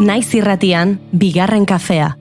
Naiz irratian, bigarren kafea.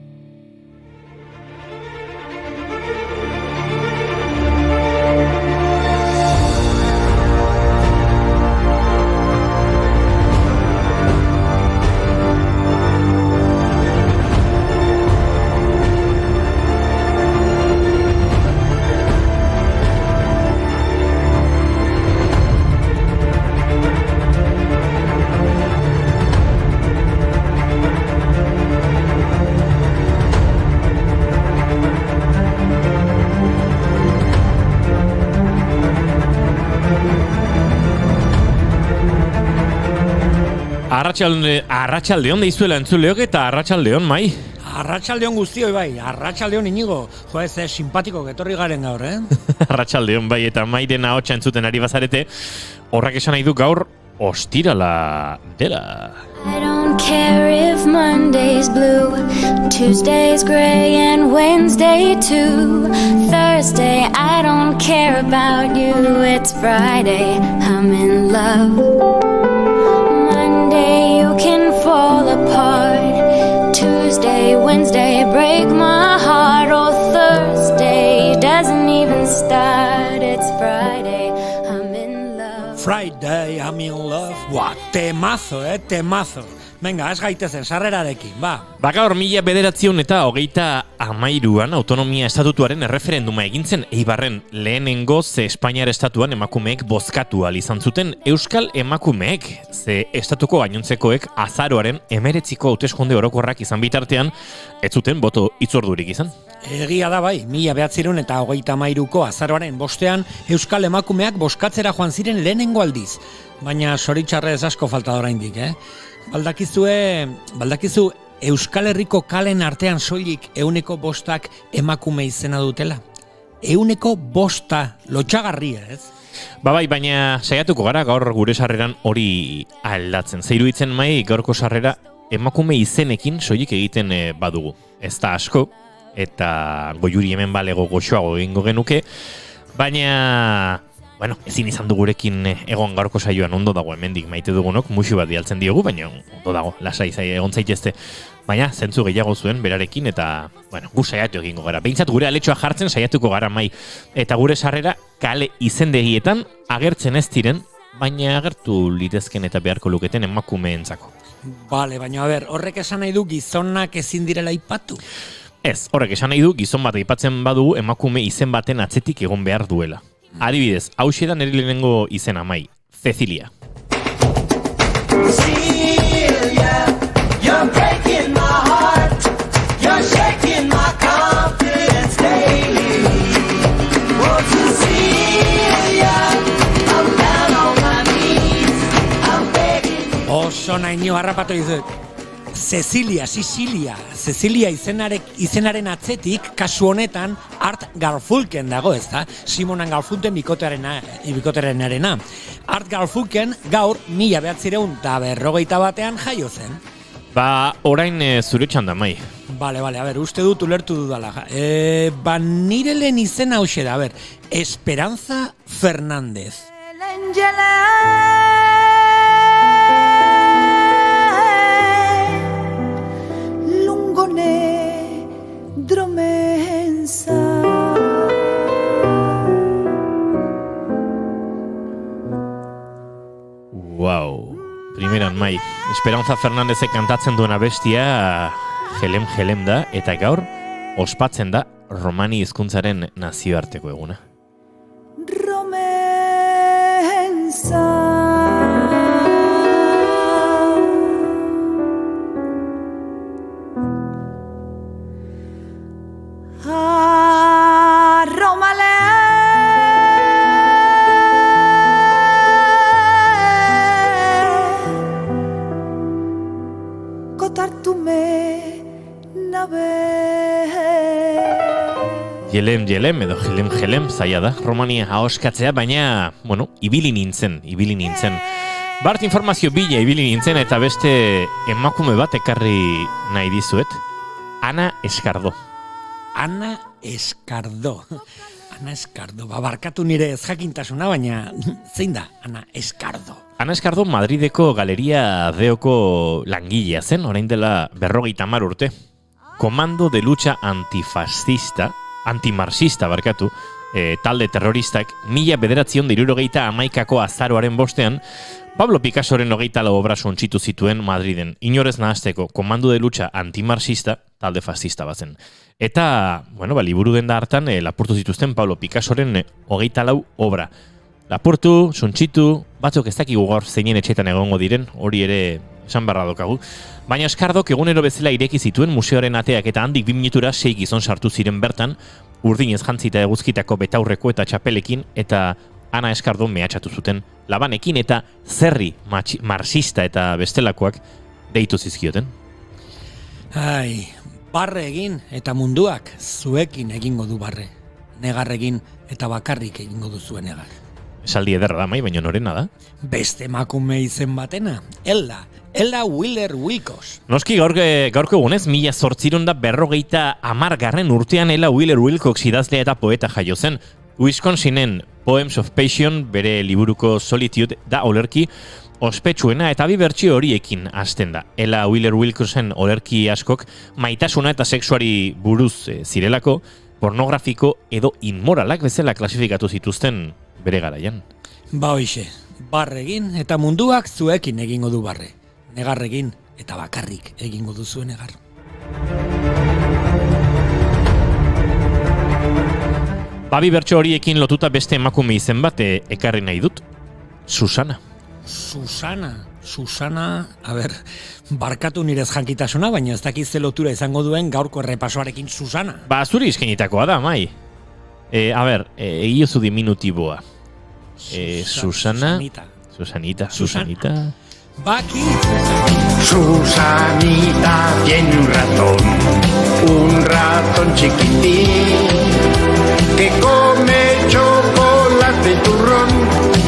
Arratsaldeon deizuela entzuleok eta arratsaldeon mai. Arratsaldeon guztioi bai, arratsaldeon Inigo. Jo ez simpatiko getorri garen gaur, Arratsaldeon bai eta mairen ahotsa entzuten ari bazarete, horrak esan nahi du gaur ostirala dela. I don't care if Monday's blue, Tuesday's gray and Wednesday too. Thursday, I don't care about you, it's Friday, I'm in love. Monday, you can fall apart. Tuesday, Wednesday, break my heart. Oh, Thursday doesn't even start, it's Friday, I'm in love. Friday, I'm in love. Buah, temazo, temazo. Venga, ez gaitezen, sarrerarekin, ba. Gaur 1923an autonomia estatutuaren erreferenduma egintzen Eibarren lehenengo ze Espainiar estatuan emakumeek bozkatu ahal izan zuten euskal emakumeek, ze estatuko gainontzekoek azaroaren 19ko hauteskunde orokorrak izan bitartean ez zuten boto hitzordurik izan. Egia da bai, 1923ko azaroaren 5ean euskal emakumeak bozkatzera joan ziren lehenengo aldiz. Baina zoritxarrez asko falta oraindik, Baldakizu Euskal Herriko kalen artean soilik 105 emakume izena dutela. 105, lotxagarria, ez? Bai, baina saiatuko gara gaur gure sarreran hori aldatzen. Ze iruditzen mai gaurko sarrera emakume izenekin soilik egiten badugu. Ez da asko, eta goiuri hemen balego goxoago egingo genuke, baina ezin izan dugurekin egon gaurko saioan ondo dago hemendik maite dugunok, musu bat dialtzen diogu, baina ondo dago, lasai egon zaitezte. Baina zentzu gehiago zuen berarekin eta, gu saiatu egingo gara. Behintzat gure aletxoa jartzen saiatuko gara mai. Eta gure sarrera kale izendegietan agertzen ez diren, baina agertu litezken eta beharko luketen emakumeentzako. Bale, baina horrek esan nahi du gizonak ezin direla aipatu? Ez, horrek esan nahi du gizon bat aipatzen badu emakume izen baten atzetik egon behar duela. Adibidez, hauxe da nire lehenengo izena mai, Cecilia. Cecilia, you're breaking my heart, you're shaking my confidence daily. Oh, Cecilia, I'm down on my knees, I'm begging. Oso nainio harrapatu izut. Cecilia izenaren atzetik, kasu honetan, Art Garfunkel dago, ez da? Simon & Garfunkel bikotearenarena. Art Garfunkel gaur 1951 jaio zen. Orain zure txanda, mai. Bale, uste dut ulertu dudala. Nire lehen izena hauxe da, Esperanza Fernández. Dromensa. Wow, primeran mai. Esperanza Fernándezek kantatzen duena bestia Jelem da, eta gaur ospatzen da romani hizkuntzaren nazioarteko eguna. Romensa. Jelem edo jelem zaila da Romania ahoskatzea, baina, ibili nintzen. Bart informazio bila ibili nintzen eta beste emakume bat ekarri nahi dizuet. Ana Escardo. Ana Escardo, barkatu nire ez jakintasuna, baina zein da Ana Escardo? Ana Escardo Madrideko Galeria Deoko langilea zen, orain dela 50 urte. Komando de lucha antimarxista barkatu, talde terroristak 1971ko azaroaren bostean, Pablo Picassoren 24 obra suntsitu zituen Madriden. Inorez nahasteko, Komando de lucha antimarxista, talde fascista bazen. Eta, liburu denda hartan, lapurtu zituzten Pablo Picassoren 24 obra. Lapurtu, suntsitu, batzuk ez dakigu gaur zeinen etxetan egongo diren, hori ere esan barra dokagu. Baina Eskardok egunero bezala ireki zituen museoaren ateak eta handik 2 minutura 6 gizon sartu ziren bertan, urdinez jantzita eguzkitako betaurreko eta txapelekin, eta Ana Escardo mehatxatu zuten labanekin eta zerri marxista eta bestelakoak deitu zizkioten. Ai, barre egin eta munduak zuekin egingo du barre. Negar egin eta bakarrik egingo du zuen negar. Esaldi ederra da, baina norena da? Beste emakume izen batena, Ella Wheeler Wilcox. Noski gaurko egunez, 1850 urtean Ella Wheeler Wilcox idazlea eta poeta jaio zen. Wisconsinen Poems of Passion bere liburuko Solitude da olerki ospetsuena eta bi bertsio horiekin hasten da. Ella Wheeler Wilcoxen olerki askok maitasuna eta sexuari buruz zirelako, pornografiko edo inmoralak bezala klasifikatu zituzten bere garaian. Ba hoixe, barre egin eta munduak zuekin egingo du barre. Negar egin eta bakarrik egingo du zuen negar. Babi bertso horiekin lotuta beste emakume izen bat ekarri nahi dut. Susana, barkatu nirez jankitasuna, baina ez dakiz ze lotura izango duen gaurko errepasoarekin Susana. Ba, zuri iskenitakoa da, mai. Egiozu diminutiboa. Susanita. Baki. Susanita tiene un ratón chiquitín, que come chocolate, turrón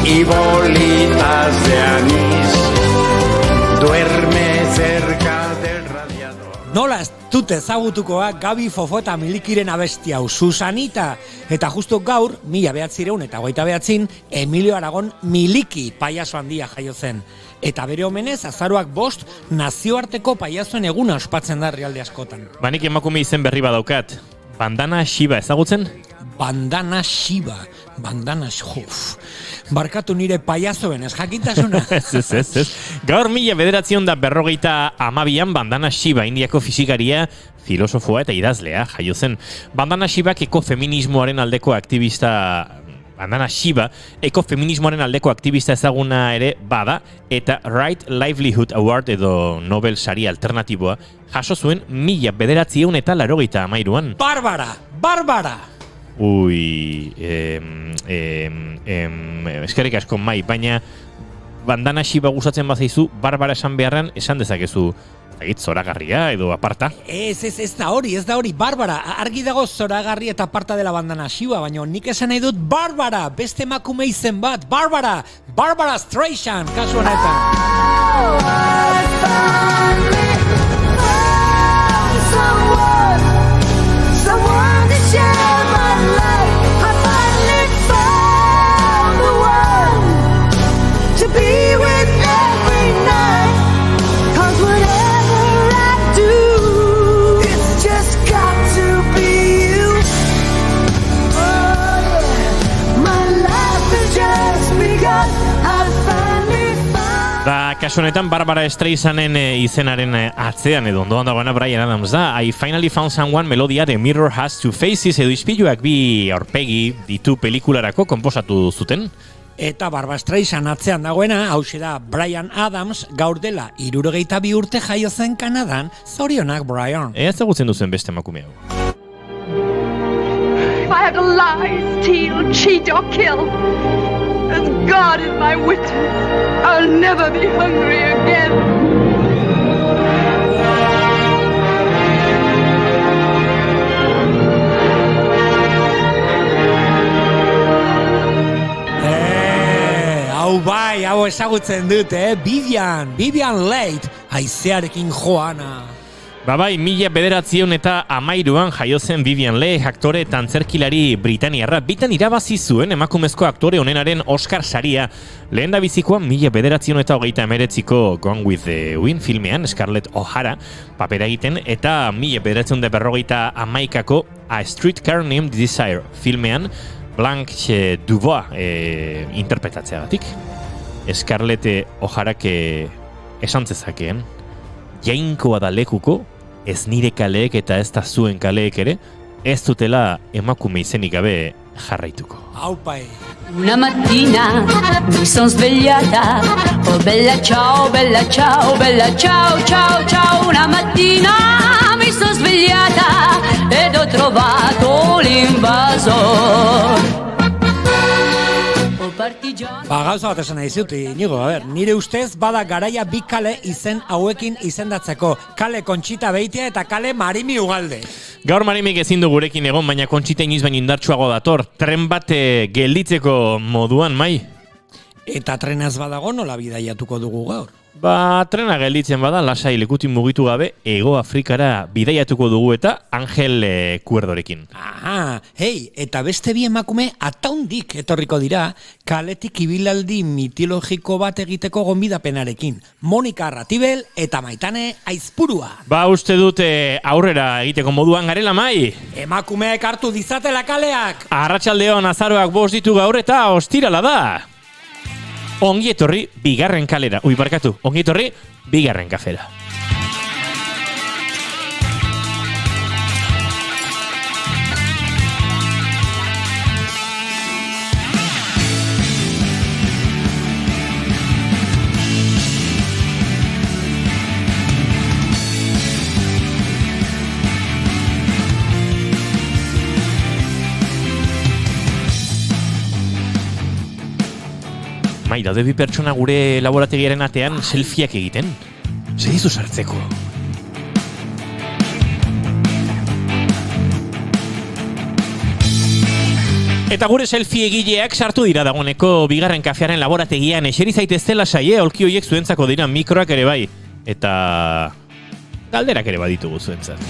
y bolitas de anís. Duerme cerca del radiador. Nola ez dut ezagutukoa Gabi Fofo eta Milikiren abesti hau, Susanita. Eta justu gaur, 1929, Emilio Aragon Miliki paiaso handia jaio zen. Eta bere omenez, azaroak 5 nazioarteko paiazoen eguna ospatzen da herrialde askotan. Banik emakume izen berri badaukat. Bandana Shiba ezagutzen? Bandana Shiba. Barkatu nire paiazoen, ez jakintasuna. Ez. Gaur 1952an Bandana Shiba, Indiako fisikaria, filosofoa eta idazlea jaio zen. Bandana Shibak ekofeminismoaren aldeko aktivista ezaguna ere bada, eta Right Livelihood Award edo Nobel Sari alternatiboa jaso zuen 1983an. Barbara! Ui, eskerrik asko mai, baina Bandana Shiba gustatzen bazaizu, Barbara esan beharran esan dezakezu zoragarria edo aparta. Ez da hori, Barbara. Argi dago zoragarri eta aparta dela Bandana Shiba, baina nik esan nahi dut Barbara, beste emakume izen bat, Barbara Streisand, kasu honetan. Someone to share my life. I finally found the one to be with every night. 'Cause whatever I do, it's just got to be you. Oh yeah, my life has just begun. I finally found. Da, kasu honetan, Barbara Streisanden izenaren atzean edo ondoan dagoena Bryan Adams da. I finally found someone melodia The Mirror Has Two Faces edo ispiluak bi aurpegi ditu pelikularako konposatu zuten. Eta Barbara Streisand atzean dagoena, hauxe da Bryan Adams, gaur dela 62 urte jaio zen Kanadan. Zorionak, Bryan. Ez ezagutzen duzen beste emakume hau. If I have to lie, steal, cheat or kill, as God is my witness, I'll never be hungry again. Hau ezagutzen dut, Vivian Leigh, haizearekin joana. Bai, 1913an jaio zen Vivian Leigh, aktore eta antzerkilari britaniarra. Bitan irabazi zuen emakumezko aktore onenaren Oscar saria. Lehendabizikoan 1939ko Gone with the Wind filmean Scarlett O'Hara papera egiten, eta 1951ko A Streetcar Named Desire filmean Blanche Dubois interpretatzeagatik. Scarlett O'Harak esan zezakeen, jainkoa da lekuko, ez nire kaleek eta ez da zuen kaleek ere, ez dutela emakume izenik gabe jarraituko. Aupai. Una mattina mi son svegliata, oh bella ciao, bella ciao, bella ciao, ciao, ciao. Una mattina mi son svegliata ed ho trovato l'invasor. Gauza bat esan nahi zut, Inigo, nire ustez bada garaia bi kale izen hauekin izendatzeko. Kale Kontxita Beitia eta kale Marimi Ugalde. Gaur Marimik ezin du gurekin egon, baina Kontxita inoiz baino indartsuago dator. Tren bat gelditzeko moduan, Mai? Eta trenaz badago nola bidaiatuko dugu gaur? Trena gelditzen bada, lasai lekutin mugitu gabe, Hego Afrikara bidaiatuko dugu eta Angel Kuerdorekin. Aha, hei, eta beste bi emakume ataundik etorriko dira, kaletik ibilaldi mitologiko bat egiteko gonbidapenarekin. Monika Ratibel eta Maitane Aizpurua. Uste dute aurrera egiteko moduan garela, Mai? Emakumeek hartu dizatela kaleak! Arratsaldeon azaroak 5 ditu gaur eta ostirala da! Ongi etorri bigarren kalera. Ongi etorri bigarren kafera. Mai, daude bi pertsona gure laborategiaren atean selfieak egiten. Sedizu sartzeko. Eta gure selfie egileak sartu dira dagoeneko bigarren kafearen laborategian. Eseri zaiteztela saie, aulki horiek zuentzako dira, mikroak ere bai. Eta galderak ere baditugu zuentzat.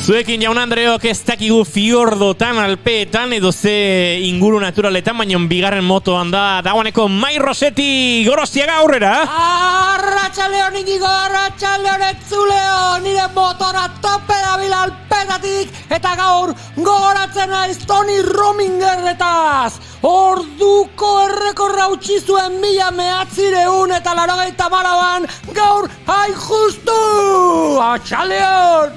Zuekin jaun Andreok ez dakigu fiordotan, alpeetan edo ze inguru naturaletan, baina bigarren motoan da dagoeneko Mai Rosetti Gorostiaga aurrera. Arratxaleon Inigo, arratxaleon Etzuleo, nire motora tope dabila alpetatik, eta gaur gogoratzen naiz Tony Romingerretaz. Orduko errekorra utzi zuen 1984an, gaur hain justu! Arratxaleon!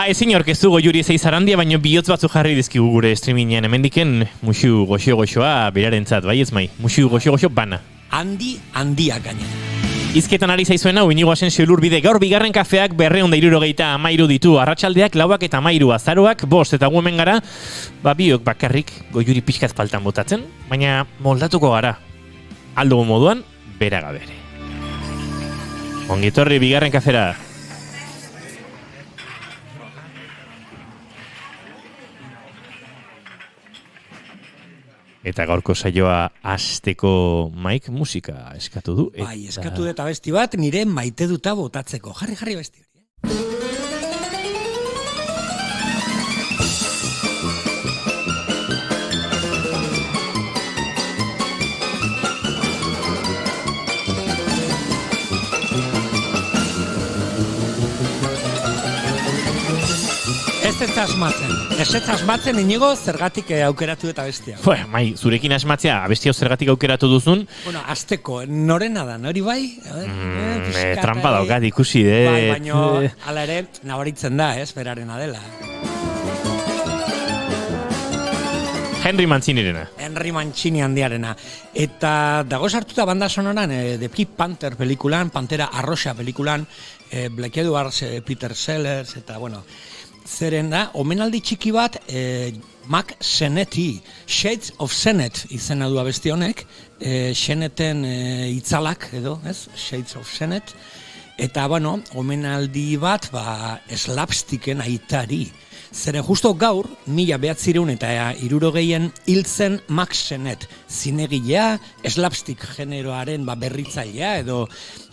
Ezin aurkeztu Goiuri Zeizarandia, baina bihotz batzu jarri dizkigu gure streamingean hemendiken musu goxo-goxoa berarentzat, bai ez Mai? Musu goxo-goxo bana. Handiak gainen. Izketan ari zaizuena, Inigo Asensio Lurbide, gaur bigarren kafeak 263 ditu, arratsaldeak 4 eta 13, azaroak 5 eta gu hemen gara, biok bakarrik Goiuri pixkat faltan botatzen, baina moldatuko gara. Aldugu moduan, bera gabere. Ongi etorri bigarren kafera. Eta gaurko saioa hasteko Maik musika eskatu du. Bai, eskatu dut abesti bat nire maite duta botatzeko. Jarri abesti hori. Ez asmatzen Inigo zergatik aukeratu eta bestia. Mai, zurekin asmatzea, abesti hau zergatik aukeratu duzun. Azteko, norena da, nori bai? Trampa daukat ikusi, Bai, baina hala ere, nabaritzen da, berarena dela. Henry Manciniarena. Henry Mancini handiarena. Eta dago sartuta banda sonoran, The Black Panther pelikulan, Pantera Arrosa pelikulan, Black Edwards, Peter Sellers, eta zeren da, omenaldi txiki bat Mac Sennett, Shades of Sennett izena du abesti honek, Senneten itzalak edo, Shades of Sennett, eta omenaldi bat slapsticken aitari, Zere justo gaur, 1960 hil zen Max Sennett, zinegilea, slapstick generoaren berritzailea edo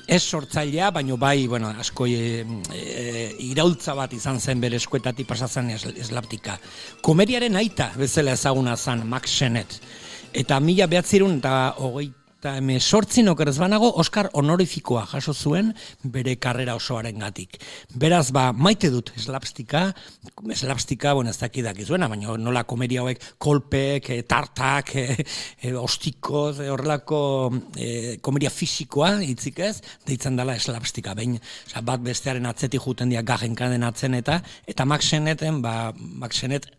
ez sortzailea, baino bai, asko iraultza bat izan zen bere eskuetatik pasatzen slapsticka. Komediaren aita bezala ezaguna zen Max Sennett. Eta 1928 okerez banago, Oscar honorifikoa jaso zuen bere karrera osoaren gatik. Beraz, maite dut slapsticka, ez dakidak izuena, baina nola komedia hauek kolpek, tartak, ostikoz, horrelako komedia fisikoa, hitzik ez, deitzen dela slapsticka. Behin, bat bestearen atzetik juten dira gajenkaden atzen eta Max Sennett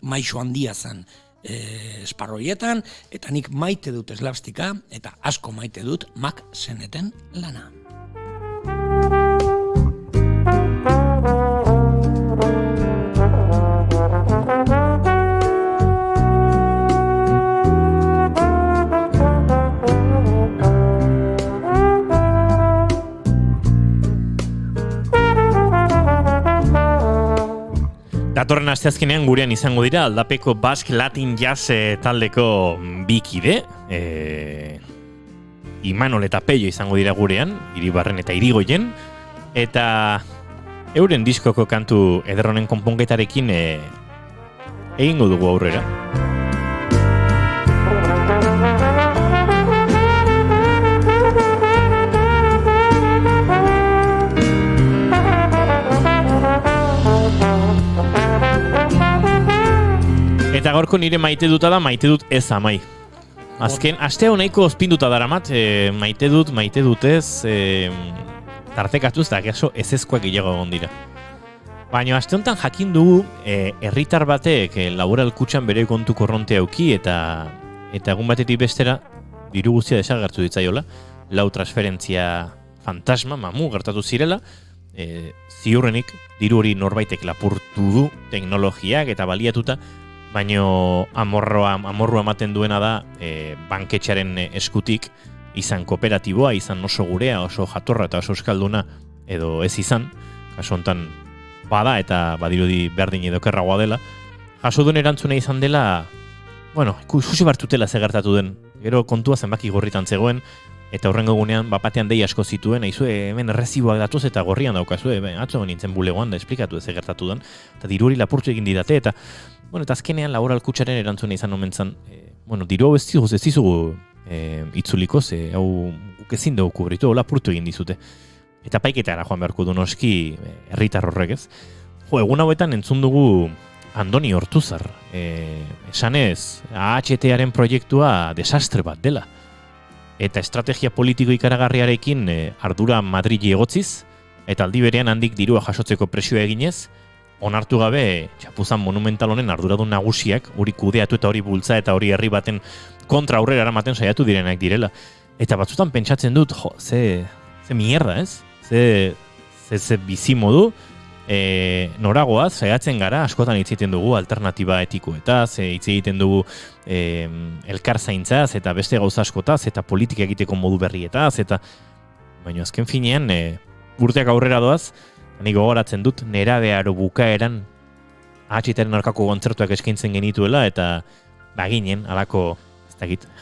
maixo handia zen. Esparroietan, eta nik maite dut slapsticka, eta asko maite dut Max Sennetten lana. Datorren asteazkenean gurean izango dira aldapeko Basque Latin Jazz taldeko bikide, Imanol eta Pello izango dira gurean, Iribarren eta Irigoien, eta euren diskoko kantu ederronen konponketarekin egingo dugu aurrera. Eta gaurko nire maite dut ez amai. Azken, aste honeiko ospinduta daramat, maite dut ez, tartekatuz da gaso ezezkoak gehiago egon dira. Baina aste honetan jakin dugu, herritar batek laboral kutxan bere kontu korronte auki eta egun batetik bestera diru guztia desagertu ditzaiola, lau transferentzia fantasma, mamu, gertatu zirela, ziurrenik diru hori norbaitek lapurtu du teknologiak eta baliatuta, baino amorrua ematen duena da banketxaren eskutik izan kooperatiboa, izan oso gurea, oso jatorra eta oso euskalduna edo ez izan, kasu honetan bada eta badirudi berdin edo kerragoa dela, jaso duen erantzuna izan dela, ikusi bartutela ze gertatu den, gero kontua zenbaki gorritan zegoen, eta horrengo egunean bapatean dei asko zituen, hemen erreziboak datoz eta gorrian daukazue, atzo nintzen bulegoan da esplikatu ez gertatu den, eta diru hori lapurtu egin didate, eta eta azkenean laboral kutxaren erantzuna izan omen zen, diru hau ez dizugu itzuliko, ze hau guk ezin dugu kubritu, lapurtu egin dizute. Eta paiketara joan beharko du noski herritar horrek ez. Egun hauetan entzun dugu Andoni Ortuzar, esanez AHT-aren proiektua desastre bat dela. Eta estrategia politiko ikaragarriarekin ardura Madrili egotziz, eta aldi berean handik dirua jasotzeko presioa eginez, onartu gabe txapuzan monumental honen arduradun nagusiak hori kudeatu eta hori bultza eta hori herri baten kontra aurrera eramaten saiatu direnak direla. Eta batzutan pentsatzen dut, ze mierda ez? Ze bizi modu, noragoaz, saiatzen gara, askotan hitz egiten dugu alternatiba etikoetaz, hitz egiten dugu elkarzaintzaz eta beste gauza askotaz eta politika egiteko modu berrietaz, baina azken finean urteak aurrera doaz, nik gogoratzen dut nerabearo bukaeran AHT-aren aurkako kontzertuak eskaintzen genituela eta baginen alako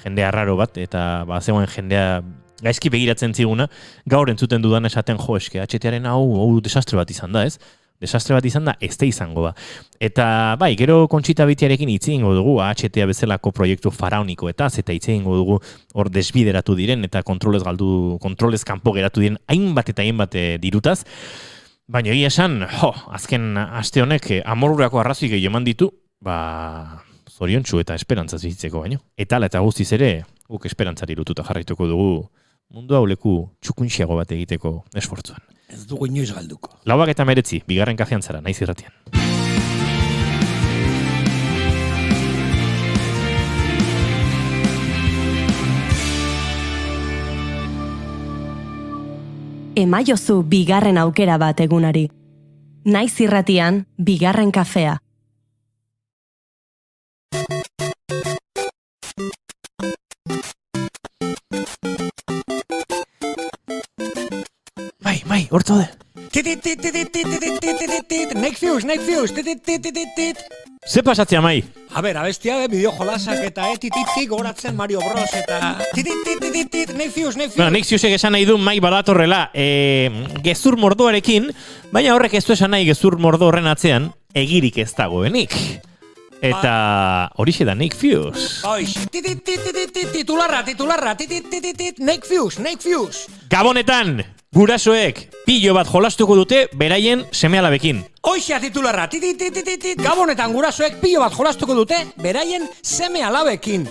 jende arraro bat eta zegoen jendea gaizki begiratzen ziguna, gaur entzuten dudan esaten eske AHT-aren hau desastre bat izan da, ez? Desastre bat izan da, ez da izango da. Eta gero Kontxita Bitiarekin hitz egingo dugu AHT-a bezalako proiektu faraonikoetaz eta hitz egingo dugu hor desbideratu diren eta kontrolez kanpo geratu diren hainbat eta hainbat dirutaz. Baina egia esan, azken aste honek amorrurako arrazoi gehi eman ditu, zoriontsu eta esperantzaz bizitzeko baino. Eta guztiz ere, guk esperantzari lotuta jarraituko dugu mundu hau leku txukunxiago bat egiteko esfortzuan. Ez dugu inoiz galduko. 9:09, bigarren kafean zara, naiz irratian. Emaiozu bigarren aukera bat egunari. Naiz irratian, bigarren kafea. Bai, hortzo de. Nick Fuse. Ze pasatzea, mai? A ber, abestia, bideo jolasak eta tititik goratzen Mario Bros. Eta tititit, Nefius. Bueno, nik ziusek esan nahi du mai badatorrela gezur mordoarekin, baina horrek ez du esan nahi gezur mordo horren atzean egirik ez dagoenik. Eta horixe da Nick Fuse. Oix, titularra, Nick Fuse. Gabonetan, gurasoek pilo bat jolastuko dute beraien seme-alabekin. Hoixea titularra, Gabonetan gurasoek pilo bat jolastuko dute beraien seme-alabekin.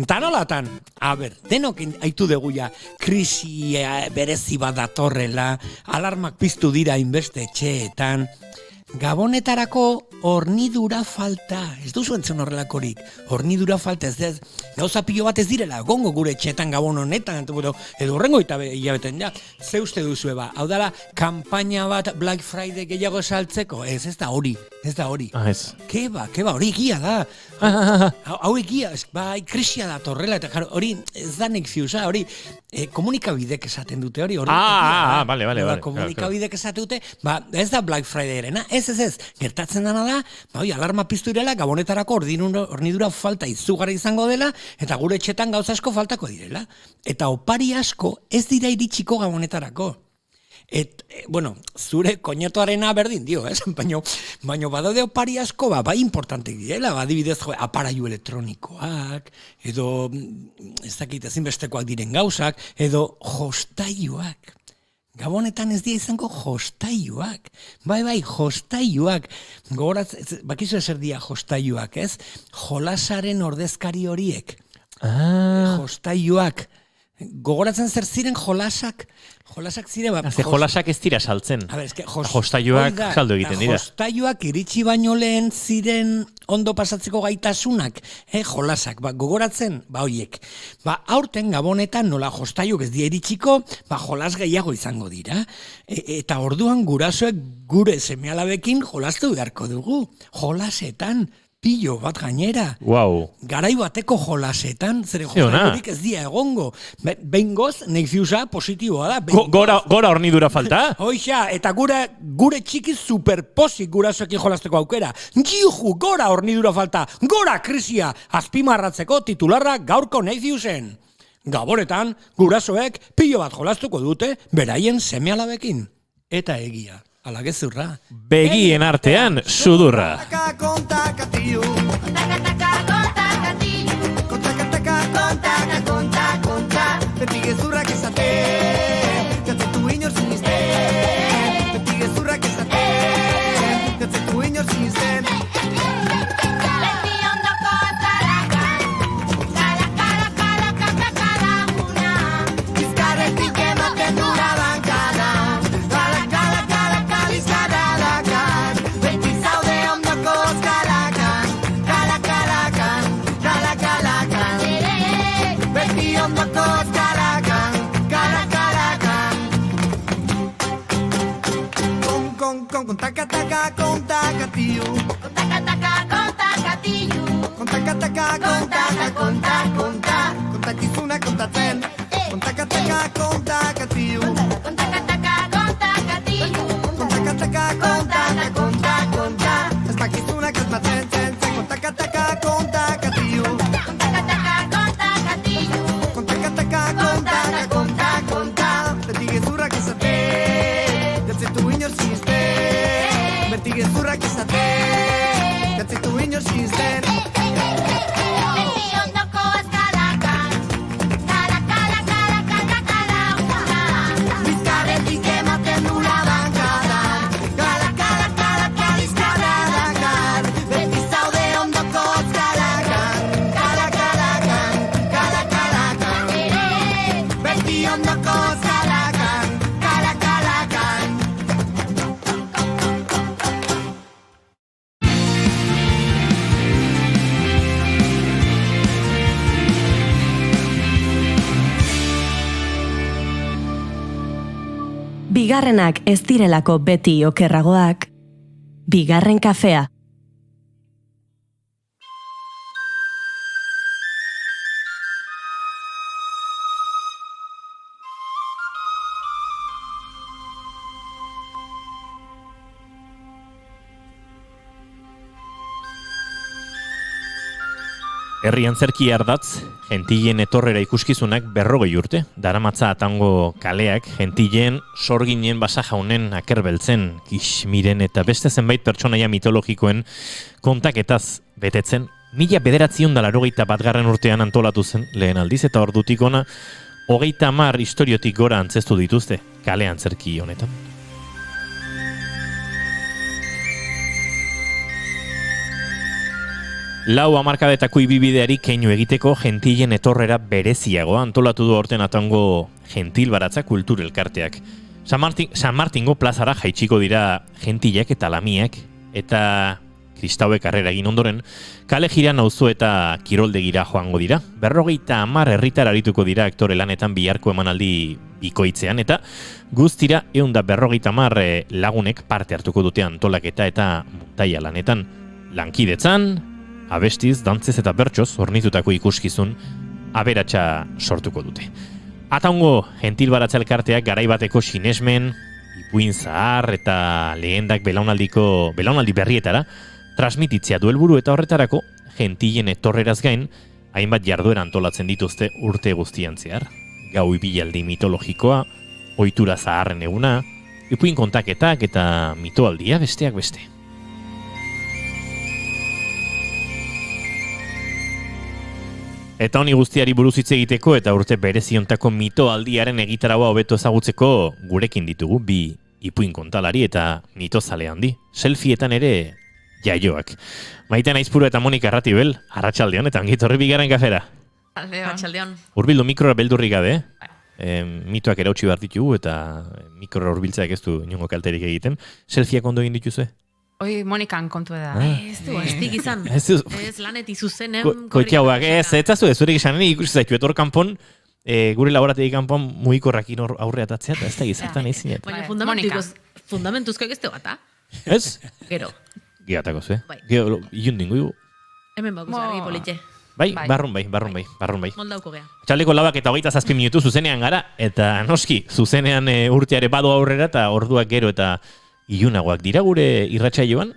Ta nolatan? A ber, denok aitu dugu ja, krisi berezi bat datorrela, alarmak piztu dira inbeste etxeetan. Gabonetarako hornidura falta. Ez duzu entzun horrelakorik. Hornidura falta ez gauza pilo bat ez direla. Gongo gure etxeetan Gabon honetan. Edo horrengo hilabeten ja. Ze uste duzu eba. Hau dala, kampaina bat Black Friday gehiago saltzeko. Ez da hori. Ah, ez. Keba, hori egia da. Hau egia, bai, krisia da torrela. Eta hori ez da Nick Fuse, hori komunikabidek esaten dute hori. Bale. Komunikabidek esaten dute, ez da Black Friday-erena. Ez. Gertatzen dana da, alarma piztu irela, Gabonetarako hornidura falta izugarri izango dela, eta gure etxetan gauza asko faltako direla. Eta opari asko ez dira iritsiko Gabonetarako. Zure koñetoarena berdin dio, baina badaude opari asko, bai importante direla, adibidez aparailu elektronikoak, edo ez dakit ezinbestekoak diren gauzak, edo jostailuak. Gabonetan ez dira izango jostailuak. Bai, jostailuak. Bakizu ezer dira jostailuak, ez? Jolasaren ordezkari horiek. Jostailuak. Gogoratzen zer ziren jolasak? Jolasak ziren... Jolasak ez dira saltzen. Jostailuak saldu egiten dira. Jostailuak iritsi baino lehen ziren ondo pasatzeko gaitasunak. Jolasak, gogoratzen, hoiek. Aurten Gabonetan nola jostailuak ez dira iritsiko, jolas gehiago izango dira. Eta orduan gurasoek gure seme-alabekin jolastu beharko dugu. Jolasetan. Pillo bat gainera. Wow. Garai bateko jolasetan, zeren jolasetik ez dia egongo. Behingoz, Nick Fusea positiboa da. Gora hornidura falta? Hoixa, eta gure txiki superposik gurasoekin jolasteko aukera. Juhu, gora hornidura falta, gora krisia, azpimarratzeko titularra gaurko Nick Fuseen. Gabonetan, gurasoek pillo bat jolastuko dute beraien seme-alabekin. Eta egia. Ala gezurra. Begien artean, sudurra. Beti gezurrak esate, jatzetu inor sinisten. Beti gezurrak esate, jatzetu inor sinisten. Beti ondoko zarakan, kala una. Bizkarretik ematen dura bankada, kala bizkarra dakan. Beti zaude ondoko zarakan, kalakan. Beti ondoko con taca tío. Con taca tío. Con takizuna kontatzen. Con taca tío. Con tío. Conta. Ez takizuna kontatzen. Con taca tío. Con conta. Beti gezurrak esate. Jatzetu inor sinisten. Beti gezurrak esate, jatzetu inor sinisten. Beti ondoko eskalakan, kala una. Bizkarretik ematen dula bankada, kala bizkarra dakar. Beti zaude ondoko eskalakan, kala. Beti ondoko eskalakan, kala. Bigarrenak ez direlako beti okerragoak, bigarren kafea. Herri antzerki ardatz, Gentilen etorrera ikuskizunak 40 urte. Daramatza atango kaleak, Gentilen, Sorginen, Basajaunen, Akerbeltzen, Kixmiren eta beste zenbait pertsonaia mitologikoen kontaketaz betetzen. 1981 urtean antolatu zen lehen aldiz eta ordutik ona 30 istoriotik gora antzestu dituzte kale antzerki honetan. Lau hamarkadetako ibibideari keinu egiteko Gentilen etorrera bereziagoa antolatu du aurten atango Gentil Baratza Kultur Elkarteak. San Martingo plazara jaitsiko dira Gentilek eta Lamiak eta kristauek harrera egin ondoren, kale jiran auzo eta kiroldegira joango dira. 50 herritar arituko dira aktore lanetan biharko emanaldi bikoitzean eta guztira 150 lagunek parte hartuko dute antolaketa eta muntaia lanetan. Lankidetzan, abestiz, dantzez eta bertsoz hornitutako ikuskizun aberatsa sortuko dute. Ataungo Gentil Baratza Elkarteak garaibateko sinesmen, ipuin zahar eta lehendak belaunaldi berrietara transmititzea du helburu eta horretarako Gentilen etorreraz gain hainbat jarduera antolatzen dituzte urte guztian zehar. Gau ibilaldi mitologikoa, ohitura zaharren eguna, ipuin kontaketak eta mitoaldia besteak beste. Eta honi guztiari buruz hitz egiteko eta urte bereziontako mitoaldiaren egitaraua hobeto ezagutzeko gurekin ditugu bi ipuin kontalari eta mitozale handi. Selfietan ere jaioak. Maite Naizpuru eta Monika Arratibel, arratsaldeon eta ongitorri bigarren kafera. Arratsaldeon. Hurbildu mikrora beldurrik gabe, mitoak erautsi behar ditugu eta mikrora hurbiltzeak ez du inongo kalterik egiten. Selfieak ondo egin dituzue? Hoi Monikan kontu da. Ez du, astik izan. Ez lanet izuzenen. Koitxauak, ez zazu ez zurik esan, ikusi zaitu etor kanpon, gure laborategi kanpon mugikorrakin aurre atatzea, eta ez da gizartan egin zinet. Baina fundamentuzkoak ez tegata. Ez? Gero. Giatako zue. Gero, ilundingo igu. Hemen bakuz argi politxe. Bai, barrun bai. Moldauko gea. Txaldeko 7:27 minutu zuzenean gara, eta noski, zuzenean urteare badu aurrera, eta orduak gero eta ilunagoak dira gure irratsaioan,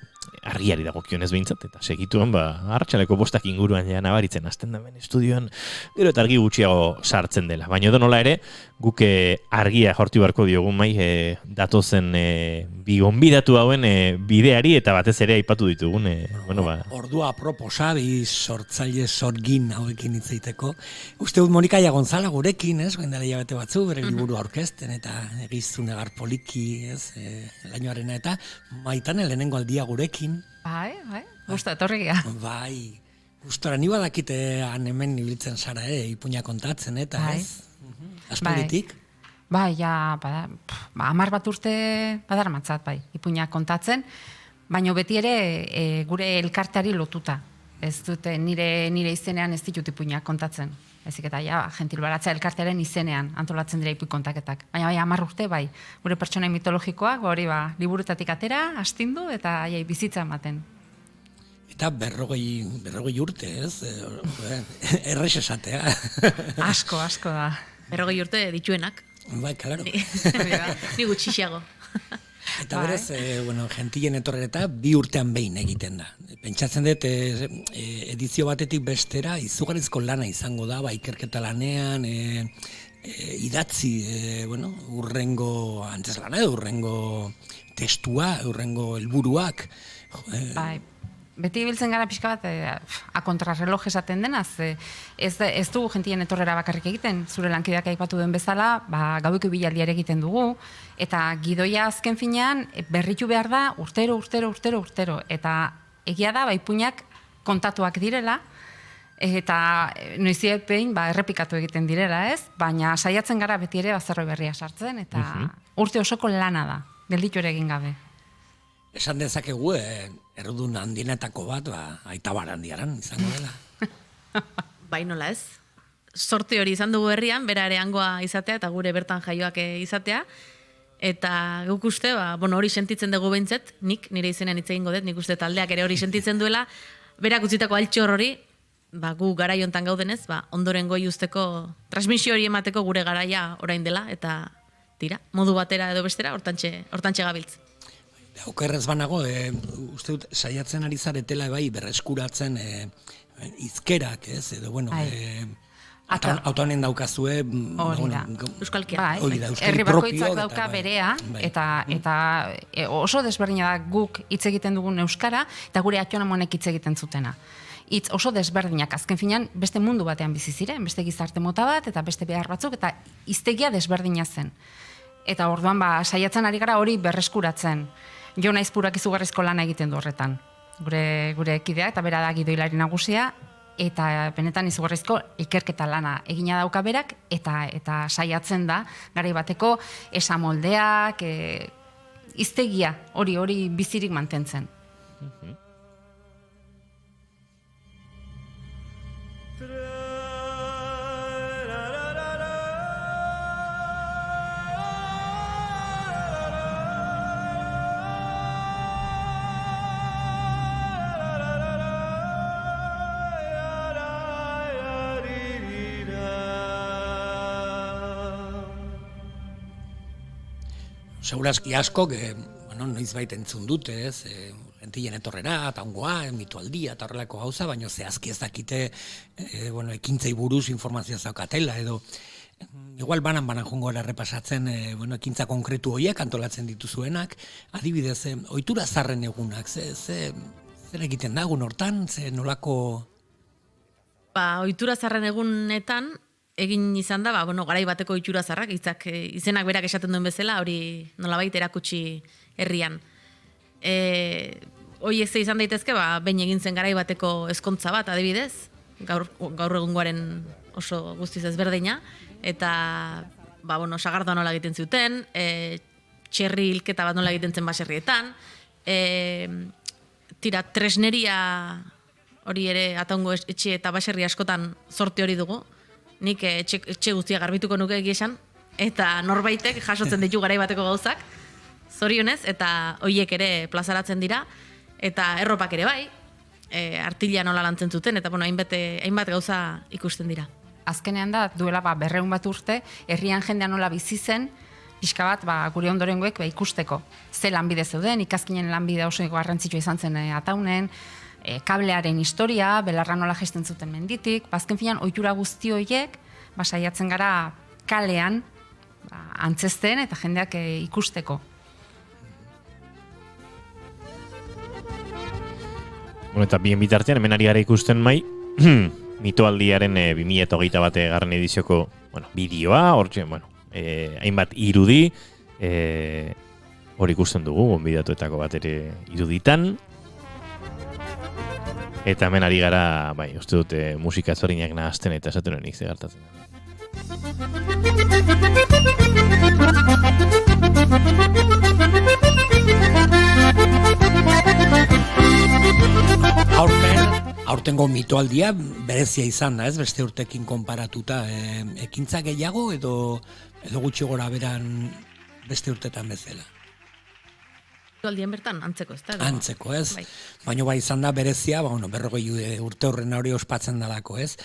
argiari dagokionez behintzat, eta segituan, arratsaleko 5 inguruan ja nabaritzen hasten da ben estudioan, gero eta argi gutxiago sartzen dela. Baina edo nola ere, guk argia jorti barko diogun mai, datozen bi gonbidatu hauen bideari, eta batez ere aipatu ditugun. Ordua proposa, bi sortzaile sorgin hauekin hitzeiteko. Uste dut Monika Gonzala gurekin, ez? Goindala hilabete batzu, bere liburu aurkezten, eta egizun egar poliki, ez? Lainoarena eta Maitane lehenengo aldia gurekin. Bai, gusta etorrigia. Bai, gustora ni badakitean hemen ibiltzen zara, ipuina kontatzen, eta ez? Aspalditik? Bai, ja, 10 urte badarmatzat, bai, ipuina kontatzen, baina beti ere gure elkarteari lotuta. Ez dute nire izenean ez ditut ipuina kontatzen. Ezik eta Gentil Baratza Elkartearen izenean antolatzen dira ipuin kontaketak. Baina 10 urte bai, gure pertsonai mitologikoak hori liburutatik atera, astindu eta bizitza ematen. Eta 40 urte, ez? Errex esatea. Asko da. 40 urte dituenak. Bai, claro. Ni gutxiago. Eta berez, Gentilen etorreta 2 urtean behin egiten da. Pentsatzen dut, edizio batetik bestera, izugarrizko lana izango da, ikerketa lanean, idatzi, urrengo antzezlana, urrengo testua, urrengo helburuak. Bai, beti biltzen gara pixka bat, a kontrarreloj esaten denaz, ez dugu Gentilen etorrera bakarrik egiten, zure lankideak aipatu den bezala, gaueko bilaldiare egiten dugu, eta gidoia azken finean berritu behar da urtero, eta egia da, ipuinak kontatuak direla, eta noiziek behin errepikatu egiten direla, ez? Baina saiatzen gara beti ere zerbait berria sartzen, eta urte osoko lana da, gelditu ere egin gabe. Esan dezakegu, errudun handienetako bat, Aita Barandiaran izango dela. Bai, nola ez? Sorte hori izan dugu herrian, bera ere hangoa izatea, eta gure bertan jaioak izatea, eta guk uste, hori sentitzen dugu behintzet, nire izenean hitz egingo dut, nik uste taldeak ere hori sentitzen duela, berak utzitako altxor hori, gu garai hontan gaudenez, ondoren goi usteko transmisio hori emateko gure garaia orain dela, eta tira, modu batera edo bestera, hortantxe gabiltz. Okerrez banago, uste dut, saiatzen ari zaretela berreskuratzen izkerak, ez, edo, bueno, autonen daukazue, hori da. Euskalkia. Hori da, herri euskal bakoitzak dauka berea, eta oso desberdina da guk hitz egiten dugun euskara, eta gure atxonamonek hitz egiten zutena. Hitz oso desberdinak, azken finean beste mundu batean bizi ziren, beste gizarte mota bat, eta beste behar batzuk, eta hiztegia desberdina zen. Eta orduan saiatzen ari gara hori berreskuratzen. Jo naiz purak izugarrizko lana egiten du horretan. Gure kidea, eta bera da gidoilari nagusia, eta benetan izugarrizko ikerketa lana egina dauka berak, eta saiatzen da, garai bateko esamoldeak, hiztegia hori bizirik mantentzen. Segurazki askok, noiz baita entzun dute, ez, gentien etorrera, eta ongoa, mitualdia, eta horrelako gauza, baina zehazki ez dakite, ekintzei buruz informazioa zaukatela, edo, igual banan jongo errepasatzen, ekintza konkretu horiek antolatzen dituzuenak, adibidez, ohitura zarren egunak, zer egiten da egun hortan, nolako... Ohitura zarren egunetan, egin izan da, garai bateko ohitura zarrak, izenak berak esaten duen bezala, hori nolabait erakutsi herrian. Horiek ze izan daitezke, behin egin zen garai bateko ezkontza bat, adibidez, gaur egungoaren oso guztiz ezberdina, eta, sagardoa nola egiten zuten, txerri hilketa bat nola egiten zen baserrietan, tresneria hori ere ataungo etxe eta baserri askotan zorte hori dugu, nik etxe guztia garbituko nuke egiesan, eta norbaitek jasotzen ditu garai bateko gauzak, zorionez, eta hoiek ere plazaratzen dira, eta erropak ere bai, artila nola lantzen zuten, eta hainbat gauza ikusten dira. Azkenean da, duela 200 bat urte, herrian jendea nola bizi zen, pixka bat gure ondorengoek ikusteko. Ze lanbide zeuden, ikazkinen lanbide oso garrantzitsua izan zen ataunen, kablearen historia, belarra nola gesten zuten menditik, azken finean ohitura guzti horiek, saiatzen gara kalean antzesten eta jendeak ikusteko. Eta bien bitartean, hemen ari gara ikusten mai, mitoaldiaren 2021 garren edizioko bideoa, hortxe, hainbat irudi, hori ikusten dugu, gonbidatuetako bat ere iruditan, eta hemen ari gara, uste dute musika ezberdinak nahazten eta esaten honik zegartatzen. Aurtengo mitoaldia berezia izan da, ez, beste urtekin konparatuta, ekintza gehiago edo gutxi gora beran beste urtetan bezala? Aldien bertan antzeko, ez da? Antzeko, ez? Baina izan da berezia, 40 urte horren hori ospatzen dalako, ez?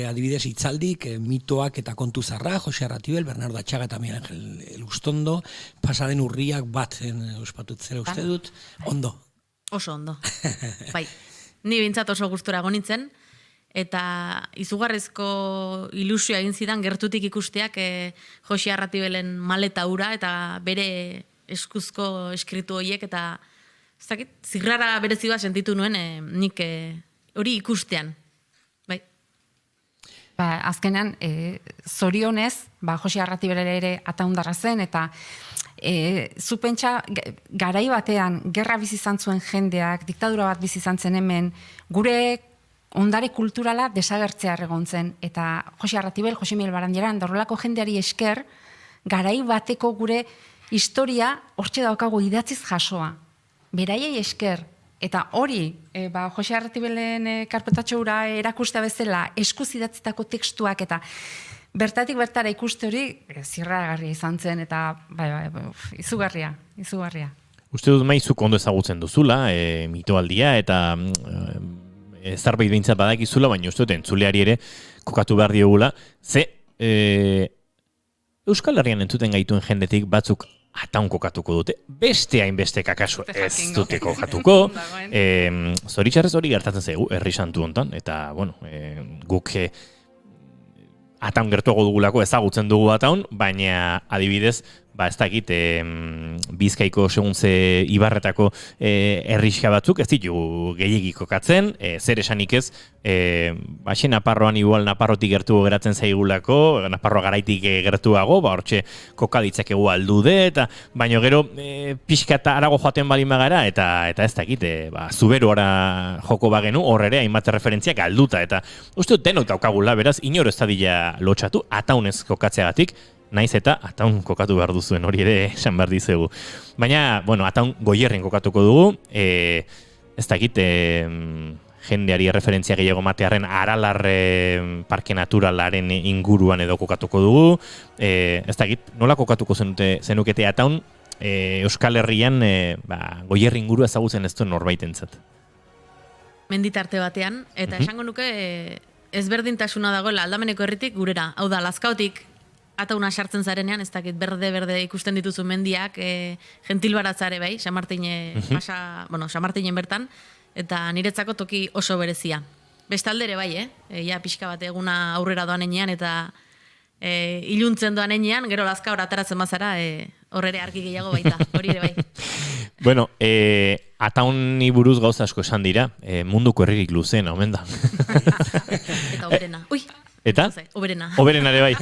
Adibidez, hitzaldik, mitoak eta kontu zarra, Jose Arratibel, Bernardo Atxaga eta Miguel Ángel Elustondo, pasaden urriak bat ospatutzera uste dut, ondo. Oso ondo, bai. Ni bintzat oso gustura gonitzen, eta izugarrizko ilusioa egin zidan gertutik ikusteak Jose Arratibelen maleta ura eta bere eskuzko eskritu horiek, eta zirrara berezi bat sentitu nuen nik hori ikustean. Bai. Azkenean, zorionez, Jose Arratibelere ere ataundarra zen, eta zu pentsa, garai batean, gerra bizi izan zuen jendeak, diktadura bat bizi izan zen hemen, gure ondare kulturala desagertzea egon zen, eta Jose Arratibel, Jose Miguel Barandieran, horrelako jendeari esker, garai bateko gure historia hortxe daukago idatziz jasoa. Beraiei esker, eta hori, Jose Arratibelen karpetatxo hura erakustea bezala, eskuz idatzitako tekstuak, eta bertatik bertara ikuste hori, zirragarria izan zen, eta izugarria. Uste dut maizuk ondo ezagutzen duzula, mitoaldia, eta zerbait behintzat badakizula, baina uste dut entzuleari ere kokatu behar diogula, ze Euskal Herrian entzuten gaituen jendetik batzuk Ataun kokatuko dute, beste hainbeste kakaso ez dute kokatuko. Zoritxarrez hori gertatzen zaigu, herri santu hontan, eta, bueno, guk ataun gertuago dugulako ezagutzen dugu ataun, baina adibidez, ez dakit, Bizkaiko seguntze ibarretako herrixka batzuk ez ditu gehiegi kokatzen, zer esanik ez, xe Naparroan igual Naparrotik gertu geratzen zaigulako, Naparroa garaitik gertuago, hortxe kokaditzakegu aldude, eta baino gero pixka eta arago joaten bali magara, eta ez dakit, Zuberoara joko bagenu, hor ere hainbat referentziak alduta, eta uste dut denok daukagula, beraz, inor ez dadila lotxatu, ataunez kokatzeagatik, naiz eta ataun kokatu behar duzuen, hori ere esan behar dizegu. Baina, bueno, ataun Goierren kokatuko dugu, ez dakit, jendeari referentzia gehiago matearen Aralar parke naturalaren inguruan edo kokatuko dugu, ez dakit, nola kokatuko zenukete ataun, Euskal Herrian Goierri ingurua ezagutzen ez duen norbaitentzat. Menditarte batean, eta esango nuke ezberdintasuna dagoela aldameneko herritik gurera, hau da, Lazkaotik atauna sartzen zarenean, ez dakit berde ikusten dituzu mendiak, gentilbaratzare bai, San Martinen bertan, eta niretzako toki oso berezia. Bestaldere bai, ja pixka bat eguna aurrera doan enean, eta iluntzen doan enean, gero Lazka hor ataratzen bazara, hor ere argi gehiago baita, hori ere bai. Bueno, atauni buruz gauza asko esan dira, munduko herririk luzena, omen da. Eta oberena. Ui, eta? Oberena. Oberena ere bai.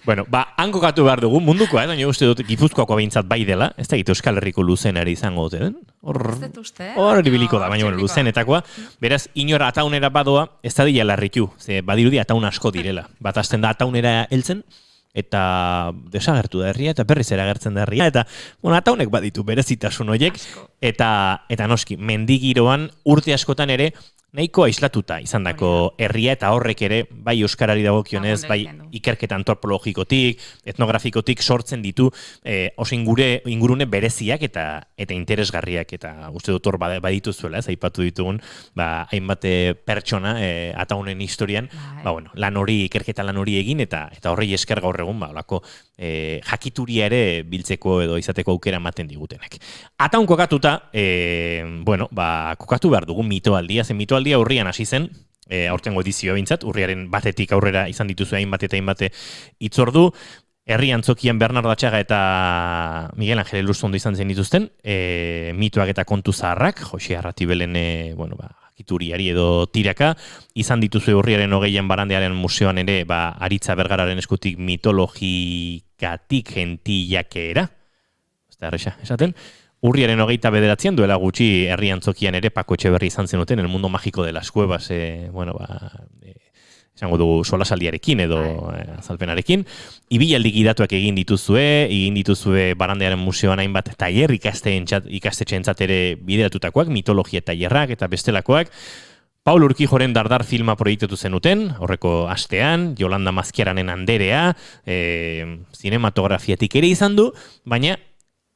Bueno, han kokatu behar dugu, mundukoa, baina uste dut Gipuzkoako behintzat bai dela, ez da egite Euskal Herriko luzenari izango dute den? Hor biliko da, baina luzenetakoa. Beraz, inor ataunera badoa, ez da dila larritu, ze badirudi ataun asko direla. Bat hasten da ataunera heltzen, eta desagertu da herria, eta berriz eragertzen da herria, eta ataunek baditu berezitasun horiek, eta noski, mendigiroan urte askotan ere, nahiko aislatuta izandako herria eta horrek ere bai euskarari dagokionez, bai ikerketa antropologikotik, etnografikotik sortzen ditu oso ingurune bereziak eta interesgarriak, eta uste dut hor badituzuela, aipatu ditugun, hainbat pertsona ataunen historian, lan hori, ikerketa lan hori egin, eta horrei esker gaur egun, olako jakituria ere biltzeko edo izateko aukera ematen digutenek. Ataun kokatuta, kokatu behar dugu mitoaldia, zen mitoaldia urrian hasi zen, aurtengo edizioa bintzat, urriaren batetik aurrera izan dituzu hainbat eta hainbat itzordu, herri antzokian Bernardo Atxaga eta Miguel Angel Elurzondo izan zen dituzten, mitoak eta kontu zaharrak, Jose Arratibelen, jakituriari edo tiraka, izan dituzu urriaren 20an Barandearen museoan ere, Aritza Bergararen eskutik mitologikatik gentillakeera, ez da erresa esaten, urriaren 29an duela gutxi herri antzokian ere Pako Etxeberri izan zenuten, El mundo mágico de las cuevas, esango dugu solasaldiarekin edo azalpenarekin. Ibilaldi gidatuak egin dituzue Barandearen museoan hainbat tailer ikastetxeentzat ere bideratutakoak, mitologia tailerrak eta bestelakoak. Paul Urquijoren Dardar filma proiektatu zenuten, horreko astean, Yolanda Mazkiaranen Anderea, zinematografiatik ere izan du, baina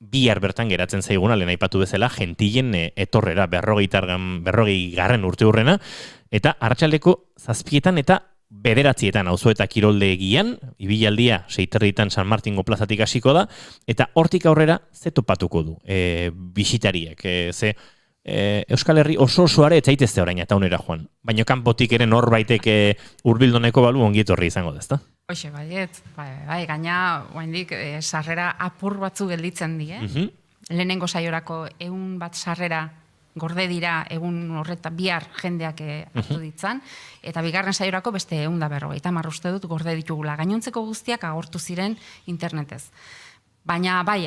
bihar bertan geratzen zaiguna, lehen aipatu bezala, gentillen etorrera, 40. urte hurrena, eta arratsaldeko 7 eta 9 auzo eta kirolde egian, ibilaldia 6 San Martingo plazatik hasiko da, eta hortik aurrera ze topatuko du bisitariek, ze Euskal Herri osoare etzaitezte orain eta onera joan, baina kanpotik ere norbaitek hurbildoneko balu ongietorri izango da, ezta? Hoxe, bai, gaina, oaindik, sarrera apur batzu gelditzen die. Lehenengo saiorako 100 bat sarrera gorde dira egun horretan bihar jendeak hartu ditzan, eta bigarren saiorako beste 150 uste dut gorde ditugula. Gainontzeko guztiak agortu ziren internetez. Baina, bai,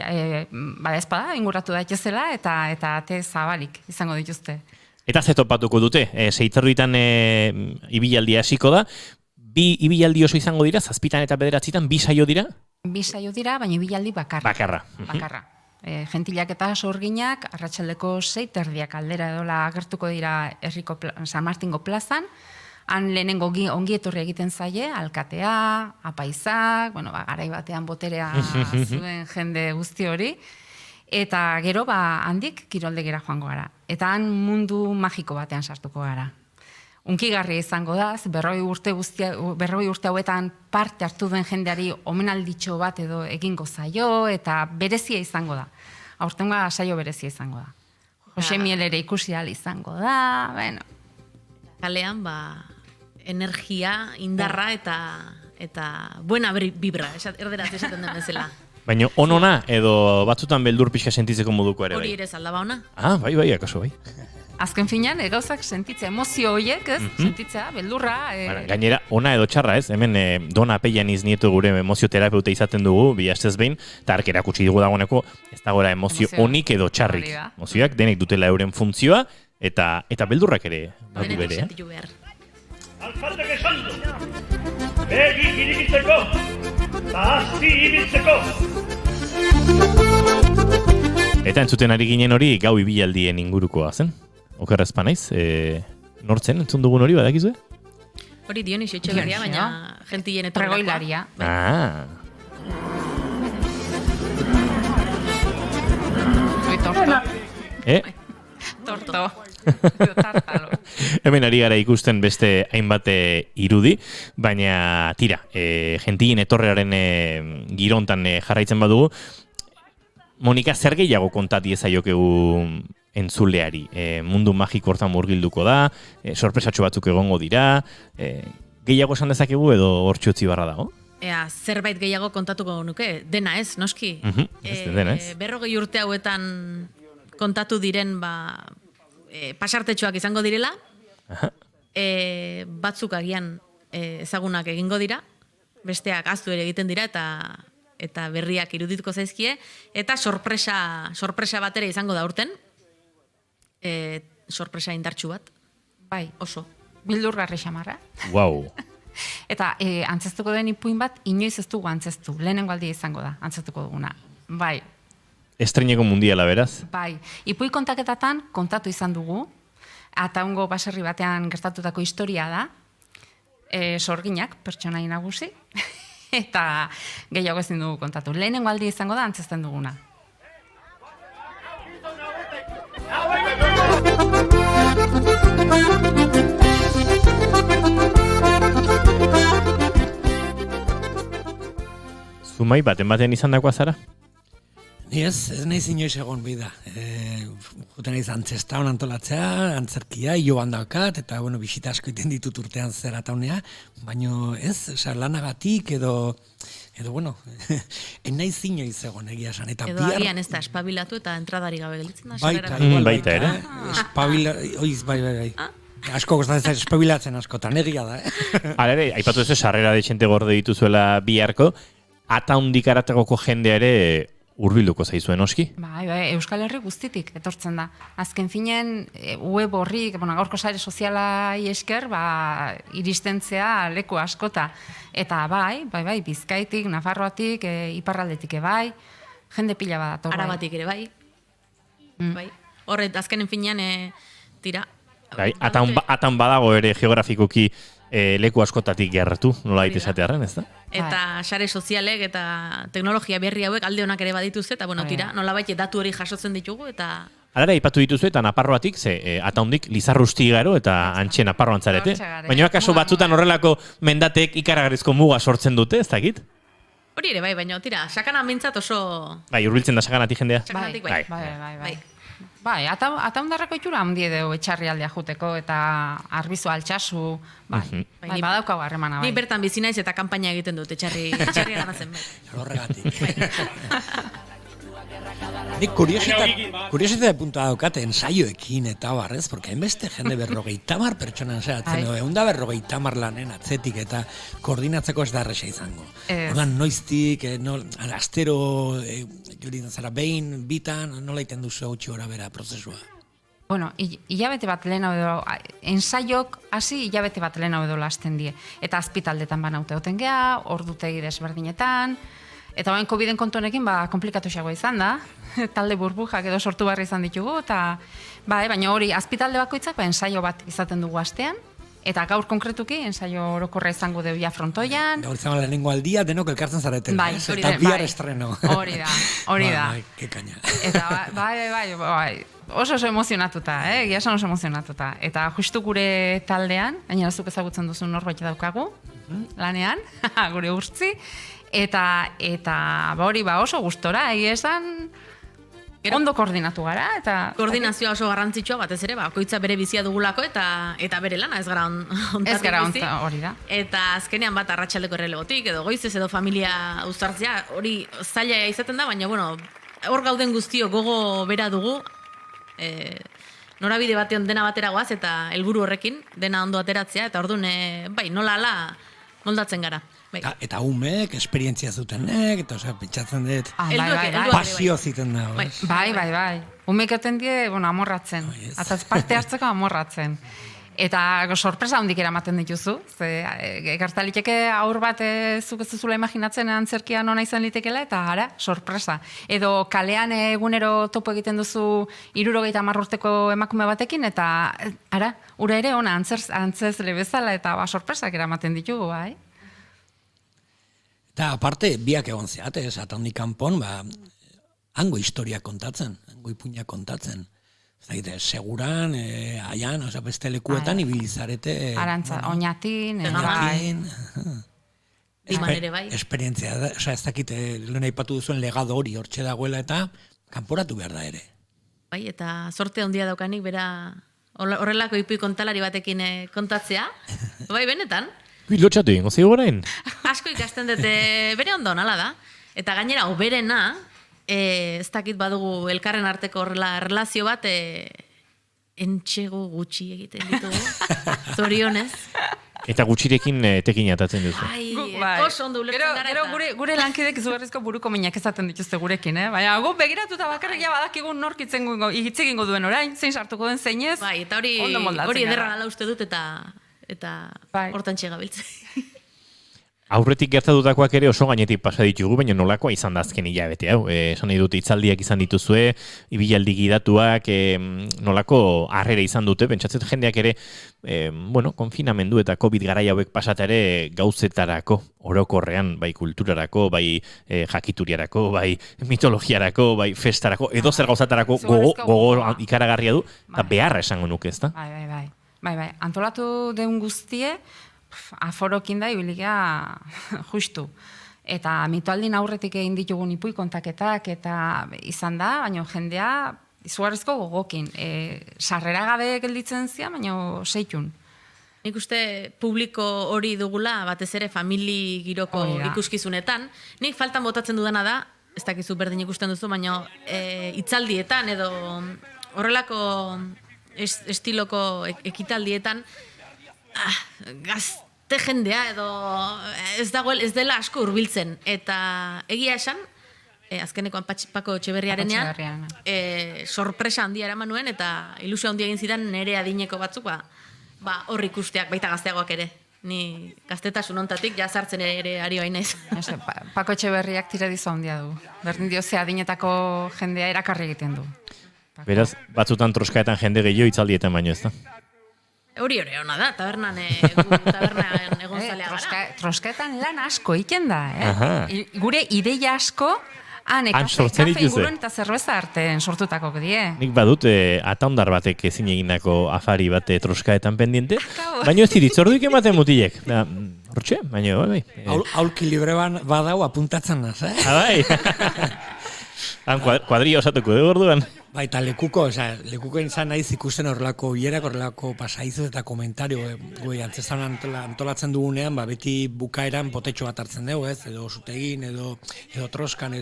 ezpada, inguratu daitezela eta ate zabalik izango dituzte. Eta ze topatuko dute, 6 ibilaldia hasiko da, 2 ibilaldi oso izango dira, 7 eta 9 2 saio dira? 2 saio dira, baina ibilaldi bakarra. Gentilak eta sorginak, arratsaldeko 6:30 aldera edola agertuko dira herriko San Martingo plazan, han lehenengo ongietorri egiten zaie, alkatea, apaizak, garai batean boterea zuen jende guzti hori, eta gero handik kiroldegera joango gara. Eta han mundu magiko batean sartuko gara. unkigarria izango da, 40 urte hauetan parte hartu duen jendeari omenalditxo bat edo egingo zaio, eta berezia izango da. Aurtengoa saio berezia izango da. Jose Miel ere ikusi ahal izango da, bueno. Kalean, energia, indarra eta buena vibra, erderaz esaten den bezala. Baina onona edo batzutan beldur pixka sentitzeko moduko ere bai. Hori ere zaldaba ona. Bai, akaso bai. Azken finean, gauzak sentitzea, emozio horiek, ez? Sentitzea, beldurra. Gainera, ona edo txarra, ez? Hemen Dona Pellaniz Nieto gure emozioterapeuta izaten dugu, bi astez behin, eta ark erakutsi dugu dagoeneko, ez dagoela emozio onik edo txarrik. Emozioak denek dutela euren funtzioa, eta beldurrak ere badu bere. Alkatek esan du, begi iribitzeko, eta azti ibiltzeko. Eta entzuten ari ginen hori gau ibialdien ingurukoa zen? Okerrezpa naiz, nortzen entzun dugun hori badakizue? Hori Dionis Etxeberria, baina gentien etorrelakoa. Pregoilaria. Torto. Tartalo. Hemen ari gara ikusten beste hainbat irudi, baina tira, gentien etorrearen girontan jarraitzen badugu, Monika, zer gehiago kontati ezaiokegu entzuleari? Mundu magiko hortan murgilduko da, sorpresatxo batzuk egongo dira, gehiago esan dezakegu edo hortxu utzi barra dago? Zerbait gehiago kontatuko nuke, dena ez, noski. Dena ez. 40 urte hauetan kontatu diren pasartetxoak izango direla, batzuk agian ezagunak egingo dira, besteak ahaztu ere egiten dira eta berriak irudituko zaizkie, eta sorpresa bat ere izango da urten, sorpresa indartsu bat. Bai, oso. Bildurgarri xamarra. Wow. Eta antzestuko den ipuin bat, inoiz ez dugu antzestu. Lehenengo aldia izango da, antzestuko duguna. Bai. Estreineko mundiala, beraz? Bai. Ipui kontaketatan kontatu izan dugu, Ataungo baserri batean gertatutako historia da, sorginak, pertsonai nagusi, eta gehiago ezin dugu kontatu. Lehenengo aldia izango da, antzesten duguna. Zumai, baten izan dakoa zara? Ni ez nahi inoiz egon bida. Juten naiz antzestaan antolatzea, antzerkia, joan daukat, eta bisita asko iten ditut urtean zer ataunea, baina ez, lanagatik edo nahi inoiz egon egia esan. Edo agian ez da espabilatu eta entradari gabe gelitzen da. Baita ere. Bai. Asko gozatzen espabilatzen askotan, egia da. Hala ere, aipatu ez sarrera dexente gorde dituzuela biharko, ataundik arategoko jendea ere hurbilduko zaizuen oski? Bai, Euskal Herri guztitik etortzen da. Azken finen, web horrik, gaurko sare sozialai esker, iristentzea leku askota. Eta bai, Bizkaitik, Nafarroatik, iparraldetik bai, jende pila bat dator. Arabatik ere bai. Horret, azkenen finean, tira. Bai, atan badago ere geografikoki leku askotatik gertu, nola esatearren, ez da? Eta sare sozialek eta teknologia berri hauek alde honak ere badituz, eta tira, nolabait datu hori jasotzen ditugu, eta... Alara, ipatu dituzu eta Naparroatik, ataundik Lizarrusti garo eta antxe Naparroan zarete. Baina akaso batzutan horrelako mendatek ikaragarrizko muga sortzen dute, ez dakit? Hori ere, baina tira, sakana mintzat oso... Bai, urbiltzen da sakanatik jendea? Sakanatik, bai. Bai, ataundarrako itxura handi edo etxarri aldea juteko eta arbizu altxasu, bai, badaukago harremana bai. Ni bertan bizi naiz eta kanpaina egiten dut etxarri ganatzen bai. Horregatik. Nik kuriositate puntua daukate ensaioekin eta barrez, porque hainbeste jende 50 pertsonan zeratzen, 150 lanen atzetik eta koordinatzeko ez da erresa izango. Ordan noiztik, astero, zara behin, bitan, nola iten duzu hautsi gora bera prozesua? Bueno, hilabete bat lehenago edo, ensaiok hasi hilabete bat lehenago edo lasten die. Eta azpitaldetan banaute oten geha, ordutegi desberdinetan, eta bain COVID-en kontuanekin komplikatu xagoa izan da, talde burbujak edo sortu barri izan ditugu, eta baina hori azpitalde bakoitzak ensaio bat izaten dugu astean, Eta gaur konkretuki, ensaio orokorra izango deu ja frontoian. Gaur izango lehenengo aldia, denok elkartzen zaretela. Bai, ez? hori Eta da, bihar bai. estreno. Hori da. Bai, ke kaina. Eta bai, oso emozionatuta, egia esan oso emozionatuta. Eta justu gure taldean, gainera zuk ezagutzen duzu norbait daukagu, lanean, gure urtzi, eta hori oso gustora, egia esan, ondo koordinatu gara, eta... Koordinazioa oso garrantzitsua, batez ere, bakoitza bere bizia dugulako, eta bere lana, ez gara ontatik Ez gara bizi. hori da. Eta azkenean bat arratsaldeko errelegotik, edo goizez, edo familia uztartzea, hori zaila izaten da, baina, bueno, hor gauden guztio gogo bera dugu, norabide batean dena batera goaz, eta helburu horrekin, dena ondo ateratzea, eta orduan, bai, nola ala moldatzen gara. Bai. Eta umek, esperientzia zutenek, eta pentsatzen dut, Bai. pasio ziten da. Bai. Umek eten die, amorratzen. Eta parte hartzeko amorratzen. Eta sorpresa hondik eramaten dituzu. Gertaliteke aur bat zuk ez duzula imaginatzen antzerkian ona izan litekela, eta ara, sorpresa. Edo kalean egunero topo egiten duzu 70 urteko emakume batekin, eta ara, ura ere ona antzezle bezala, eta sorpresak eramaten ditugu, bai. Eta aparte, biak egon zeate, Atandik kanpon, hango historia kontatzen, hango ipuña kontatzen. Zaite, seguran, aian, beste lekuetan ibilizarete. Arantza, oñatin, Diman ere bai. Esperientzia da, ez dakit, lehen aipatu duzuen legado hori hortxe dagoela eta kanporatu behar da ere. Bai, eta sorte handia daukanik, bera horrelako ipui kontalari batekin kontatzea. Bai, benetan. Lotxatu ingo zigo orain. Asko ikasten dute bere ondo, nala da. Eta gainera, oberena, ez dakit badugu elkarren arteko horrela relazio bat, entxego gutxi egiten ditugu. Zorionez. Eta gutxirekin tekin atatzen duzu. Oso ondo ulertzen gara. Gero gure lankidek izugarrizko buruko minak ezaten dituzte gurekin, baina gu begiratuta bakarrik ja badakigun nork hitz egingo duen orain, zein sartuko den zeinez. Bai, eta hori ederra gala uste dut, eta hortan txegabiltzen. Aurretik gertatutakoak ere oso gainetik pasa ditugu, baina nolakoa izan da azken hilabete hau. Esan nahi dut hitzaldiak izan dituzue, ibilaldi gidatuak, nolako harrera izan dute, pentsatzen jendeak ere, konfinamendu eta COVID garaia hauek pasata ere gauzetarako, orokorrean, bai kulturarako, bai jakituriarako, bai mitologiarako, bai festarako, edo zer gauzatarako gogo ikaragarria du, eta beharra esango nuke, ez da? Bai, antolatu deun guztie, aforokin da ibiliga justu. Eta mitoaldin aurretik egin ditugun ipui kontaketak eta izan da, baina jendea izugarrizko gogokin. Sarrera gabe gelditzen zia, baina seitun. Nik uste publiko hori dugula, batez ere famili giroko ikuskizunetan. Nik faltan botatzen dudana da, ez dakizu berdin ikusten duzu, baina hitzaldietan edo horrelako estiloko ekitaldietan, gazte jendea edo ez dela asko hurbiltzen, eta egia esan, azkenekoan Pako Etxeberriarenean sorpresa handia eraman nuen, eta ilusio handia egin zidan nere adineko batzuk hor ikusteak, baita gazteagoak ere. Ni gaztetasun ontatik sartzen ere ari bainaiz. Pako Etxeberriak tira dizu handia du. Berdin dio ze adinetako jendea erakarri egiten du. Beraz, batzutan troskaetan jende gehiago hitzaldietan baino, ez da? Hori ona da, tabernan egon zalea gara. Troskaetan lan asko egiten da, Gure ideia asko, sortzen kafe inguruan eta zerbeza artean sortutako die. Nik badut, ataundar batek ezin egindako afari bate troskaetan pendiente, baina ez diritzorduik ematen mutilek. Hortxe, baina, bai. Aulki libreban badau apuntatzen naz, Bai. Kuadria osatuko dugu orduan. Bai, eta lekuko izan naiz ikusten horrelako bilerak, horrelako pasaizu eta komentario, antzestan antolatzen dugunean, beti bukaeran potetxo bat hartzen dugu, edo zutegin, edo troskan,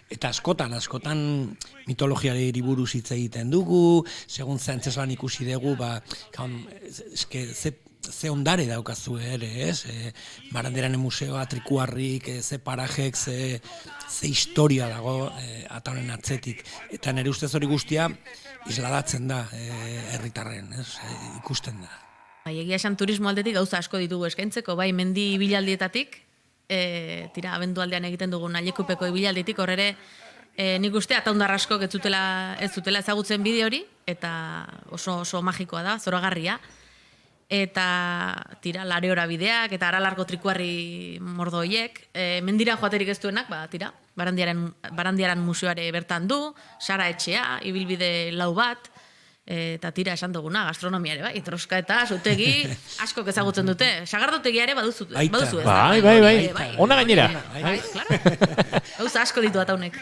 eta askotan mitologiari buruz hitz egiten dugu, segun ze antzesan ikusi dugu, ze ondare daukazu ere, Barandiaranen museoa, Trikuarrik, ze parajek, ze historia dago Ataunen atzetik. Eta nire ustez hori guztia isladatzen da herritarren, ikusten da. Egia esan turismo aldetik gauza asko ditugu eskaintzeko, bai mendi ibilaldietatik, abendualdean egiten dugun Alekupeko ibilalditik, horre nik uste ataundar asko ez zutela ezagutzen bide hori, eta oso magikoa da, zoragarria. eta tira, Lareora bideak, eta Aralarko trikuarri mordoiek, mendira joaterik ez duenak, tira, Barandiaran museoare bertan du, Sara Etxea, ibilbide lau bat, eta tira esan duguna, gastronomiare, bai, troska eta zutegi askok ezagutzen dute. Sagardotegia ere baduzu ez. Bai. Ona gainera. Bai, claro. Gauza asko ditu ataunek.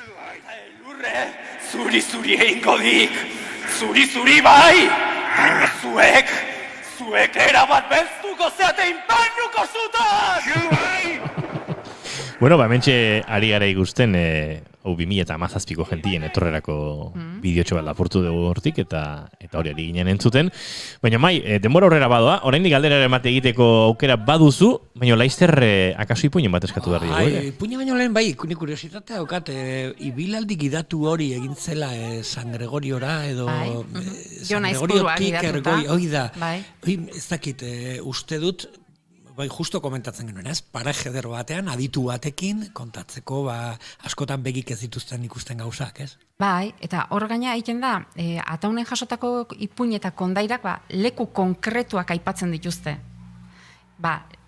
Lurre, zuri egingo dik. Zuri bai! Zuek erabat beztuko zeate inpainuko zutan! Bueno, hementxe ari gara ikusten, 2017ko gentien etorrerako bideotxo bat lapurtu dugu hortik, eta hori ari ginen entzuten. Baina mai, denbora horrera badoa, oraindik galderaren bat egiteko aukera baduzu, baina laizter akaso ipuinen bat eskatu behar dugu. Ipuinen baino lehen bai, ni kuriositatea daukat, ibilaldi gidatu hori egin zela San Gregoriora, edo San Gregoriotik ergoi, hoi da. Ez dakit, uste dut, bai, justo komentatzen genuen, ez? Paraje eder batean, aditu batekin, kontatzeko, askotan begik ez dituzten ikusten gauzak, ez? Bai, eta hor gaina egiten da, ataunen jasotako ipuin eta kondairak, leku konkretuak aipatzen dituzte.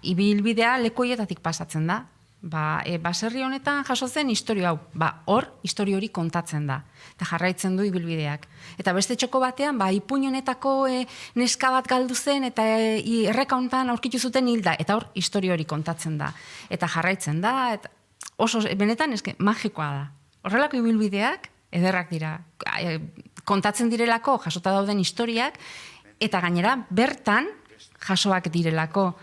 Ibilbidea lekuietatik pasatzen da. Baserri honetan jaso zen historio hau. Hor, historio hori kontatzen da. Eta jarraitzen du ibilbideak. Eta beste txoko batean, ipuin honetako neska bat galdu zen, eta erreka honetan aurkitu zuten hilda. Eta hor, historio hori kontatzen da. Eta jarraitzen da, eta oso, benetan, magikoa da. Horrelako ibilbideak, ederrak dira. Kontatzen direlako, jasota dauden historiak, eta gainera, bertan, jasoak direlako.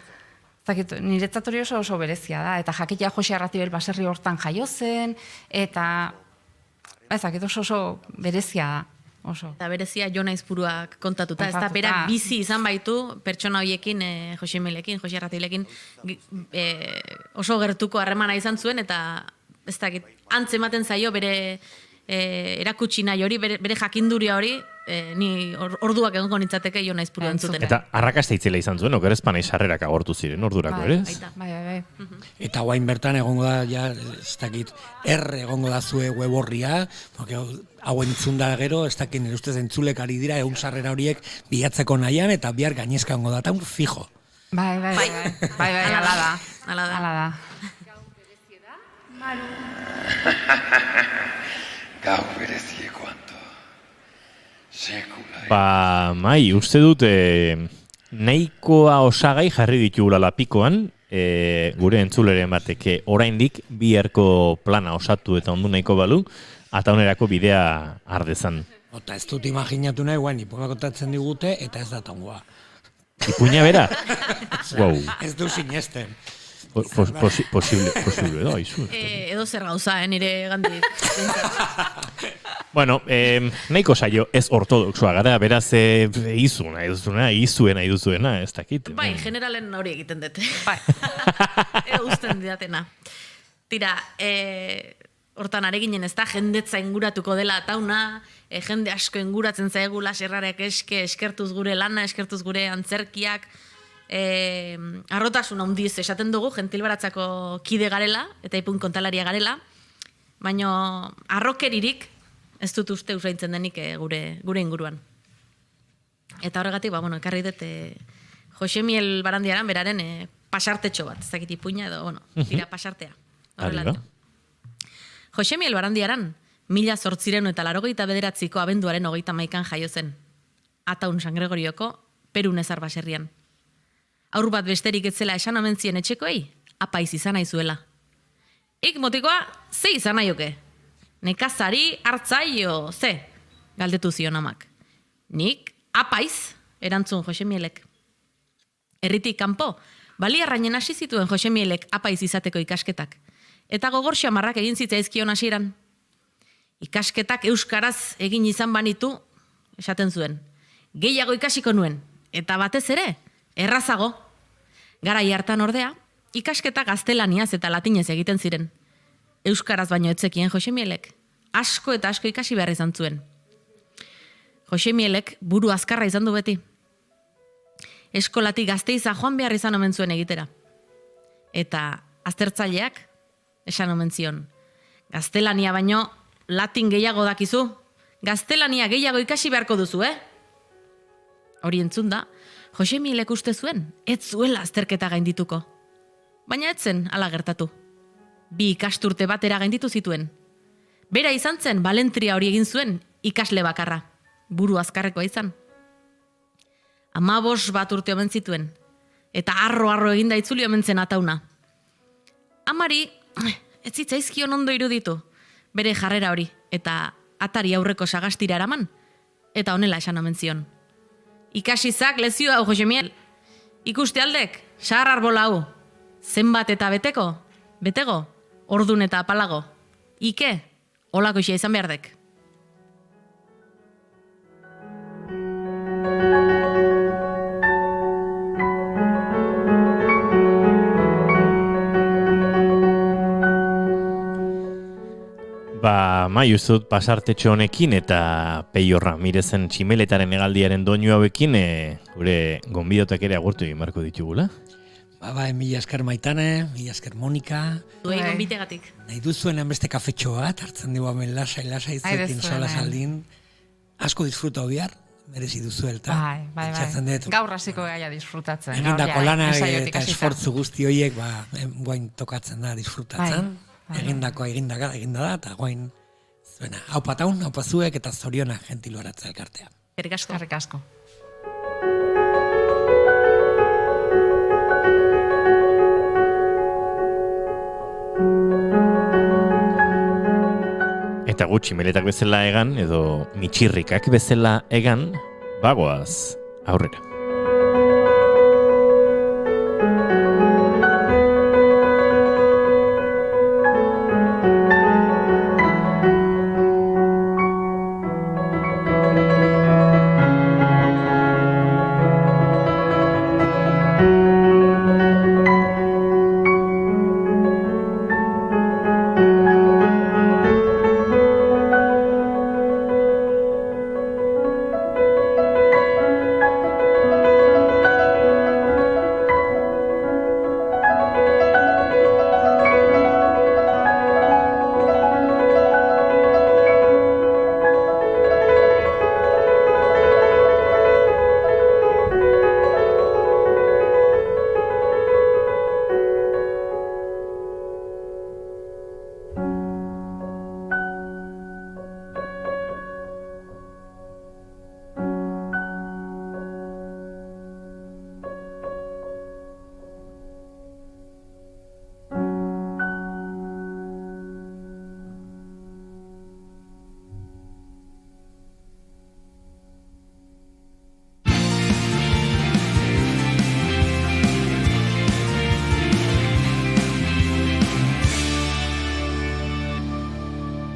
Niretzat hori oso berezia da, eta jakitea Jose Arratibel baserri hortan jaio zen, eta oso berezia da. Eta berezia Jon Aizpuruak kontatuta, ez da berak bizi izan baitu pertsona horiekin, Jose Milekin, Jose Arratilekin oso gertuko harremana izan zuen, eta ez dakit, antzematen zaio bere erakutsi nahi hori, bere jakinduria hori, ni orduak egongo nintzateke Jon Aizpuru entzuten. Eta arrakasta itzela izan zuen, okerezpan sarrerak agortu ziren ordurako, ere? Bai. Eta guain bertan egongo da, ez dakit, egongo da zue web horria, hau entzunda gero, ez dakit, nire ustez entzulek ari dira, egun sarrera horiek bilatzeko nahian, eta bihar gainezka egongo da, eta un fijo. Bai, ala da. Gau berezieko anto. Sekula. Mai, uste dut nahikoa osagai jarri ditugula lapikoan, gure entzuleren bateke oraindik biharko plana osatu eta ondu nahiko balu, ataunerako bidea ardezan. Eta ez dut imaginatu nahi, ipuina kontatzen digute, eta ez datangoa. Ipuina bera? Wow. Ez du sinesten. Posible da, izu. Edo zer gauza, nire gandik. Bueno, nahiko saio ez ortodoxoa gara, beraz izuen nahi duzuena, ez dakit. Bai, generalen hori egiten dute. Bai. Edo usten didatena. Tira, hortan areginen ez da, jendetza inguratuko dela atauna, jende asko inguratzen zaigula, serrarek eskertuz gure lana, eskertuz gure antzerkiak, arrotasun handiz esaten dugu, gentilbaratzako kide garela, eta ipun kontalaria garela, baina arrokeririk ez dut uste usaintzen denik gure inguruan. Eta horregatik, ekarri dut Jose Miel Barandiaran beraren pasartetxo bat, ez dakit ipuina edo, tira pasartea. Jose Miel Barandiaran, 1889ko abenduaren 31 jaio zen, Ataun San Gregorioko, Perun ezar baserrian. Aur bat besterik etzela esan omen zien etxekoei, apaiz izan nahi zuela. Ik motikoa, ze izan nahioke? Nekazari, hartzaio, ze? Galdetu zion amak. Nik, apaiz, erantzun Jose Mielek. Herritik kanpo, baliarrainen hasi zituen Jose Mielek apaiz izateko ikasketak. Eta gogor xamarrak egin zitzaizkion hasieran. Ikasketak euskaraz egin izan banitu, esaten zuen. Gehiago ikasiko nuen, eta batez ere, errazago. Garai hartan ordea, ikasketak gaztelaniaz eta latinez egiten ziren. Euskaraz baino etzekien Jose Mielek, asko eta asko ikasi behar izan zuen. Jose Mielek buru azkarra izan du beti. Eskolatik Gasteiza joan behar izan omen zuen egitera. Eta aztertzaileak esan omen zion. Gaztelania baino latin gehiago dakizu. Gaztelania gehiago ikasi beharko duzu, Hori entzun da, Josemielek uste zuen, ez zuela azterketa gaindituko. Baina ez zen hala gertatu. 2 ikasturte batera gainditu zituen. Bera izan zen balentria hori egin zuen ikasle bakarra, buru azkarrekoa izan. 15 bat urte omen zituen, eta arro eginda itzuli omen zen atauna. Amari, ez zitzaizkion ondo iruditu, bere jarrera hori, eta atari aurreko sagastira eraman, eta honela esan omen zion. Ikasizak lezio hau, Josemiel. Ikuste aldek, sahar arbola hau. Zenbat eta betego, ordun eta apalago. Ike, holako isa izan behardek. Mai uzut pasartetxo honekin eta Peio Ramirezen tximeletaren hegaldiaren doinu hauekin gure gonbidotak ere agurtu egin marko ditugula. Mila esker Maitane, mila esker Monika. Duei gonbitegatik. Nahi duzuen beste kafetxo bat, hartzen dugu hemen lasai izetin sola saldin. Asko disfruta bihar, merezi duzu elta. Bai. Gaur hasiko gaia disfrutatzen. Egindako lana eta esfortzu guzti horiek, guain tokatzen da disfrutatzen. Eginda da, eta guain zuena. Hau pataun, hau pazuek eta zorionak gentilu aratzea elkartea. Eskerrik asko. Eta gutxi meletak bezala egan, edo mitxirrikak bezala egan, bagoaz aurrera.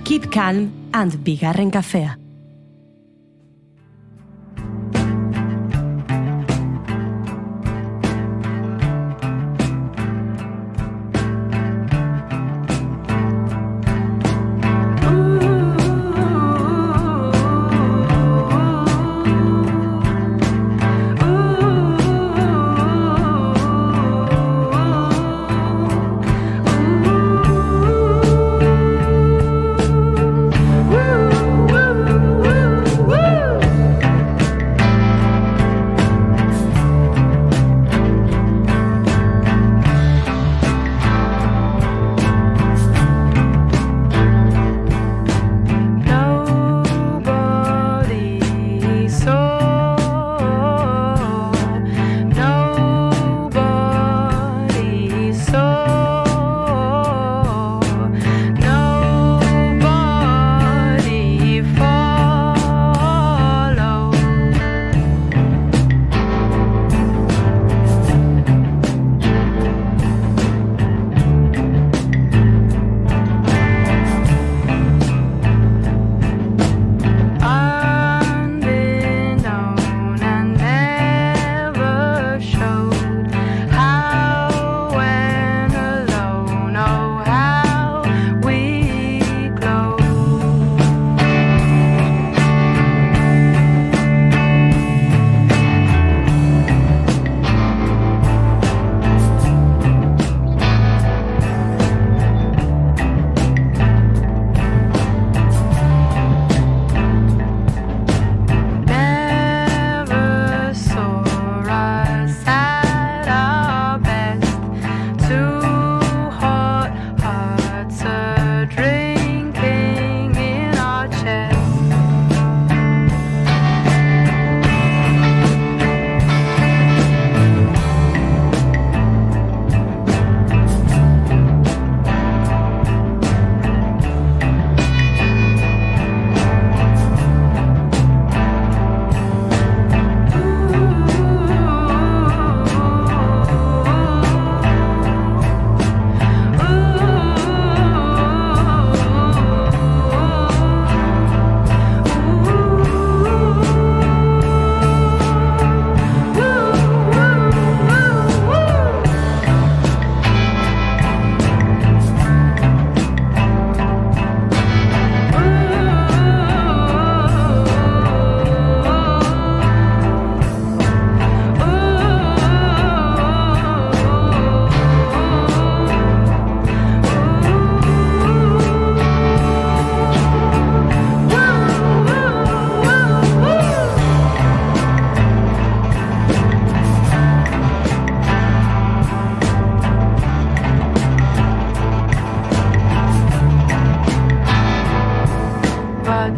Keep Calm and Bigarren Kafea. Woo!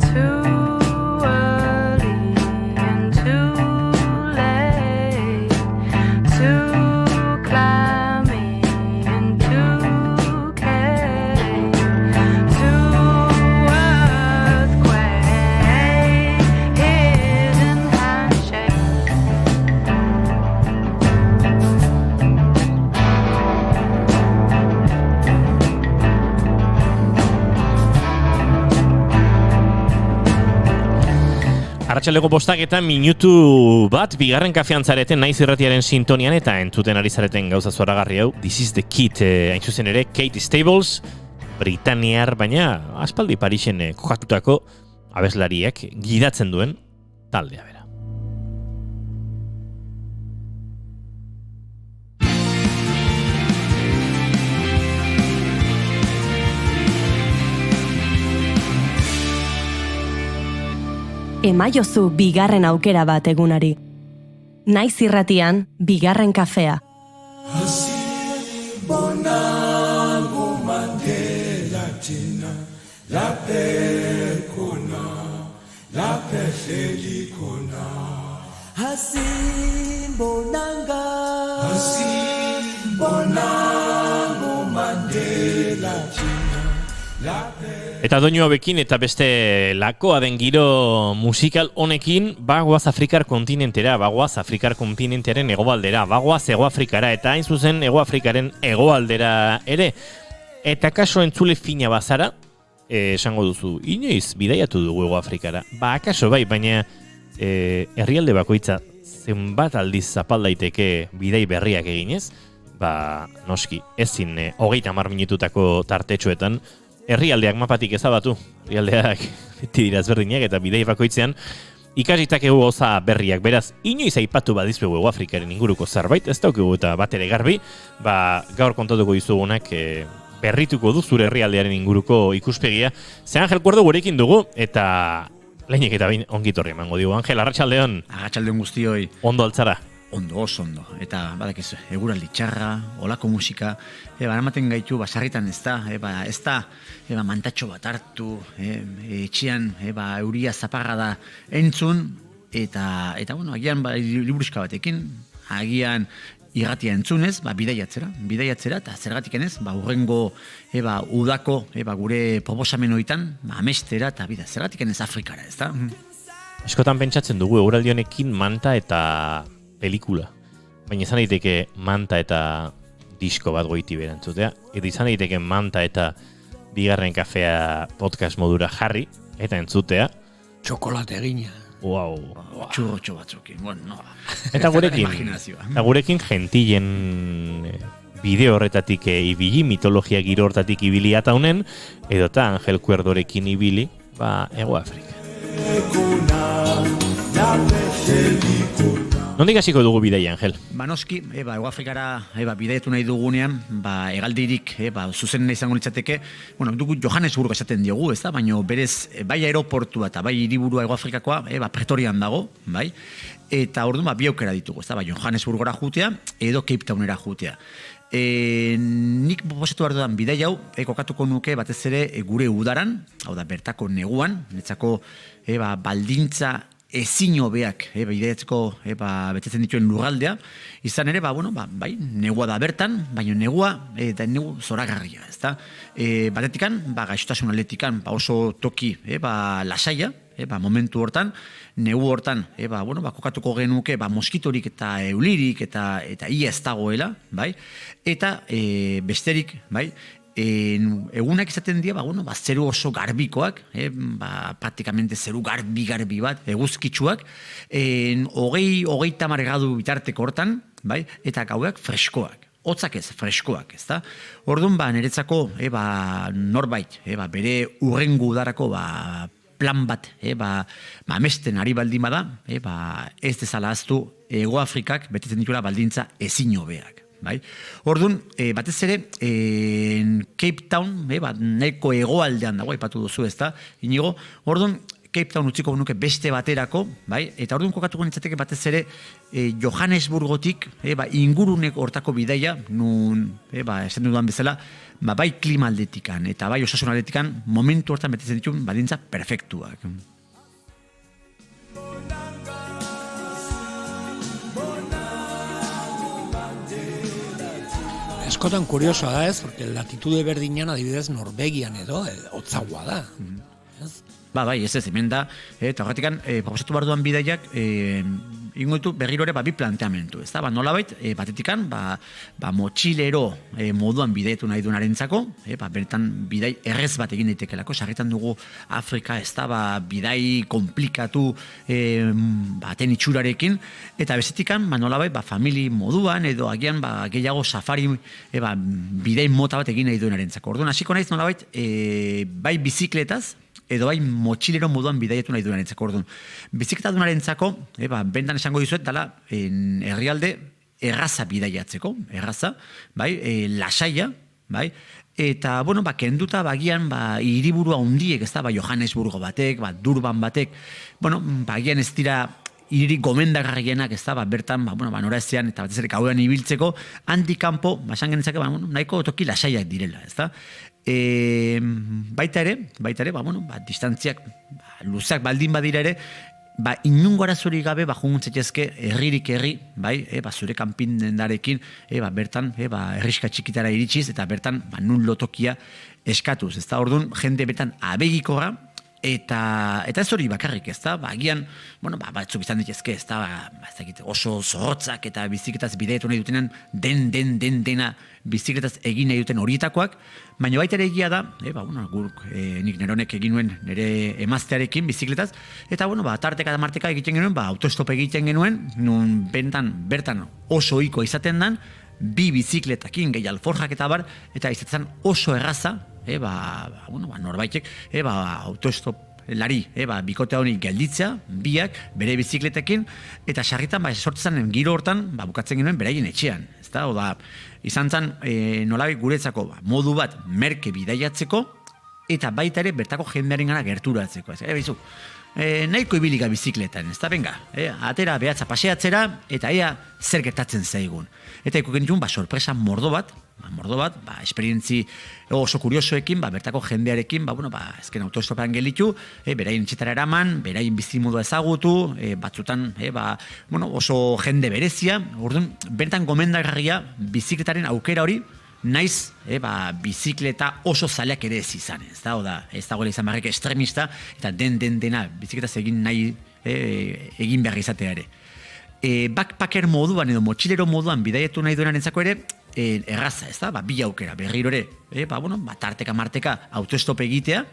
too early and too late, too clammy and too cave, too earthquake, hidden handshake. Arratsaleko bostak eta minutu bat bigarren kafean zareten naiz irratiaren sintonian eta entzuten ari zareten gauza zoragarri hau This is the Kid, hain zuzen ere Katie Stables, Britaniar, baina aspaldi Parisen kokatutako abeslariak gidatzen duen taldea bera. Emaiozu bigarren aukera bat egunari. Naiz irratian bigarren kafea. Bonango Mandela Tina, la pekona, la peselikona. Hasim Bonanga, Hasim Bonango Mandela Tina, la Eta doinu hauekin eta beste lakoa den giro musikal honekin bagoaz Afrikar kontinentera, bagoaz Afrikar kontinentearen hegoaldera, bagoaz Hegoafrikara eta hain zuzen Hegoafrikaren hegoaldera ere. Eta kaso entzule fina bazara, esango duzu, inoiz bidaiatu dugu Hegoafrikara. Ba, akaso bai, baina herrialde bakoitza zenbat aldiz zapal daiteke bidai berriak eginez, ba, noski, ezin 30 minututako tartetxoetan, herrialdeak mapatik ezabatu, herrialdeak beti dira ezberdinak eta bidei bakoitzean ikasitak egu oza berriak, beraz, inoiz aipatu badizbegu Hegoafrikaren inguruko zerbait, ez daukigu eta bat ere garbi, ba, gaur kontatuko dizugunak berrituko du zure herrialdearen inguruko ikuspegia. Ze Angel Kuerdo gurekin dugu, eta lehenik eta bain ongitorri emango digu. Angel, arratsaldeon. Arratsaldeon guztioi. Ondo altzara. Ondo, oso ondo. Eta badakizu, eguraldi txarra, olako musika, eramaten gaitu basarritan ez da, mantatxo bat hartu, etxean, euria zaparra da entzun, eta bueno, agian liburuska batekin, agian irratia entzunez, bidaiatzera, eta zergatik enez, urrengo udako, gure proposamen hoitan, amestera, eta zergatik enez Afrikara, ez da? Askotan pentsatzen dugu, eguraldi honekin manta eta pelikula. Baina izan daiteke manta eta disko bat goiti berantzutea. Eta izan daiteke manta eta bigarren kafea podcast modura jarri eta entzutea. Txokolate egina. Wow. Txurrotxo batzukin. Bueno, no. Eta gurekin gentilen bideo horretatik ibili, mitologia giro hortatik ibili ataunen, edota Angel Kuerdorekin ibili, Hegoafrika. Nondik hasiko dugu bidaia, Angel? Noski, Hegoafrikara bidaiatu nahi dugunean, hegaldirik zuzen izango litzateke, dugu Johannesburg esaten diogu, ez da? Baina berez, bai aeroportua eta bai hiriburua Hegoafrikakoa, Pretorian dago, bai? Eta orduan, bi aukera ditugu, ez da? Johannesburgora jutea edo Cape Townera jutea. Nik proposatu behar dudan bidai hau, kokatuko nuke batez ere gure udaran, hau da bertako neguan, netzako baldintza ezin hobeak bidaiatzeko betetzen dituen lurraldea, izan ere, bai, negua da bertan, baina negua eta negu zoragarria, ez da? Batetikan, gaixotasun atletikan oso toki lasaia, momentu hortan, negu hortan, kokatuko genuke moskitorik eta eulirik eta ia ez dagoela, bai? Eta besterik, bai? Egunak izaten dira, zeru oso garbikoak, praktikamente zeru garbi bat, eguzkitsuak, 20-30 gradu bitarteko hortan, bai? Eta gauak freskoak. Hotzak ez, freskoak, ez da? Orduan, niretzako, norbait, bere urrengo udarako, plan bat, amesten ari baldin bada, ez dezala aztu, Hegoafrikak betetzen dituela baldintza ezin hobeak. Orduan, batez ere, Cape Town, nahiko hegoaldean dago, aipatu duzu, ez da? Inigo, orduan, Cape Town utziko nuke beste baterako, bai? Eta orduan kokatuko nintzateke batez ere Johannesburgotik, ingurunek hortako bidaia, nun, esan dudan bezala, bai klima aldetikan eta bai osasun aldetikan momentu hortan betetzen dituen badintza perfektuak. Eskotan kuriosoa da ez, porque latitude berdinean adibidez Norvegian edo, hotzagoa da. Bai, ez hemen da, eta horretikan, proposatu behar duan bidaiak, ingoitu berrirore bi planteamentu, ez da, nolabait, batetikan, motxilero moduan bidaietu nahi duenarentzako, bertan bidai errez bat egin daitekelako, sarritan dugu Afrika, ez da, bidai komplikatu baten itxurarekin, eta bezetikan, nolabait, famili moduan, edo agian, gehiago safari bidai mota bat egin nahi duenarentzako. Orduan, hasiko naiz nolabait, bai bizikletaz, edo bai motxilero moduan bidaietu nahi duenarentzako. Orduan, bizikleta duenarentzako, bentan esango dizuet, dala herrialde erraza bidaiatzeko, erraza, bai, lasaia, bai, eta, bueno, kenduta bagian, hiriburua hundiek, ez da, Johannesburgo batek, Durban batek, bueno, bagian ez dira hiririk gomendagarrienak, ez da, bertan, nora ezean, eta batez ere gauean ibiltzeko, handikampo, esan genitzake, nahiko toki lasaiak direla, ez da. Baita ere, distantziak luzeak baldin badira ere, inungo arazorik gabe juntzatezke herririk herri, zure kanpindarekin, bertan, herriska txikitara iritsiz, eta bertan, nun lotokia eskatuz, ez da, orduan, jende bertan abegikorra, eta ez hori bakarrik, ez da, agian, batzuk izan ditezke, ez da, oso zorrotzak eta bizikletaz bidaietu nahi dutenan, dena bizikletaz egin nahi duten horietakoak, baina baita ere egia da, nik neronek egin nuen nire emaztearekin bizikletaz, eta, tarteka eta marteka egiten genuen, autostop egiten genuen, nun bertan oso ohiko izaten dan, bi bizikletakin, gehi alforjak eta bar, eta izatzen oso erraza, norbaitek, autostop lari, bikote honi gelditzea, biak, bere bizikletekin, eta sarritan, sortzen giro hortan, bukatzen genuen beraien etxean, ez da, izan zen, nolabik guretzako, modu bat, merke bidaiatzeko, eta baita ere, bertako jendearen gara gerturatzeko, ez, nahiko ibiliga bizikletan, ez da, benga, atera behatza paseatzera, eta ea zer gertatzen zaigun. Eta ikuken ditun, sorpresa mordo bat, esperientzi oso kuriosoekin, bertako jendearekin, ezken autostopean gelitu, beraien etxetara eraman, beraien bizimodua ezagutu, batzutan, oso jende berezia, orduan, bertan gomendagarria bizikletaren aukera hori, naiz, bizikleta oso zaleak ere ez izan, ez da, ez dagoela izan barrik estremista, eta dena, bizikletaz egin nahi, egin behar izatea ere. Backpacker moduan edo motxilero moduan bidaietu nahi duenarentzako ere, erraza, ez da, bi aukera, berriro ere, tarteka marteka autostop egitea,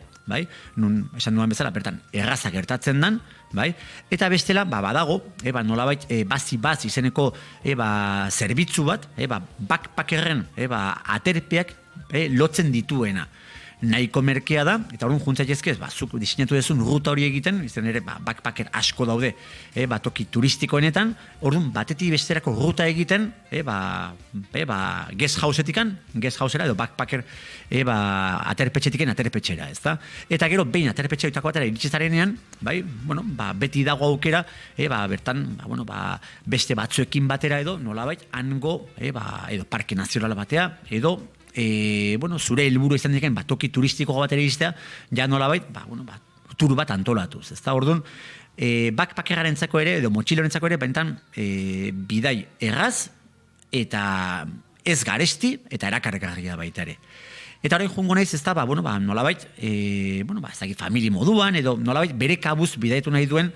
nun, esan duan bezala, bertan, erraza gertatzen dan, eta bestela, badago, nolabait, bazi izeneko, zerbitzu bat, backpackerren, aterpeak, lotzen dituena. Nahiko merkea da, eta orduan juntzaitezke, zuk diseinatu dezun ruta hori egiten, izan ere, backpacker asko daude, toki turistikoenetan, orduan batetik besterako ruta egiten, guest housera, edo backpacker, aterpetxetiken aterpetxera, ez da? Eta gero, behin aterpetxe oitako batera iritsezarenean, beti dago aukera, bertan, beste batzuekin batera edo, nolabait, hango, edo parke nazionala batea, edo, zure helburu izan diken toki turistiko batera iristea, ja nolabait, tur bat antolatuz. Ez da, orduan, backpackerentzako ere, edo motxilorentzako ere, bentan bidai erraz, eta ez garesti, eta erakargarria baita ere. Eta horrein jungo naiz, ez da, nolabait, ez da, famili moduan, edo nolabait, bere kabuz bidaitu nahi duen,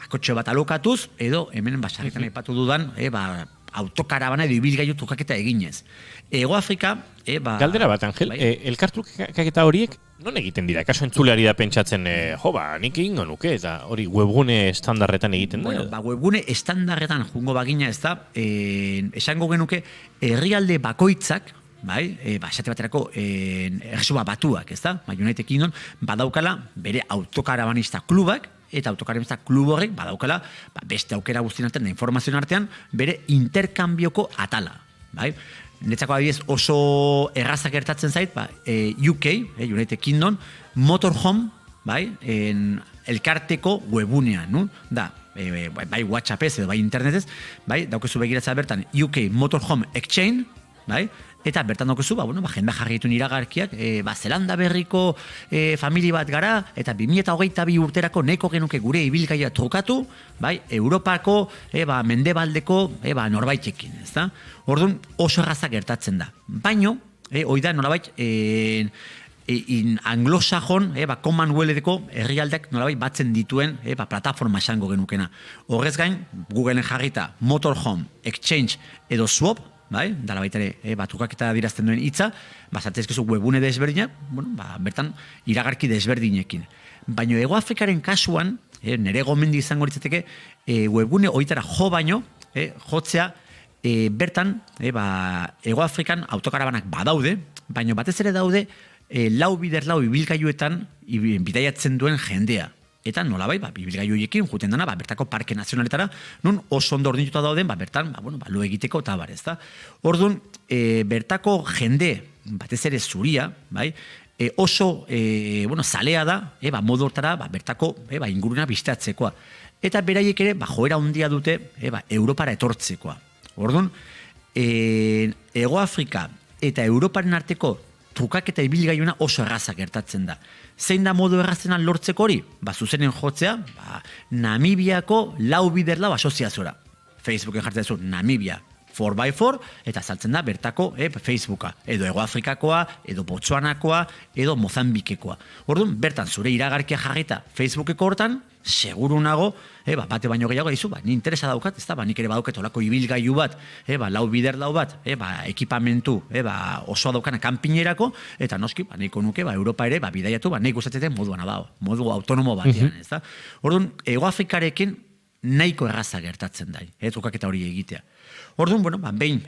kotxe bat alokatuz, edo, hemen, sarritan aipatu dudan, autokarabana edo ibilgailu trukaketa eginez. Ego Afrika, Galdera bat, Angel, elkartrukaketa horiek non egiten dira? Kaso entzuleari da pentsatzen, nik egingo nuke, eta hori webgune estandarretan egiten da? Webgune estandarretan jungo bagina ez da, esango genuke, herrialde bakoitzak, esate baterako erresuma batuak, ez da? United Kingdom, badaukala bere autokarabanista klubak, eta autokarabanista klub horrek badaukala beste aukera guztien artean, da informazioen artean, bere interkambioko atala. Netzako adibidez oso errazak gertatzen zait, UK, United Kingdom, motorhome bai, elkarteko webunean, no? Da, bai WhatsAppez edo bai internetez, bai, daukezu begiratza bertan UK Motorhome Exchange, bai, eta bertan daukezu, jendea jarri dituen iragarkiak, Zelanda berriko famili bat gara, eta 2022 urterako neko genuke gure ibilgaia trukatu, bai, Europako, mendebaldeko, norbaitekin, ezta? Orduan oso erraza gertatzen da. Baino, hoi da nolabait, anglosajon, Commonwealtheko herrialdeak nolabait batzen dituen plataforma esango genukena. Horrez gain, Googleen jarrita Motorhome Exchange edo Swap, bai, dala baita ere, trukaketa dirazten duen hitza, zatzezkezu webune desberdinak, bertan iragarki desberdinekin. Baina Hego Afrikaren kasuan, nire gomendi izango litzateke, webune hoitara jo baino, jotzea, bertan, Hego Afrikan autokarabanak badaude, baina batez ere daude, lau ibilgailuetan bidaiatzen duen jendea. Eta nolabait, ibilgailu horiekin juten dana, bertako parke nazionaletara, nun oso ondo ordinituta dauden, bertan, lo egiteko eta bar, ezta. Orduan, bertako jende, batez ere zuria, bai, oso, zalea da, modu hortara, bertako, inguruna biztatzekoa. Eta beraiek ere, joera handia dute, Europara etortzekoa. Orduan, Hego Afrika eta Europaren arteko trukaketa ibilgailuna oso erraza gertatzen da. Zein da modu errazena lortzeko hori? Zuzenen jotzea, Namibiako biderlau asoziazora. Facebooken jartzen zu Namibia 4x4, eta saltzen da bertako Facebooka. Edo Hego Afrikakoa, edo Botsuanakoa, edo Mozambikekoa. Orduan, bertan zure iragarkia jarrita Facebookeko hortan, seguru nago, bate baino gehiago dizu, ni interesa daukat, ez da, nik ere badauket olako ibilgailu bat, biderlau bat, ekipamentu, osoa daukana kanpinerako, eta noski, nahiko nuke, Europa ere, bidaiatu, nahi gustatzen moduan da, modu autonomo batean, ez da. Orduan, Hego Afrikarekin nahiko erraza gertatzen da, trukaketa hori egitea. Orduan, behin,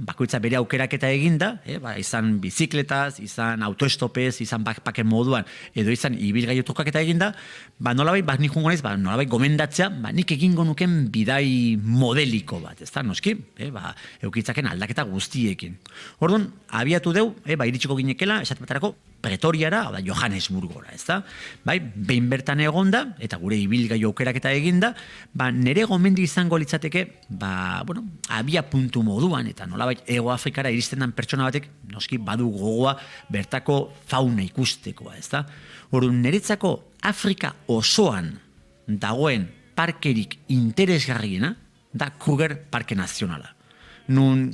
bakoitza bere aukeraketa eginda, izan bizikletaz, izan autoestopez, izan backpacken moduan, edo izan ibilgailu trukaketa eginda, nolabait, nik jungo naiz, nolabait gomendatzea, nik egingo nuken bidai modeliko bat, ez da, noski, eukitzaken aldaketa guztiekin. Orduan, abiatu deu, iritsiko ginekela, esatebatarako, Pretoriara, Johannesburgora, ez da? Behin bertan egonda, eta gure ibilgailu aukeraketa eginda, nere gomendi izango litzateke, abia puntu moduan, eta nolabait Hego Afrikara iristen den pertsona batek, noski badu gogoa bertako fauna ikustekoa, ez da? Orduan, niretzako Afrika osoan dagoen parkerik interesgarriena, da Kruger Parke Nazionala. Nun,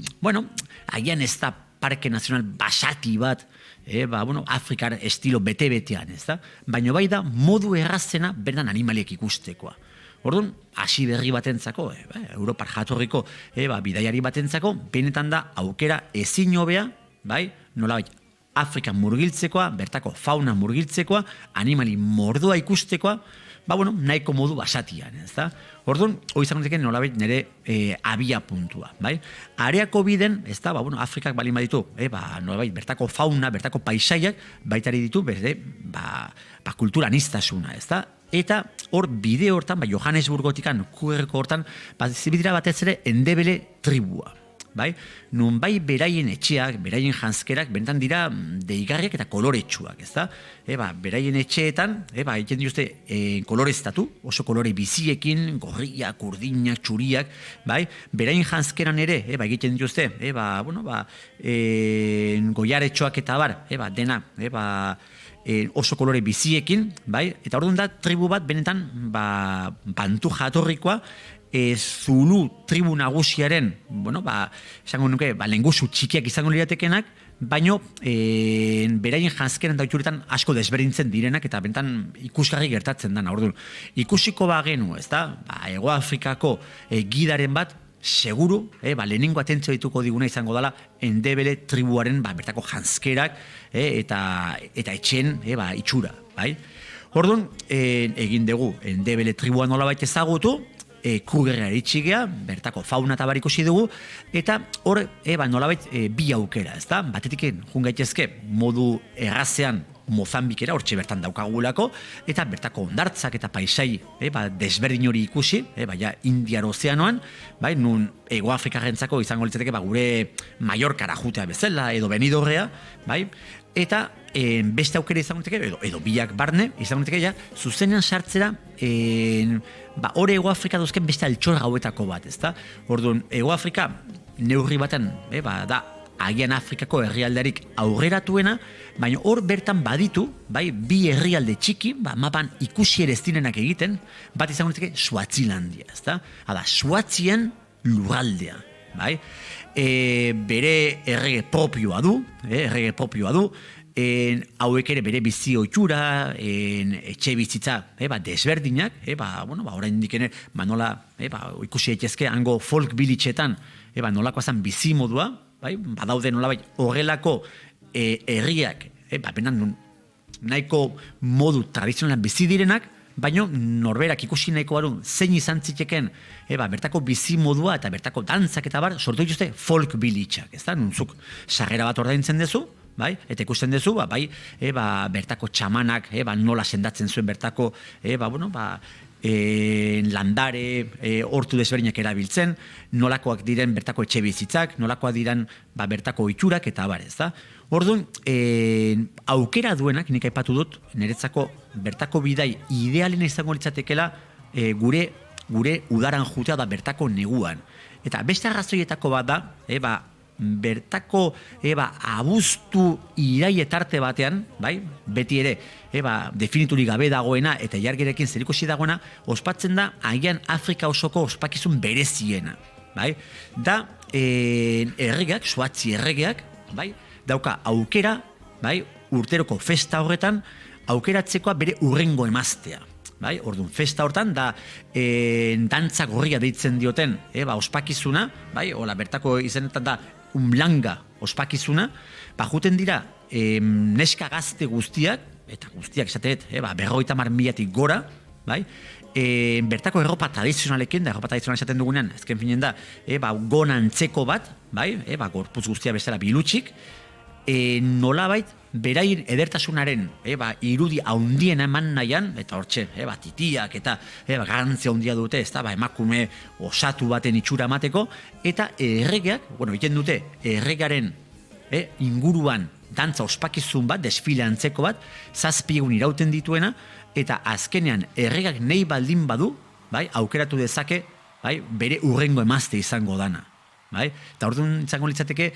agian ez da parke nazional basati bat, Afrikar estilo bete-betean, ez da? Baina bai da, modu errazena berdan animaliek ikustekoa. Orduan, hasi berri batentzako, Europar jatorriko bidaiari batentzako, benetan da aukera ezin hobea, nolabait, Afrikan murgiltzekoa, bertako fauna murgiltzekoa, animali mordoa ikustekoa, nahiko modu basatian, ez da? Orduan, hori izango zeken nolabait nire abia puntua, bai? Areako biden, ez da, Afrikak balin baditu, nolabait, bertako fauna, bertako paisaiak, baitari ditu, kultura anistasuna, ez da? Eta hor bide hortan, Johannesburgotikan, Krugerko hortan, zibidira batez ere endebele tribua. Nun beraien etxeak, beraien janzkerak, bentan dira deigarriak eta koloretsuak, ez da? Beraien etxeetan, egiten dituzte koloreztatu, oso kolore biziekin, gorriak, urdinak, txuriak, beraien janzkeran ere, egiten dituzte, goiaretxoak eta bar, dena, oso kolore biziekin, eta orduan da, tribu bat benetan bantu jatorrikoa, Zulu tribu nagusiaren, esango nuke, lenguzu txikiak izango liratekenak, baino beraien janzkeran dautxuretan asko desberdintzen direnak eta bentan ikusgarri gertatzen dana. Orduan, ikusiko bagenu, ez da, Hego Afrikako gidaren bat, seguru, lehenengo atentzio dituko diguna izango dela endebele tribuaren bertako janzkerak eta etxen itxura. Orduan, egin dugu endebele tribua nolabait ezagutu, Krugerra eritxigea, bertako fauna eta bar ikusi dugu, eta hor, nolabait, bi aukera, ez da? Batetik jungaitezke modu errazean Mozambikera, hortxe bertan daukagulako, eta bertako ondartzak eta paisai desberdin hori ikusi, Indiar Ozeanoan, nun Hego Afrikarrentzako izango litzateke gure Mallorcara jutea bezala, edo Benidorrea, eta beste aukera izango liteke, edo biak barne, izango liteke, ja, zuzenean sartzera, hor Ego Afrika dozken beste altxor gauetako bat, ezta? Orduan, Ego Afrika neurri baten, da, agian Afrikako herrialderik aurreratuena, baina hor bertan baditu, bai, bi herrialde txiki, mapan ikusi ere ez direnak egiten, bat izango liteke Swazilandia, ezta? Hala, Swazien lurraldea, bai? Bere errege propioa du, hauek ere bere bizi ohitura, etxe bizitza, desberdinak, oraindik ere nola ikusi daitezke hango folk villageetan, nolakoa zen bizi modua, badaude nolabait horrelako herriak, benan nahiko modu tradizionalan bizi direnak, baina norberak ikusi nahiko barun zein izan zitekeen bertako bizi modua eta bertako dantzak eta bar sortu dituzte folk villageak, ez da? Nuntzuk sarrera bat ordaintzen dezu, eta ikusten dezu, bertako txamanak, nola sendatzen zuen bertako, landare, hortu desberdinak erabiltzen, nolakoak diren bertako etxe bizitzak, nolakoak diren bertako ohiturak eta bar, ez da? Orduan, aukera duenak, nik aipatu dut, niretzako bertako bidai idealena izango litzatekela gure udaran jutea da bertako neguan. Eta beste arrazoietako bat da, bertako abuztu iraietarte batean, beti ere, definiturik gabe dagoena eta jargerekin zerikusi dagoena, ospatzen da agian Afrika osoko ospakizun bereziena. Da, erregeak, Swazi erregeak, dauka aukera, urteroko festa horretan, aukeratzekoa bere urrengo emaztea. Orduan, festa hortan da dantza gorria deitzen dioten ospakizuna, bertako izenetan da umlanga ospakizuna, juten dira neska gazte guztiak, eta guztiak esateet, 50.000 gora, bertako erropa tradizionalekin, da erropa tradizional esaten dugunean, ezken finen da, gona antzeko bat, gorputz guztia bezala bilutsik, nolabait, beraien edertasunaren irudi haundien eman nahian, eta hortxe, titiak eta garantzia haundia dute, ez da, emakume osatu baten itxura emateko, eta erregeak, egiten dute, erregaren inguruan dantza ospakizun bat, desfile antzeko bat, 7 egun irauten dituena, eta azkenean erregak nahi baldin badu, aukeratu dezake, bere urrengo emazte izango dana. Eta orduan izango litzateke,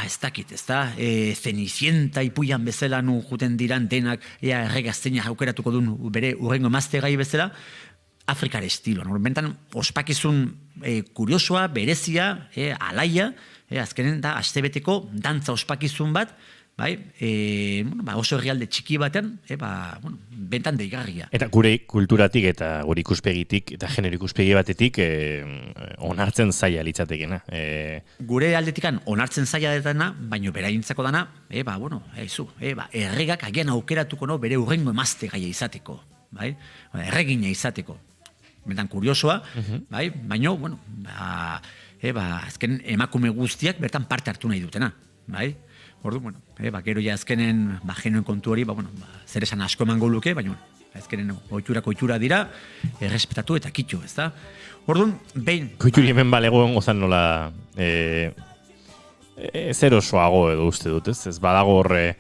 ez dakit, ez da, Zenicienta ipuian bezala nu juten diran denak, erregazteina aukeratuko duen bere urrengo emazte gai bezala, Afrikar estiloan. Bentan, ospakizun kuriosoa, berezia, alaia, azkenen da, astebeteko dantza ospakizun bat, oso herrialde txiki batean, bentan deigarria. Eta gure kulturatik eta gure ikuspegitik eta genero ikuspegi batetik onartzen zaila litzatekena. Gure aldetikan onartzen zaila detana, baino beraintzako dana, erregak agian aukeratuko bere urrengo emazte gaia izateko, erregina izateko. Bentan kuriosoa, baino, azken emakume guztiak bertan parte hartu nahi dutena, Ordu, gero ja azkenen genuen kontu hori, zer esan asko emango luke, baina azkenen ohitura dira, errespetatu eta kitxo, ez da? Orduan, behin... Koituri hemen balegoen gozan nola zer osoago edo uste dut, ez? Ez badago horre...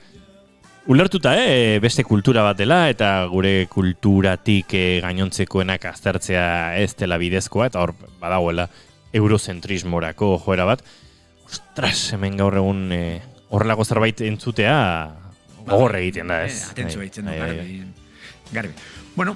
Ulertuta, beste kultura bat dela, eta gure kulturatik gainontzekoenak aztertzea ez dela bidezkoa, eta hor badagoela eurozentrismorako joera bat. Ostras, hemen gaur egun... Horrelako zerbait entzutea gogorre egiten da, ez? Atentzua egiten da, garbi. Bueno,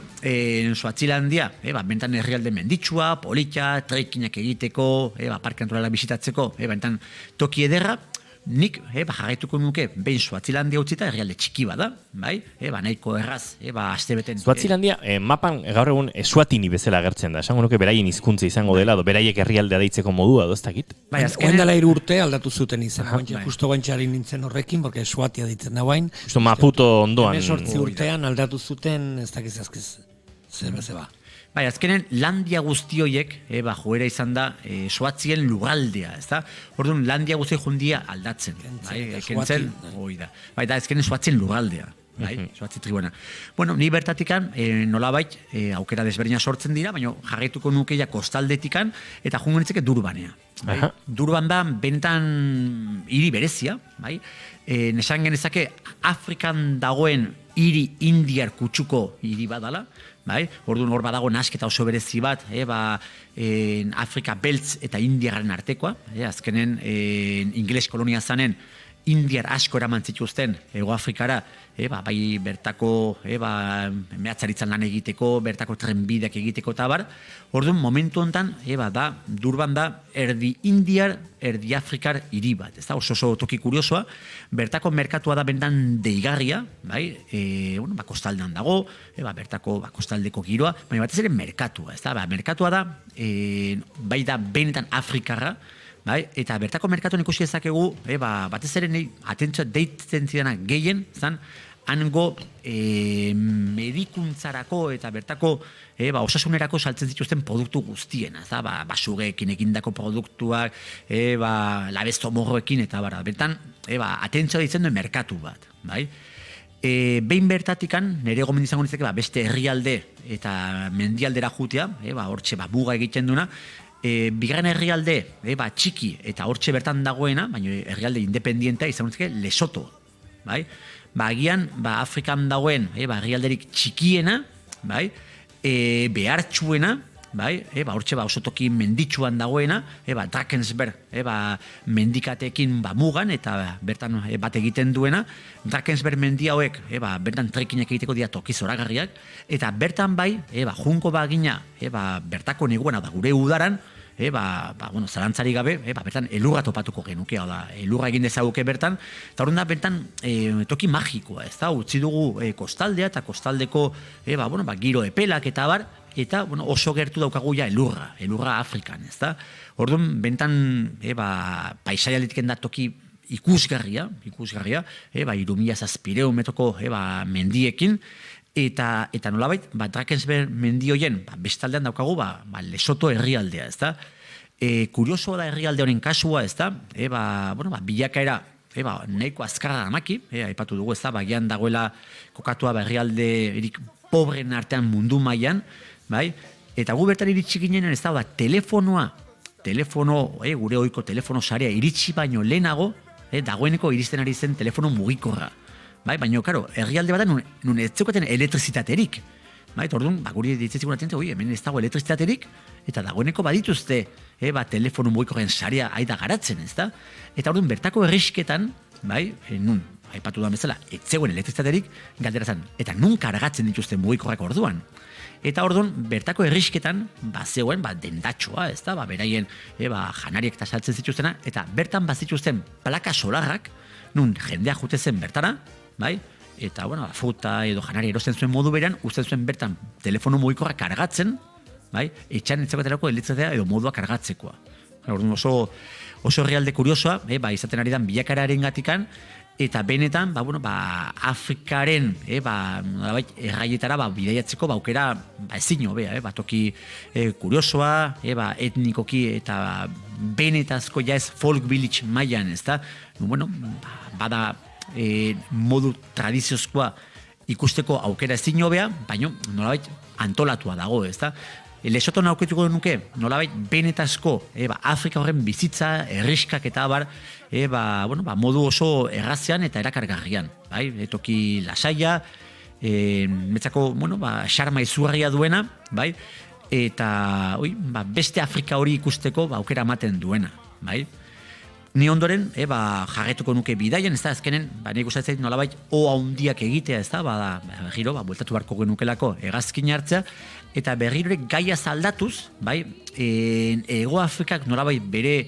Swazilandia, bentan herrialde menditsua, polita, trekkinak egiteko, parke naturala bisitatzeko, bentan toki ederra, nik jarraituko nuke behin Swazilandia utzita herrialde txiki bada, nahiko erraz, astebeten. Swazilandia mapan gaur egun Eswatini bezala agertzen da, esango nuke beraien hizkuntza izango dela, beraiek herrialdea deitzeko modua, ez dakit? Oendela 3 urte aldatu zuten izan, justo guantxari nintzen horrekin, porque Eswatia ditzen da guain. Justo Maputo ondoan. 18 urtean aldatu zuten, ez dakiz azkiz, zeba. Bai, azkenen landia guzti horiek, joera izan da, Swatzien lurraldea, ez da? Orduan, landia guzti jundia aldatzen. Kentzen, hoi da. Bai, da, azkenen Swatzien lurraldea. Bai, Swatzi tribuena. Bueno, ni bertatikan, nolabait, aukera desberdina sortzen dira, baina jarraituko nukeia kostaldetikan, eta jungo nitzeke Durbanea. Bai? Durban da, benetan hiri berezia, bai? Nesan genezake, Afrikan dagoen hiri indiar kutsuko hiri badala, bai? Orduan hor badago nasketa oso berezi bat, Afrika beltz eta indiarren artekoa, azkenen ingeles kolonia zanen, indiar asko eraman zituzten Hego Afrikara, bai bertako mehatzaritzan lan egiteko, bertako trenbideak egiteko eta bar. Orduan, momentu honetan, Durban da, erdi indiar, erdi afrikar hiri bat. Ez da, oso toki kuriosoa, bertako merkatua da bendan deigarria, bai, kostaldean dago, bertako kostaldeko giroa, baina batez ere merkatua, ez da, merkatua da, bai da benetan afrikarra, bai, eta bertako merkatuan ikusi dezakegu, batez ere nahi atentzioa deitzen zidana gehien, zan, hango medikuntzarako eta bertako osasunerako saltzen zituzten produktu guztien, ez da, basugeekin egindako produktuak, labesto morroekin, eta bertan, atentzioa deitzen duen merkatu bat, bai. Behin bertatikan, nire gomen izango nintzeke, beste herrialde eta mendialdera jutea, hortxe muga egiten duna, bigarren herrialde txiki eta hortxe bertan dagoena, baina herrialde independientea izan nintzeke Lesoto, bai? Agian, Afrikan dagoen herrialderik txikiena, bai? Behartsuena, bai? Hortxe oso toki menditsuan dagoena, Drakensberg mendikatekin mugan, eta bertan bat egiten duena, Drakensberg mendia hauek, bertan trekinak egiteko dira toki zoragarriak, eta bertan bai, junko bagina, bertako neguan, gure udaran, zalantzari gabe, bertan elurra topatuko genuke, elurra egin dezaguke bertan, eta horren da bertan toki magikoa, ez da, utzi dugu kostaldea, eta kostaldeko giro epelak eta bar, eta oso gertu daukagu ja elurra Afrikan, ez da. Orduan, bentan paisaialetik da toki ikusgarria, 3.000 metroko mendiekin, eta nolabait, Drakensberg mendioien, bestaldean daukagu, Lesoto herrialdea, ez da. Kuriosoa da herrialde honen kasua, ez da, bilakaera, nahiko azkarra amaki, aipatu dugu, ez da, bagian dagoela kokatua herrialde erik pobren artean mundu mailan, bai? Eta gu bertan iritsi ginen, ez da, telefono, gure ohiko telefono sarea iritsi baino lehenago, dagoeneko iristen ari zen telefono mugikorra. Bai, baina, karo, herrialde bat nun ez zeukaten elektrizitaterik. Bai, orduan, guri ditzetzikun atente, hemen ez dago elektrizitaterik, eta dagoeneko badituzte, telefono mugikorren sarea aida garatzen, ez da? Eta orduan, bertako errisketan, bai, nun, aipatu da bezala, ez zegoen elektrizitaterik, galderazan, eta nun kargatzen dituzte mugikorrak orduan. Eta orduan, bertako errisketan, zegoen, dendatxoa, ez da, beraien, janariek eta saltzen zituztena, eta bertan bazituzten plaka solarrak, nun jendea jute zen bertara, bai, eta, fruta edo janari erosten zuen modu beran, usten zuen bertan telefono mugikorra kargatzen, bai, etxan etzakoetarako elektrizitatea edo modua kargatzekoa. Orduan, oso herrialde kuriosoa, izaten ari dan bilakararen gatikan, eta benetan, Afrikaren, erraietara, bidaiatzeko, aukera, ezin hobea, toki kuriosoa, etnikoki, eta benetazko ez folk village mailan, ez da, bada modu tradiziozkoa ikusteko aukera ezin hobea, baina nolabait antolatua dago, ez da. Lesoto aurkituko nuke, nolabait benetazko, Afrika horren bizitza, erriskak eta bar, modu oso errazean eta erakargarrian, bai, toki lasaia, metzako, xarma izurria duena, bai, eta, beste Afrika hori ikusteko, aukera ematen duena, bai. Ni ondoren, jarretuko nuke bidaian, ez da, azkenen, nik usatzen nolabait oa hundiak egitea, ez da, berriro, bueltatu barko genukelako hegazkin hartzea, eta berriro gaia aldatuz, bai, Hego Afrikak nolabait bere,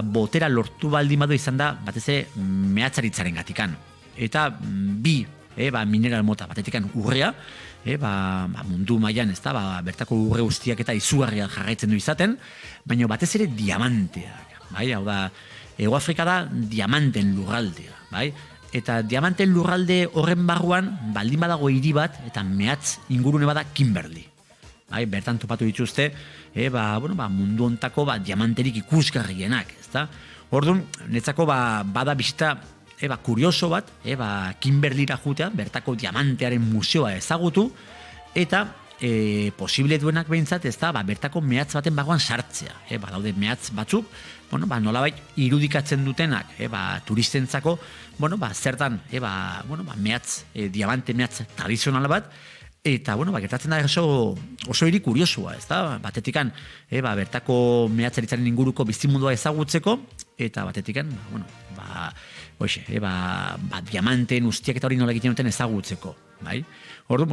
botera lortu baldin badu izan da, batez ere, mehatzaritzaren gatikan. Eta bi, mineral mota, batetikan urrea, mundu mailan, ez da, bertako urre guztiak eta izugarria jarraitzen du izaten, baina batez ere diamanteak. Bai, hau da, Hego Afrika da diamanten lurraldea, bai? Eta diamanten lurralde horren barruan baldin badago hiri bat eta mehatz ingurune bada Kimberley. bai, bertan topatu dituzte, mundu ontako diamanterik ikusgarrienak, ezta? Orduan, netzako bada bisita kurioso bat, Kimberleyra jutea, bertako diamantearen museoa ezagutu, eta posible duenak behintzat, ez da, bertako mehatz baten bagoan sartzea. Daude mehatz batzuk, nolabait irudikatzen dutenak, turistentzako, zertan, mehatz, diamante mehatz tradizional bat, eta, gertatzen da oso hiri kuriosua, ez da, batetikan, bertako mehatzaritzaren inguruko bizimundua ezagutzeko, eta batetikan, diamanteen ustiak eta hori nola egiten duten ezagutzeko, bai? Ordu,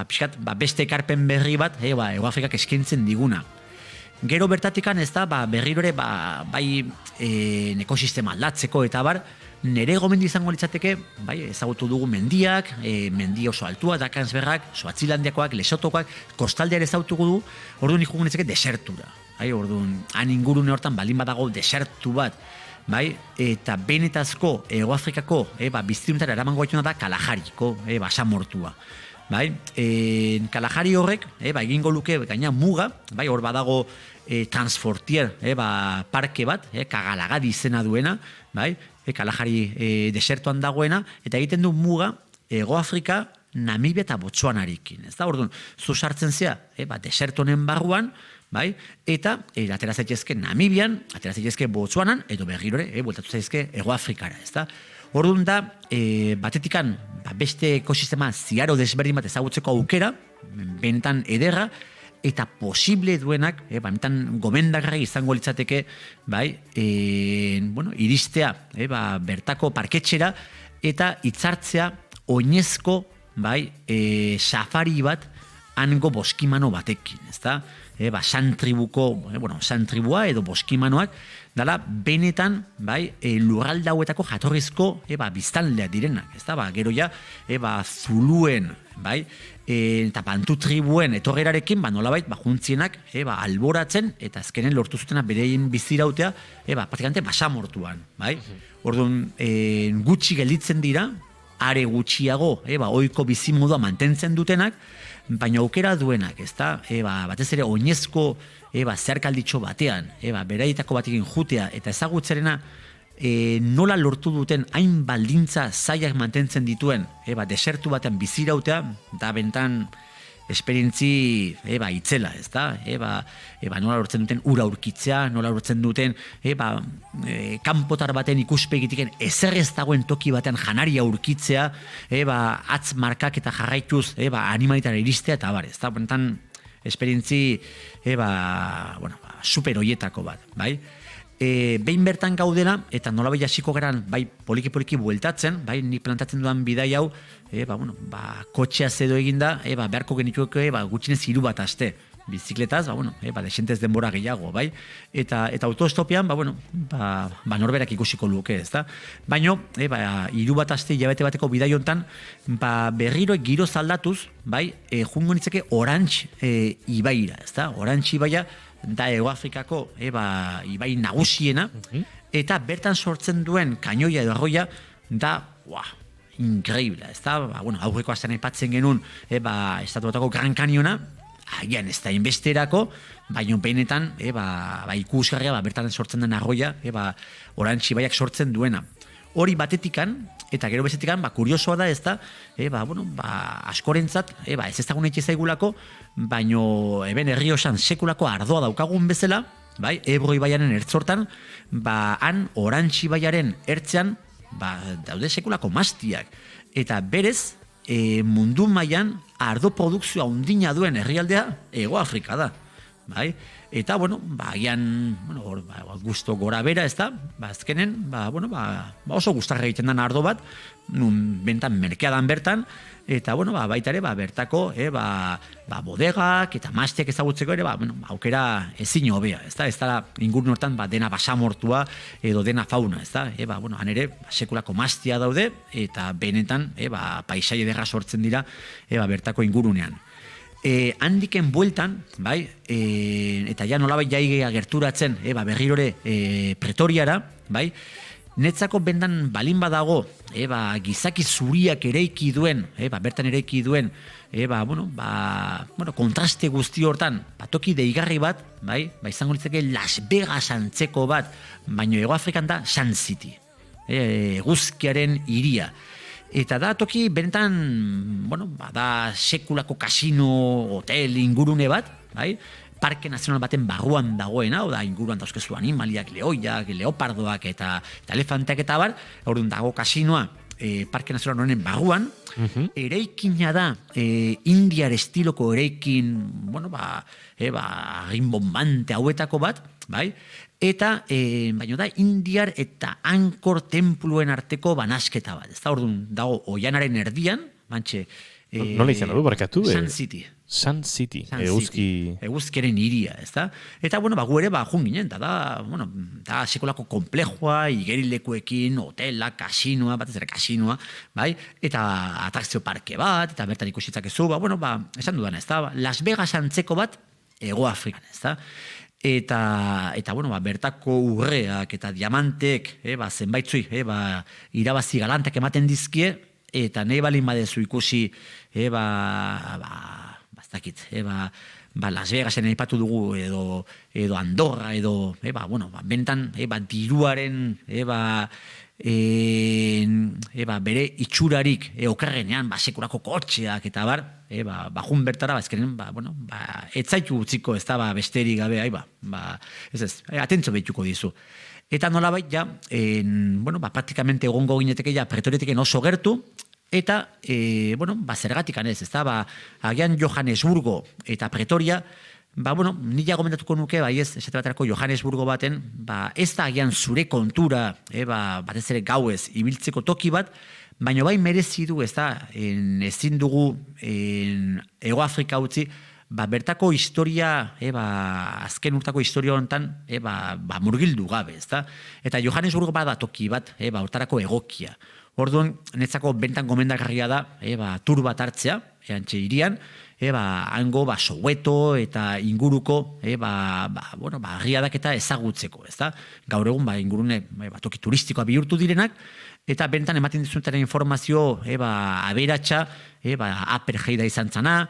pixkat, beste ekarpen berri bat, Hego Afrikak eskaintzen diguna. Gero bertatikan, ez da, berrirore, bai, ekosistema aldatzeko eta nere gomendi izango litzateke, bai, ezagutu dugu mendiak, mendi oso altua, Drakensbergak, Suazilandiakoak, Lesotokoak, kostaldeare ezagutuko du, orduan ikugun litzake desertura. Orduan, han ingurune hortan balin badago desertu bat, bai, eta benetazko Hego Afrikako biztiruntara eramango gaituna da Kalajariko basamortua. Bai, Kalahari horrek, egingo luke gaina muga, bai, hor badago Transfortier, parke bat, Kagalagadi izena duena, bai, Kalahari desertuan dagoena, eta egiten du muga Hego Afrika, Namibia eta Botsuanarekin. Ez da, orduan, zu sartzen zea, desertu honen barruan, bai, eta atera zaitezke Namibian, atera zaitezke Botsuanan, edo berrirore, bueltatu zaitezke Hego Afrikara, ez da. Orduan da, batetikan, beste ekosistema ziaro desberdin bat ezagutzeko aukera, benetan ederra, eta posible duenak, benetan gomendagarri izango litzateke, bai, iristea, bertako parketxera, eta hitzartzea oinezko, bai, safari bat, hango boskimano batekin, ezta? San tribua edo boskimanoak, dala benetan, bai, lurralde hauetako jatorrizko, biztanleak direnak, ezta? Gero ja, zuluen, bai, eta bantu tribuen etorrerarekin, nolabait, juntzienak, alboratzen, eta azkenen lortu zutena berein bizirautea, praktikamente basamortuan, bai? Orduan, gutxi gelditzen dira, are gutxiago, ohiko bizimodua mantentzen dutenak, baina aukera duenak, ezta? Batez ere oinezko zeharkalditxo batean, beraietako batekin jutea eta ezagutzerena nola lortu duten hain baldintza zailak mantentzen dituen, desertu batean bizirautea, da bentan esperientzi itzela, ezta? Nola lortzen duten ura aurkitzea, nola lortzen duten kanpotar baten ikuspegitiken ezer ez dagoen toki batean janaria aurkitzea, atz markak eta jarraituz animalitara iristea, eta ezta? Bentan esperientzi super hoietako bat, bai? Behin bertan gaudela, eta nolabait hasiko geran, bai, poliki bueltatzen, bai, nik plantatzen dudan bidai hau, kotxea zedo eginda, beharko genituko, gutxinez 3 bat aste, bizikletaz, desentez denbora gehiago, bai, eta autostopian, norberak ikusiko luke, ez da? Baina, 3 bat aste, hilabete bateko bidai hontan, berriro giro zaldatuz, bai, jungo nitzeke Orange ibaira, ez da? Orange ibaia, da Hego Afrikako ibai nagusiena, eta bertan sortzen duen kainoia edo arroia da, increíble, ez da? Aurreko astean aipatzen genuen estatuetako Gran Canyona, agian ez da inbesterako, baina benetan ikusgarria bertan sortzen den arroia, Orange ibaiak sortzen duena. Hori batetikan, eta gero bezetikan, kuriosoa da ez da, askorentzat, ez ezagun eitxe zaigulako, baino eben Errioxan sekulako ardoa daukagun bezala, Ebro ibaiaren ertzortan, han Orange ibaiaren ertzean, daude sekulako mastiak. Eta berez, mundu mailan ardo produkzioa undina duen herrialdea Hego Afrika da. Eta, agian, gusto gora bera, ez da, azkenen, oso gustarra egiten den ardo bat, bentan merkeadan bertan, eta, baita ere, bertako, bodegak eta mastiak ezagutzeko ere, aukera ezin hobea, ez da, ez da, ingurun hortan, dena basamortua edo dena fauna, ez da, han ere, sekulako mastia daude, eta benetan, paisai ederra sortzen dira, bertako ingurunean. Handiken bueltan, eta ja nolabait jaigea gerturatzen, berrirore Pretoriara, netzako bendan balin badago, gizaki zuriak eraiki duen, bertan eraiki duen, kontraste guzti hortan, toki deigarri bat, izango litzake Las Vegas antzeko bat, baino Hego Afrikan da Sun City, eguzkiaren hiria. Eta da toki benetan, da sekulako kasino, hotel, ingurune bat, parke nazional baten barruan dagoena, da inguruan dauzkezu animaliak, lehoiak, leopardoak eta elefanteak eta bar, orduan dago kasinoa parke nazional honen barruan, eraikina da Indiar estiloko eraikin, rimbombante hauetako bat, eta baino da Indiar eta Angkor templuen arteko banasketa bat. Ez da, orduan dago Oianaren erdian, nola izan du, barkatu? Sun City. Sun City, eguzkiaren hiria, ez da? Eta, gu ere, jun ginen, da sekolako komplejua, igerilekuekin, hotela, kasinoa, batez ere kasinoa, eta atrakzio parke bat, eta bertan ikusitzakezu, esan dudan, ez da? Las Vegas antzeko bat, Hego Afrikan, ez da? Eta bertako urreak eta diamantek, zenbaitzui, irabazi galantak ematen dizkie, eta nahi balin badezu ikusi, Las Vegasen aipatu dugu, edo Andorra, edo, bentan, diruaren, bere itxurarik okerrenean, sekurako kotxeak eta bar, jun bertara, ezkeren, ez zaitu utziko, ez da, besterik gabe, atentzo behituko dizu. Eta nolabait, praktikamente egongo gineteke pretorieteken oso gertu, eta, zergatik anez, ez da, agian Johannesburgo eta Pretoria, nila gomendatuko nuke, esate baterako Johannesburgo baten, ez da agian zure kontura, batez ere gauez, ibiltzeko toki bat, baina merezi du, ez da, ezin dugu Hego Afrika utzi, bertako historia, azken urtako historia honetan, murgildu gabe, ez da? Eta Johannesburgo bada toki bat, hortarako egokia. Orduan, netzako bentan gomendagarria da, tur bat hartzea, antxe irian, hango, Soweto eta inguruko, herriadak eta ezagutzeko, ez da? Gaur egun, ingurune, toki turistikoa bihurtu direnak, eta bentan ematen dizutaren informazio, aberatsa, apartheida izan zana,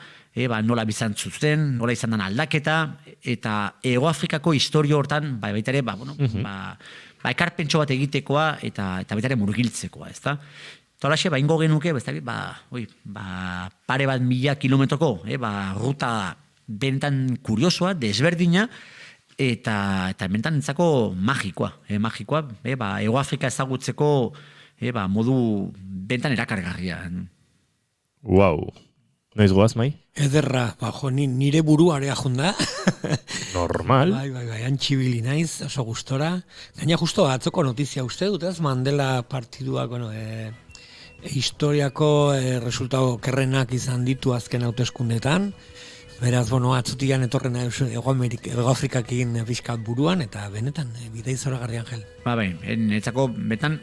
nola bizan zuten, nola izan dan aldaketa, eta Hego Afrikako historio hortan, baita ere, ekarpentso bat egitekoa, eta baita ere murgiltzekoa, ez da? Eta holaxe, ingo genuke, pare bat 1000 kilometroko, ruta bentan kuriosoa, desberdina, eta bentan entzako magikoa, Hego Afrika ezagutzeko, modu bentan erakargarria. Wow. Noiz goaz, Mai? Ederra, nire buruarea junda. Normal. Bai, antxibili naiz, oso gustora. Gaina justo atzoko notizia uste dut, ez? Mandela partiduak, historiako resultado kerrenak izan ditu azken hauteskundetan. Beraz, atzutian etorren Hego Afrikakin pixkat buruan, eta benetan, bidei zoragarri, Angel. Netzako, betan,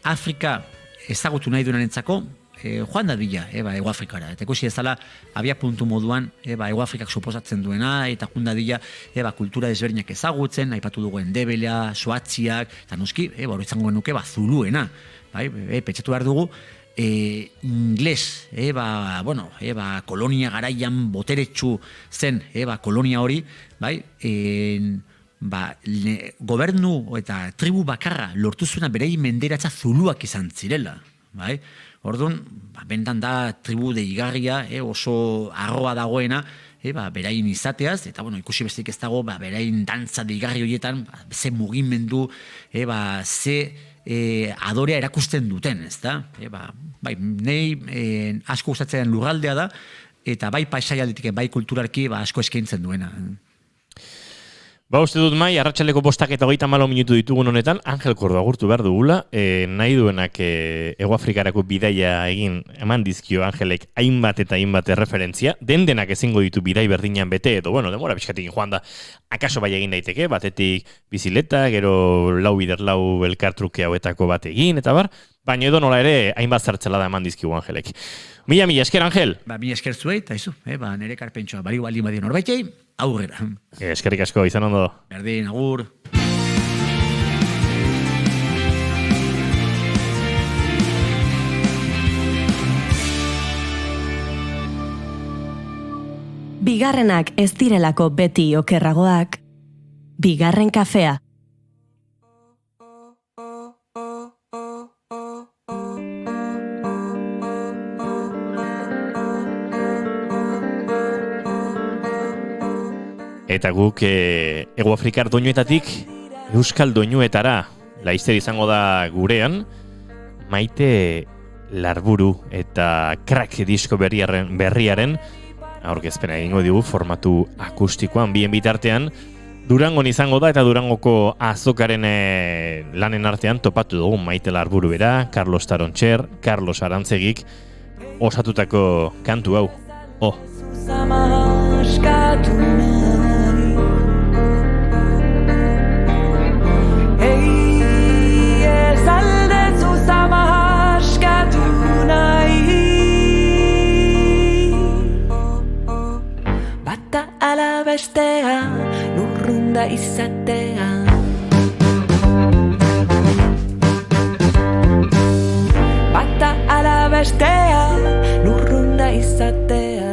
Afrika ezagutu nahi duen netzako, joan da dila, Hego Afrikara. Eta ikusi ezala, abia puntu moduan, Hego Afrikak suposatzen duena, eta joan da dila, kultura desberdinak ezagutzen, aipatu dugu Endebelea, Suatziak, eta noski, hori izango nuke, Zuluena. Petxetu behar dugu, ingles, kolonia garaian boteretsu zen, kolonia hori, gobernu eta tribu bakarra lortu zuena berei menderatza Zuluak izan zirela, Orduan, bentan da tribu deigarria, oso arroa dagoena, berain izateaz, eta ikusi besteik ez dago, berain dantza deigarri horietan, ze mugimendu, ze adorea erakusten duten, ez da? Nei asko gustatzen lurraldea da, eta bai paisaialdetik, bai kulturarki asko eskaintzen duena. Uste dut, Mai, arratsaldeko 5:34 minutu ditugun honetan, Angel Kordo agurtu behar dugula, nahi duenak Hego Afrikarako bidaia egin eman dizkio Angelek hainbat eta hainbat referentzia, denak ezingo ditu bidai berdinan bete, edo, demora pixkatik joan da, akaso bai egin daiteke, batetik bizileta, gero lau elkartruke hauetako bat egin, eta bar, baina edo nola ere hainbat zertzela da eman dizkigu Angelek. Mila esker, Angel? Mila esker zuei, eta izu, nire karpentsoa, bali badien horbaitei, aurrera. Eskerrik asko, izan ondo. Berdin, agur. bigarrenak ez direlako beti okerragoak, bigarren kafea. Eta guk Hego Afrikar doinuetatik Euskal doinuetara laizzer izango da gurean, Maite Larburu eta Crack disko berriaren aurkezpena egingo digu formatu akustikoan bien bitartean. Durangon izango da eta Durangoko azokaren lanen artean topatu dugu Maite Larburu bera, Carlos Tarontxer, Carlos Arantzegik osatutako kantu hau. Bata ala bestea, lurrunda izatea. Bata ala bestea, lurrunda izatea.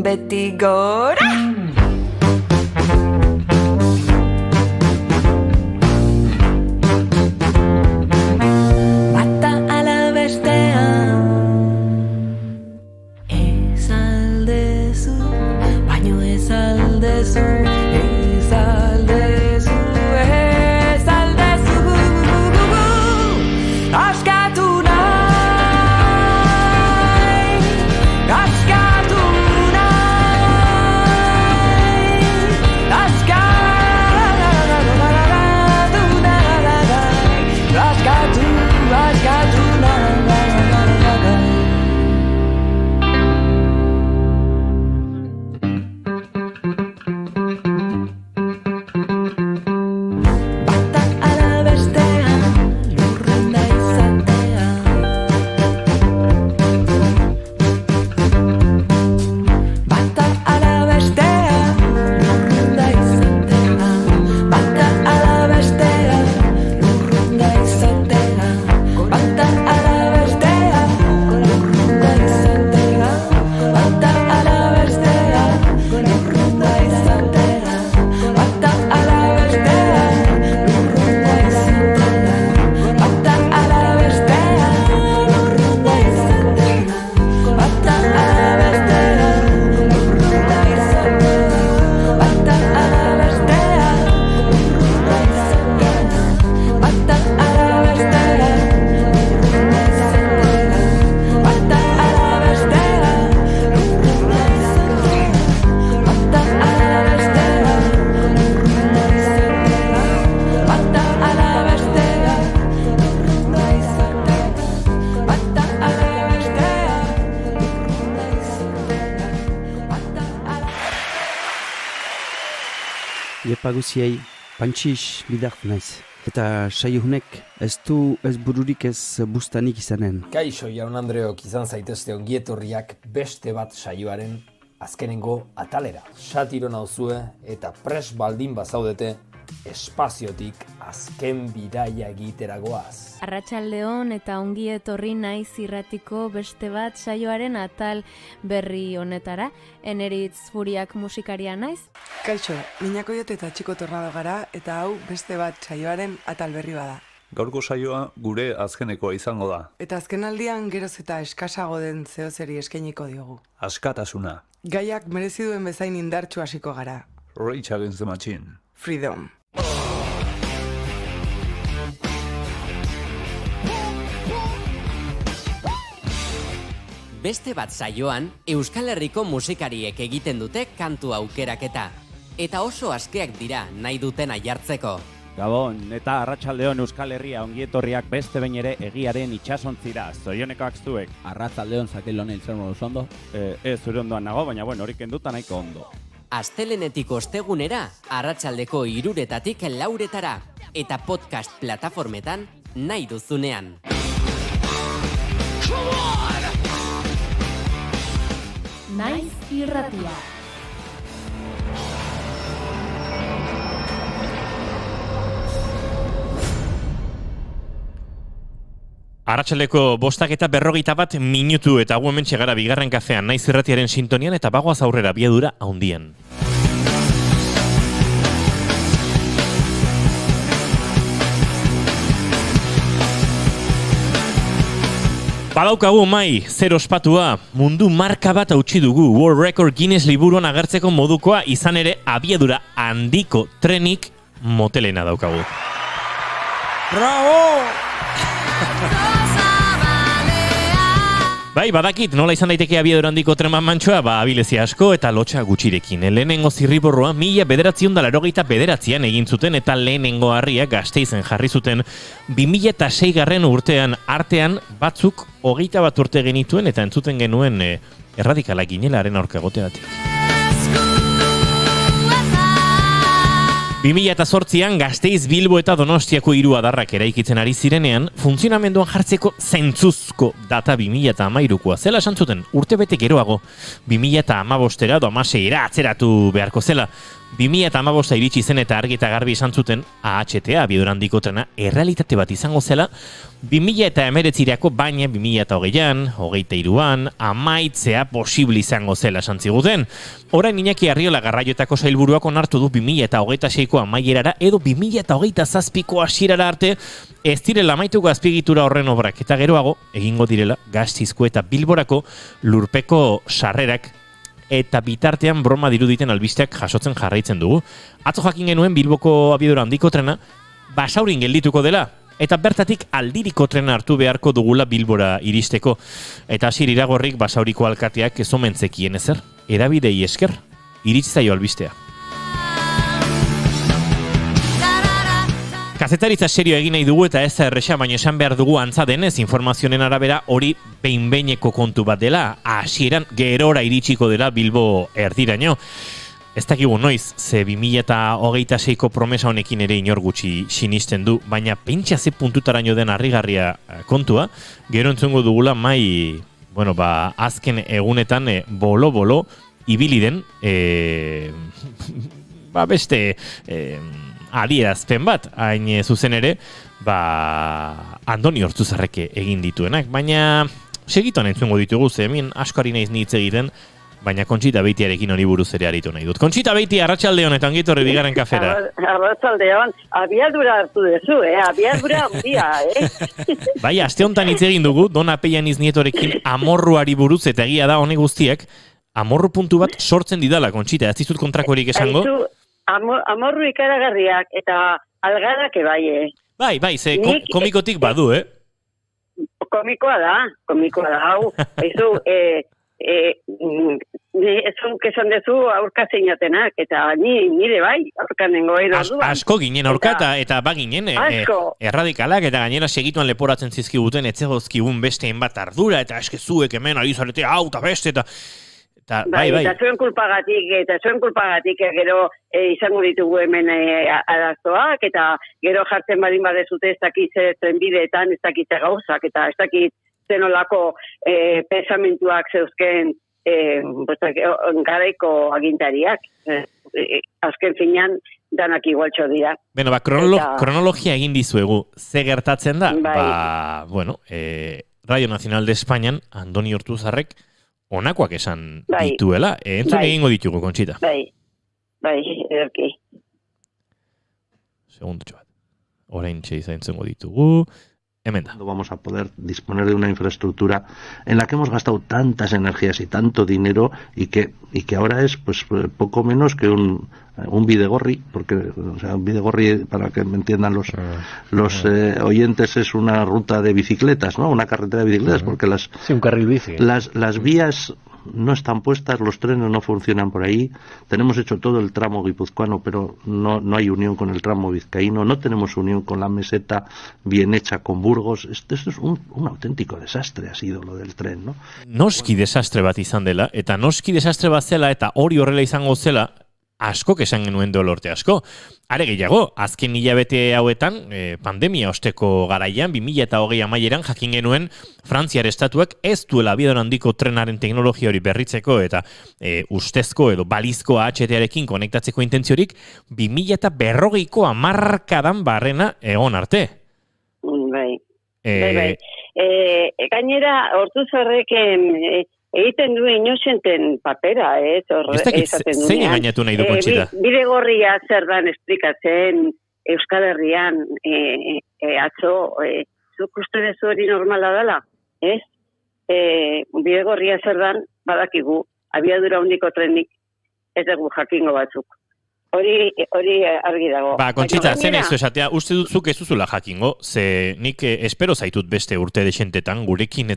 Beti gora. Bata ala bestea. Ez aldezu, baino ez aldezu. Ez aldezu, ez aldezu. Askatu nahi, askatu Iepa guziei. Pantxix bidart naiz. Eta saiohunek ez du ez bururik ez bustanik izanen. Kaixo jaun Andreok izan zaitezte ongietorriak beste bat saioaren azkenengo atalera. Satiro nauzue eta pres baldin bazaudete espaziotik azken bidaia egiteragoaz. Arratsaldeon eta ongi etorri naiz irratiko beste bat saioaren atal berri honetara. Eneritz Furiak musikaria naiz. Kaixo, Miñakoiot eta Txiko Tornado gara eta hau beste bat saioaren atal berri bada. Gaurko saioa gure azkenekoa izango da. Eta azkenaldian geroz eta eskasago den zehozeri eskainiko diogu. Askatasuna. Gaiak merezi duen bezain indartsu hasiko gara. Rage Against the Machine. Freedom. Beste bat saioan, Euskal Herriko musikariek egiten dute kantu aukeraketa. Eta oso askeak dira nahi dutena jartzeko. Gabon, eta arratsaldeon Euskal Herria ongietorriak beste behin ere egiaren itsasontzira. Zoionekoak zuek. Arratsaldeon Zakilonel zer moduz ondo? Ez zure ondoan nago, baina bueno, horik enduta nahiko ondo. Astelenetik ostegunera, arratsaldeko 3:00 4:00 eta podcast plataformetan nahi duzunean. Naiz irratia. Arratsaldeko 5:41 eta gu hemen txegara bigarren kafean Naiz irratiaren sintonian eta bagoaz aurrera abiadura haundien. Badaukagu mai, zer ospatua, mundu marka bat hautsi dugu, World Record Guinness liburuan agertzeko modukoa izan ere abiadura handiko trenik motelena daukagu. Bravo! Bai, badakit, nola izan daiteke abiadura handiko tren mantsoa, abilezia asko eta lotxa gutxirekin. Lehenengo zirriborroa 1989an egin zuten eta lehenengo harria Gasteizen jarri zuten 2006 urtean artean batzuk 21 urte genituen eta entzuten genuen erradikala ginelaren aurka egoteatik. 2008an Gasteiz, Bilbo eta Donostiako 3 adarrak eraikitzen ari zirenean, funtzionamenduan jartzeko zentzuzko data 2013koa zela esan zuten, urtebete geroago 2015era edo 2016era atzeratu beharko zela. 2015 iritsi zen eta argi eta garbi esan zuten AHTA, abiadura handiko trena, errealitate bat izango zela 2019erako baina 2020an, 2023an, amaitzea posible izango zela esan ziguten. Orain Iñaki Arriola garraioetako sailburuak onartu du 2026ko amaierara edo 2027ko hasierara arte ez direla amaituko azpiegitura horren obrak eta geroago egingo direla Gasteizko eta Bilborako lurpeko sarrerak eta bitartean broma diruditen albisteak jasotzen jarraitzen dugu. Atzo jakin genuen Bilboko abiadura handiko trena Basaurin geldituko dela eta bertatik aldiriko trena hartu beharko dugula Bilbora iristeko. Eta Asier Iragorrik Basauriko alkateak ez omen zekien ezer. Erabidei esker, iritsi zaio albistea. Kazetaritza serio egin nahi dugu eta ez da erresa, baina esan behar dugu antza denez informazioen arabera hori behin-behineko kontu bat dela, hasieran gerora iritsiko dela Bilbo erdiraino. Ez dakigu noiz, ze 2026ko promesa honekin ere inor gutxi sinisten du, baina pentsa ze puntutaraino den harrigarria kontua, gero entzungo dugula mai, azken egunetan bolo-bolo ibili den, beste adierazpen bat, hain zuzen ere, Andoni Hortzuzarreke egin dituenak, baina segituan entzungo ditugu, ze hemen asko ari naiz hitz egiten, baina Kontxita Beitiarekin hori buruz ere aritu nahi dut. Kontxita Beiti, arratsalde honetan gitorri bigarren kafera. Arratsaldean, abiadura hartu dezu, abiadura handia, Bai, aste honetan hitz egin dugu, Dona Peianiz Nietorekin amorruari buruz, eta egia da honek guztiak, amorru puntu bat sortzen didala, Kontxita, ez dizut kontrakorik esango? Amorru ikaragarriak eta algarak bai, Bai, ze komikotik badu, Komikoa da, hau. Eizu, ezuk esan dezu aurka zeinatenak, eta nire bai, aurka nengo orduan. Asko ginen aurka eta baginen, erradikalak, eta gainera segituan leporatzen zizkiguten, etzegozkigun besteen bat ardura, eta eskezuek hemen ari zarete hau eta beste, eta bai. Eta zuen kulpagatik, gero izango ditugu hemen arazoak, eta gero jartzen badin badezute ez dakitze trenbideetan, ez dakitze gauzak, eta ez dakit zenolako pensamentuak zeuzken garaiko agintariak. Azken finean, danak igualtxo dira. Beno, kronologia egin dizuegu. Ze gertatzen da? Radio Nacional de Españan, Andoni Ortuzarrek, onakoak esan dituela. Entzun egingo ditugu, Conchita. Bai, ederki. Segundotxo bat. Orain txeiza entzengo ditugu. Hemen da. Vamos a poder disponer de una infraestructura en la que hemos gastado tantas energías y tanto dinero y que ahora es pues poco menos que un Bidegorri, porque un Bidegorri, para que me entiendan los oyentes, es una ruta de bicicletas, ¿no? Una carretera de bicicletas, porque un carril bici. Las vías no están puestas, los trenes no funcionan por ahí. Tenemos hecho todo el tramo guipuzcoano, pero no hay unión con el tramo vizcaíno, no tenemos unión con la meseta bien hecha con Burgos. Esto es un auténtico desastre, ha sido lo del tren, ¿no? Noski desastre bat izan dela, eta noski desastre bat zela, eta hori horrela izango zela, asko esan genuen dolorte asko. Are gehiago, azken hilabete hauetan, pandemia osteko garaian, 2020 amaieran jakin genuen Frantziar estatuak ez duela abiadura handiko trenaren teknologia hori berritzeko eta ustezko edo balizko AHT-arekin konektatzeko intentziorik 2040ko hamarkadan barrena egon arte. Bai. Gainera, Ortuzarrek egiten du inozenten papera, ez dakit, zein engainatu nahi du, Conchita? Bidegorria zer dan esplikatzen Euskal Herrian atzo, zuk uste dezu hori normala dela, ez? Bidegorria zer dan badakigu, abiadura handiko trenik ez dugu jakingo batzuk. Hori argi dago. Conchita, zen ez esatea, uste dutzuk ez duzula jakingo, ze nik espero zaitut beste urte desentetan gurekin,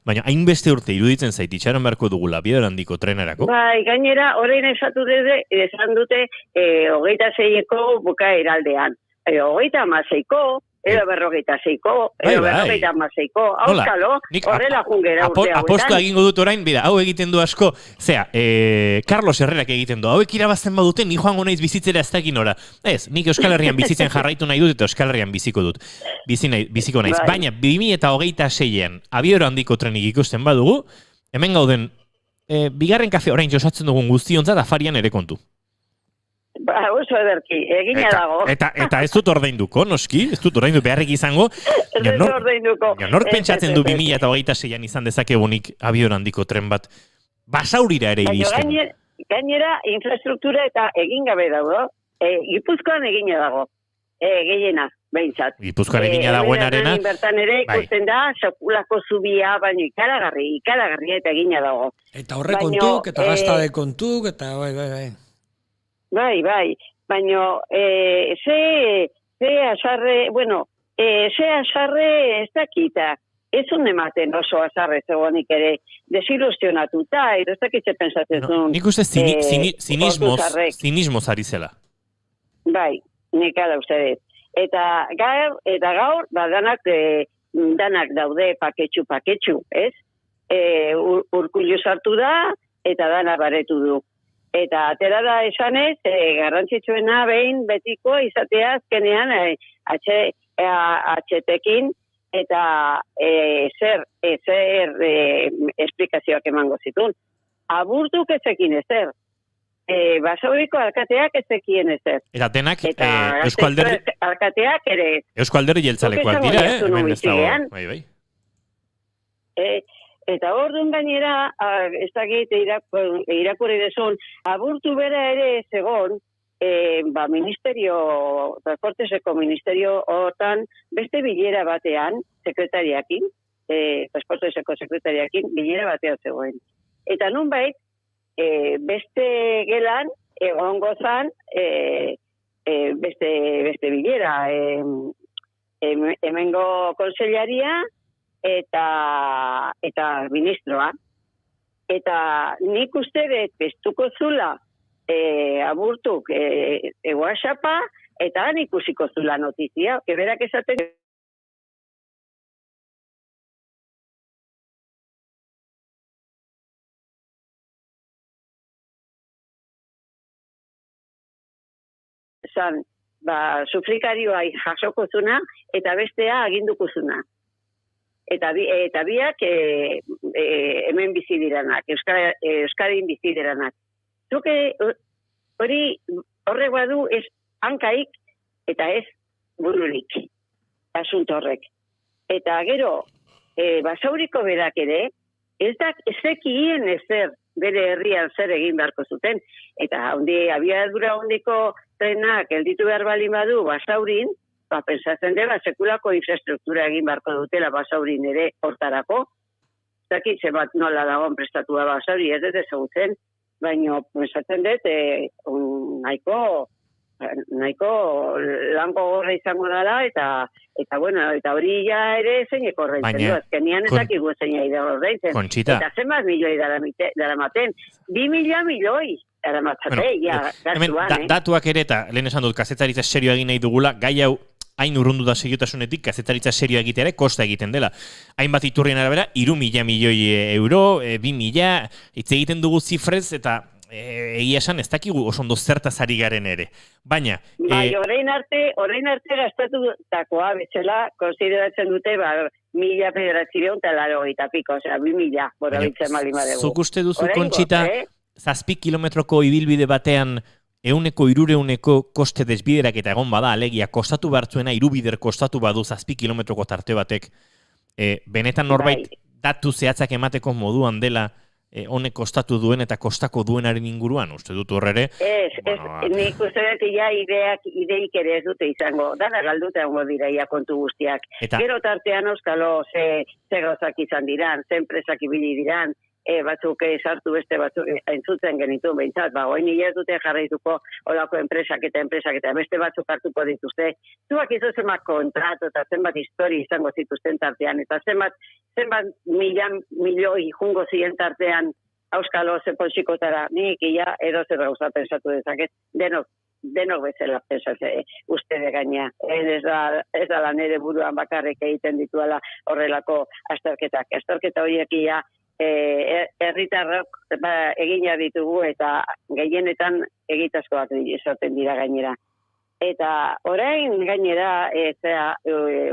baina hainbeste urte iruditzen zait itxaron beharko dugula abiadura handiko trenerako. Gainera, orain esan dute 26ko bukaeraldean. 36ko, edo 46ko, edo 56ko, auskalo, horrela jungera urte hauetan. Aposto egingo dut orain, bida, hau egiten du asko, Carlos Herrerak egiten du, hauek irabazten baduten, ni joango naiz bizitzera ez dakin ora. Ez, nik Euskal Herrian bizitzen jarraitu nahi dut, eta Euskal Herrian biziko naiz. Baina, 2026an, abiadura handiko trenik ikusten badugu, hemen gauden, bigarren kafe orain josatzen dugun guztiontzat afarian ere kontu. Oso ederki, egina dago. Eta ez dut ordainduko, noski, ez dut ordaindu beharrik izango. Nork pentsatzen du 2026an izan dezakegunik abiadura handiko tren bat basaurira ere iristen. Gainera, infrastruktura eta egin gabe dago. Gipuzkoan egina dago. Gehiena, behintzat. Gipuzkoan egina dagoenarena. Bertan ere ikusten da, sekulako zubia, baina ikaragarria eta egina dago. Eta horre kontuk, eta gaztade kontuk, eta bai. Bai, baina ze asarre ez dakita, ez ematen oso asarre zegoenik ere, desilusionatuta, edo ez dakitze pentsatzen zuen. Nik uste zinismoz ari zela. Bai, nik ada uste dut. Eta gaur, danak daude paketxu, ez? Urkullu sartu da, eta dana baretu du. Eta atera da esanez, garrantzitsuena behin betiko izatea azkenean HT-ekin eta zer esplikazioak emango zituen. Aburtuk ezekin ezer. Basauriko alkateak ezekien ezer. Eta denak Eusko Alderdi alkateak ere. Eusko Alderdi jeltzalekoak dira, hemen ez dago. Bai. Eta orduan gainera, ez dakit irakurri desun, aburtu bera ere zegon, transporteseko ministerio hortan, beste bilera batean, sekretariakin, transporteseko sekretariakin, bilera batean zegoen. Eta nunbait, beste gelan, egongo zan, beste bilera, hemengo konsellaria, eta ministroa. Eta nik uste dut bestuko zula aburtuk WhatsAppa, eta han ikusiko zula notizia, berak esaten zan, sufrikarioa jasoko zuna, eta bestea agindukuzuna. Eta biak hemen bizi diranak, Euskadin bizi diranak. Zuke horrek badu ez hankaik eta ez bururik, asunto horrek. Eta gero, Basauriko berak ere, ezekien ezer bere herrian zer egin beharko zuten. Eta abiadura hondiko trenak gelditu behar balin badu Basaurin, pensatzen dela sekulako infrastruktura egin beharko dutela Basaurin ere hortarako. Zaki, zebat nola dagoen prestatua Basauri, ez dut ezagutzen, baina pensatzen dut nahiko lango gorra izango dela, eta hori ja ere zeineko ordaintzen du, azkenian ezakigu zeina ordaintzen. Eta zenbat milioi daramaten, 2.000 milioi daramatzate, gastuan, datuak ere, eta lehen esan dut, kazetaritza serioa egin nahi dugula, gai hau hain urrundu da seriotasunetik, kazetaritza serioa egitea ere kosta egiten dela. Hainbat iturrien arabera, 3.000 milioi euro, 2.000, hitz egiten dugu zifrez, eta egia esan ez dakigu oso ondo zertaz ari garen ere. Baina... orain arte gastatutakoa bezala, konsideratzen dute, 1.900 eta 80 piko, osea, 2.000, borabitzen malin badegu. Zuk uste duzu, Kontxita, 7 kilometroko ibilbide batean 100-300 koste desbiderak eta egon bada, alegia, kostatu behartzuena, irubider kostatu badu 7 kilometroko tarte batek, benetan norbait datu zehatzak emateko moduan dela, honek kostatu duen eta kostako duenaren inguruan, uste dut horrere? Nik uste dut ideik ere ez dute izango, dara galduta hongo dira ia kontu guztiak. Gero tartean euskalo ze gauzak izan diran, ze enpresak ibili diran, batzuk sartu beste batzuk entzuten genitu behintzat, oin ez dute jarraituko olako enpresak eta beste batzuk hartuko dituzte. Zuak izo zenbat kontratu eta zenbat histori izango zituzten tartean, eta zenbat milioi jungo ziren tartean auskalo zeponxikotara, nik ia edozer gauza pensatu dezaket, denok bezala pensatze uste de gaina. Ez da nire buruan bakarrik egiten dituela horrelako azterketak. Azterketa horiek ia herritarrok egina ditugu eta gehienetan egitazkoak izaten dira gainera. Eta orain gainera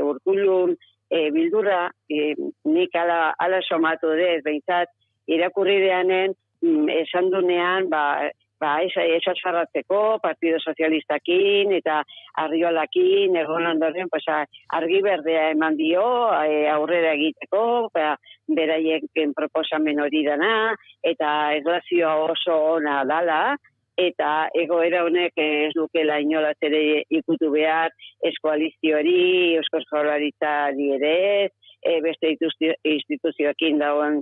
Urkullun bildurra nik ala somatu dez, behintzat irakurri deanen esan dunean esasarratzeko Partido Sozialistakin eta Arriolakin egon ondoren argi berdea eman dio aurrera egiteko, beraien proposamen hori dana, eta erlazioa oso ona dala, eta egoera honek ez dukela inolaz ere ikutu behar eskoalizioari, Eusko Jaurlaritzari ere, beste instituzioekin dagoen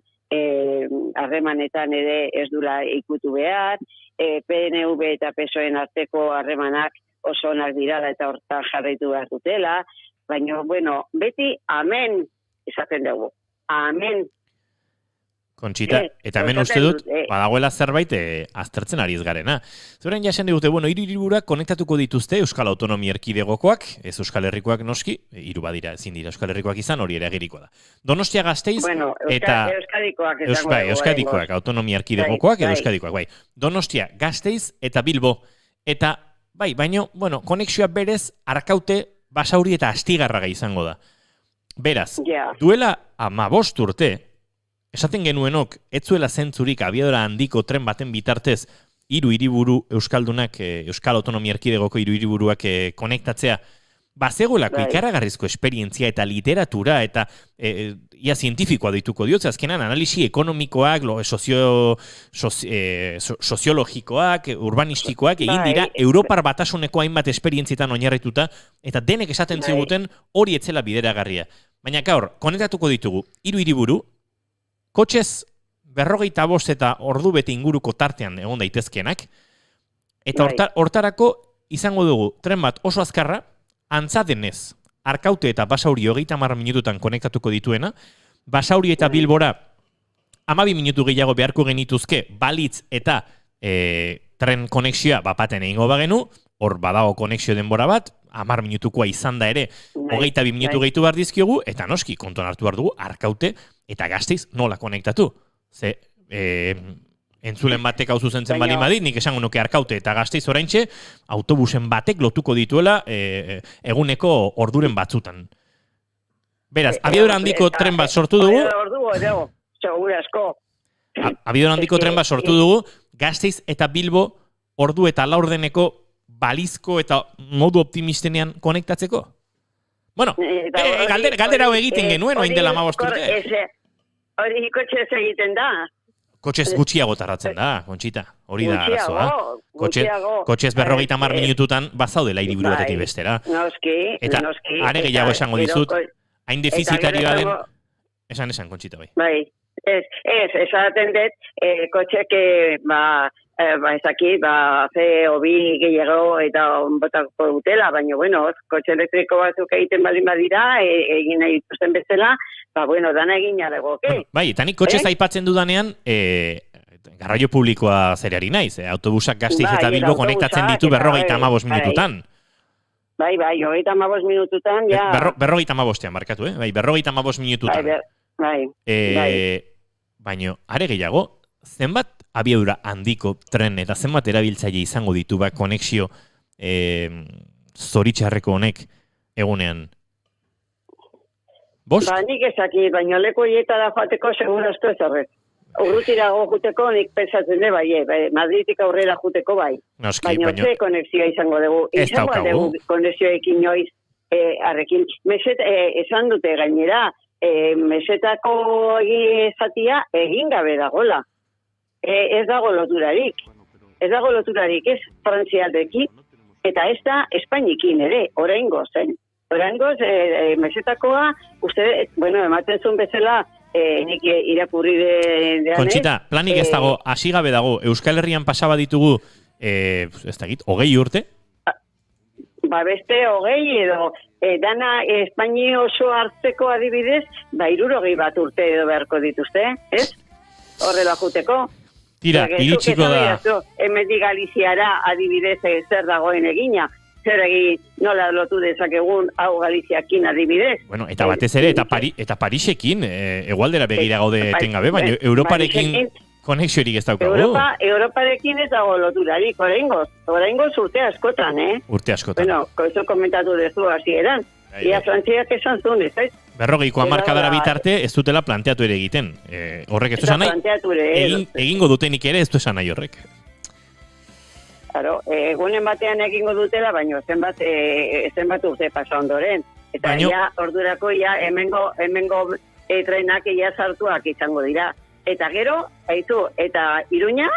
harremanetan ere ez dula ikutu behar, PNV eta PSOEen arteko harremanak oso onak dirala eta hortan jarraitu behar dutela, baina, beti amen esaten dugu. Amen. Kontxita, eta hemen uste dut, badagoela zerbait aztertzen ari ez garena. Zurain jasen digute, hiru konektatuko dituzte Euskal Autonomia Erkidegokoak, ez Euskal Herrikoak noski, hiru badira, ezin dira Euskal Herrikoak izan, hori ere ageriko da. Donostia Gasteiz, eta... Euskadikoak, Autonomia Erkidegokoak, edo Euskadikoak, bai. Donostia Gasteiz eta Bilbo. Eta, baino, konexioa berez, Arkaute, Basauri eta Astigarraga izango da. Beraz, duela 15 urte, esaten genuenok, ez zuela zentzurik abiadora handiko tren baten bitartez hiru hiriburu euskaldunak, Euskal Autonomia Erkidegoko hiru hiriburuak konektatzea, bazegoelako ikaragarrizko esperientzia eta literatura eta ia zientifikoa dituko diotze, azkenan analisi ekonomikoak, soziologikoak, urbanistikoak egin dira Europar Batasuneko hainbat esperientzietan oinarrituta eta denek esaten ziguten hori etzela bideragarria. Baina gaur, konektatuko ditugu hiru hiriburu, kotxez 45 eta ordu bete inguruko tartean egon daitezkenak, eta hortarako izango dugu tren bat oso azkarra, antza denez, Arkaute eta Basauri 30 minututan konektatuko dituena, Basauri eta Bilbora 12 minutu gehiago beharko genituzke, balitz eta tren konexioa bapaten egingo bagenu, hor badago konexio denbora bat, 10 minutukoa izan da ere, 22 minutu gehitu behar dizkiogu, eta noski, kontuan hartu behar dugu, Arkaute eta Gasteiz nola konektatu. Ze, entzulen batek hau zuzentzen bali madit, nik esango nuke Arkaute eta Gasteiz oraintxe, autobusen batek lotuko dituela eguneko orduren batzutan. Beraz, abiadura handiko tren bat sortu dugu. Abiadura handiko tren bat sortu dugu, Gasteiz eta Bilbo ordu eta laurdeneko balizko eta modu optimistenean konektatzeko? Bueno, galdera hau egiten genuen, oain dela 15 urte. Hori kotxez egiten da. Kotxez gutxiago tardatzen da, Kontxita. Hori da arazoa. Kotxez 50 minututan bazaudela hiriburu batetik bestera. Noski. Eta are gehiago esango dizut, hain defizitarioa den... Esan, Kontxita, bai. Bai, esaten dut, kotxek, ze hobi gehiago eta onbotako dutela, baina, bueno, kotxe elektriko batzuk egiten baldin badira, egin nahi dituzten bezala, dana egin jarregoke. Bai, eta nik kotxez aipatzen dudanean, garraio publikoa zerari naiz, autobusak Gasteiz eta Bilbo konektatzen ditu 55 minututan. Bai, 55 minututan, ja... 55ean markatu, bai, 55 minututan. Bai. Baina, are gehiago, zenbat abiadura handiko tren eta zenbat erabiltzaile izango ditu konexio zoritxarreko honek egunean? Bost? Nik ezaki, baina leku hietara joateko seguraztu ez horret. Urrutirago juteko nik pensatzen de bai, Madridik aurrera juteko bai. Baina ze konexioa izango dugu. Izango dugu konexioekin noiz arrekin. Esan dute gainera, mesetako zatia egin gabe dagola. Ez dago loturarik. Ez dago loturarik, ez Frantzialdekin, eta ez da Espainikin ere, oraingoz, Oraingoz, mesetakoa, ematen zuen bezala, nik irakurri dean, Kontxita, planik ez dago, hasi gabe dago, Euskal Herrian pasaba ditugu, ez dakit, 20 urte? Beste 20 edo, dana Espaini oso hartzeko adibidez, 60 bat urte edo beharko dituzte, ez? Horrela juteko. Tira, iritsiko da. Hemendik Galiziara adibidez zer dagoen egina. Zer egin nola lotu dezakegun hau Galiziakin adibidez. Bueno, eta batez ere, eta Parisekin, egualdera begira gaude etengabe, baina Europarekin konexiorik ez daukagu. Europarekin ez dago loturarik, oraingoz urte askotan, Urte askotan. Bueno, eso komentatu dezu hasieran. Ia Frantziak esan zuen, ez da? 40ko hamarkadara bitarte ez dutela planteatu ere egiten. Horrek ez du esan nahi, egingo dutenik ere ez du esan nahi horrek. Claro, egunen batean egingo dutela, baina zenbat urte pasa ondoren. Eta ordurako hemengo trenak sartuak izango dira. Eta gero, eta Iruña,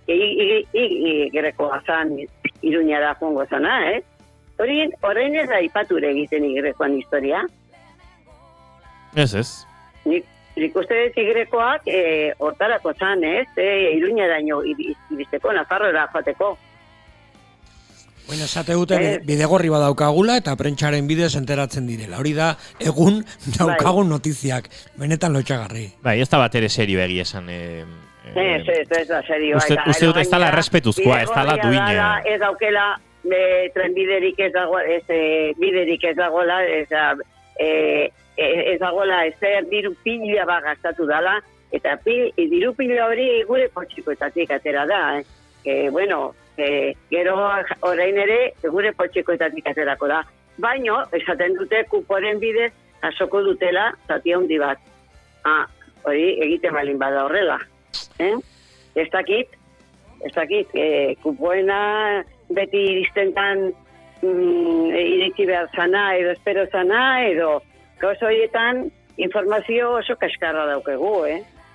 Igrekoa zan, Iruña da joango zana, Horrein ez da ipature egiten Igrekoan historia. Ez. Nik uste dut Igrekoak hortarako zan, Iruña daño iristeko, Nafarroera joateko. Bueno, esate dute bidegorri badaukagula eta prentsaren bidez enteratzen direla. Hori da, egun daukagun notiziak. Benetan lotxagarri. Bai, ez da bat ere serio egia esan. Ez da serio. Uste dut ez dala errespetuzkoa, ez dala duina. Ez daukela trenbiderik ez dagoela, ez dagoela ezer diru pila bat gastatu dala, eta diru pila hori gure potxikoetatik atera da. Gero orain ere gure potxikoetatik aterako da. Baino, esaten dute kuporen bidez jasoko dutela zati handi bat. Hori egiten balin bada horrela. Ez dakit, kupoena beti iristentan iritsi behar zana, edo espero zana, edo gauza horietan informazio oso kaskarra daukegu,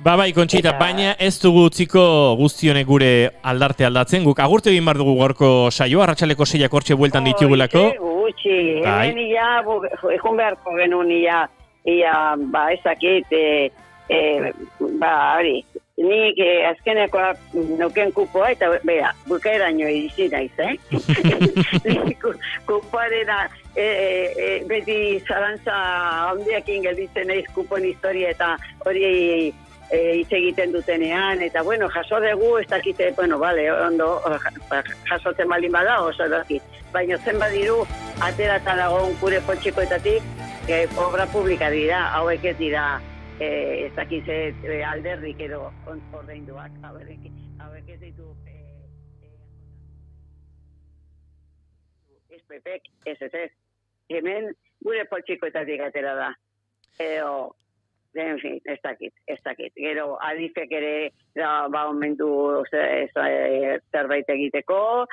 Bai, Kontxita, baina ez dugu utziko guztionek gure aldarte aldatzen. Guk agurte egin bar dugu gorko saioa, arratsaleko 6ak hortxe bueltan ditugulako. Gutxi, hemen egun beharko genuen ezakit, hori, nik azkenekoa nuken kupoa, eta bukaeraino iritsi naiz, kupoarena beti zalantza handiakin gelditzen naiz kupon historia eta hori hitz egiten dutenean, eta jaso dugu, ez dakite, ondo, jasotzen baldin bada, oso dakit. Baina zenbat diru, aterata dagoen gure potxikoetatik, obra publika dira, hauek ez dira, ez dakit alderrik edo ordeinduak, hauek ez ditu ez pepek, ez. Hemen gure poltsikoetatik atera da. Edo, en fin, ez dakit. Gero, adifek ere, omendu zerbait egiteko,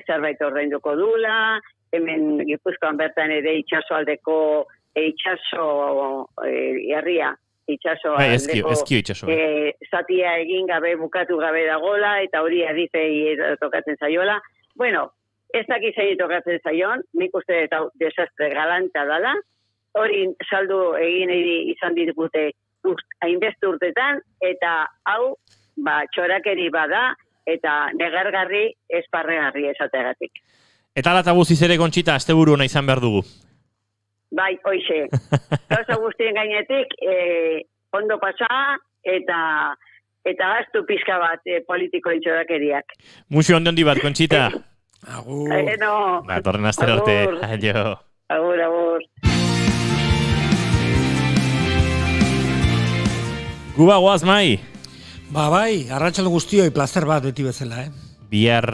zerbait ordainduko dula, hemen Gipuzkoan bertan ere itxasoaldeko herria, itxaso Ezkio itxaso. Zatia egin gabe, bukatu gabe dagola, eta hori adifei tokatzen zaiola. Bueno, ez dakit zein tokatzen zaion, nik uste eta desastre galanta dala, hori saldu egin izan ditugute hainbeste urtetan, eta hau, txorakeri bada, eta negargarri esparregarri esateagatik. Eta ala eta guztiz ere, Kontxita, asteburu ona izan behar dugu. Bai, hoixe. Gauza guztien gainetik, ondo pasa, eta gaztu pixka bat politikoen txorakeriak. Muxu ondi bat, Kontxita. Agur. Torren astero arte. Aio. Agur. Guba, goaz, Mai. Bai, arratsalde guztioi plazer bat beti bezala, Bihar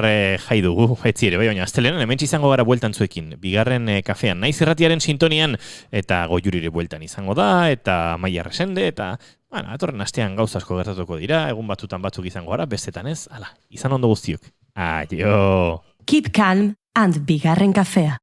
jai dugu, etzi ere, baina astelenan hementsi izango gara bueltan zuekin. Bigarren kafean, naiz irratiaren sintonian, eta goiurire bueltan izango da, eta Maia Resende, eta, atorren astean gauza asko gertatuko dira, egun batzutan batzuk izango gara, bestetan ez, izan ondo guztiok. Aio! Keep calm and Bigarren kafea.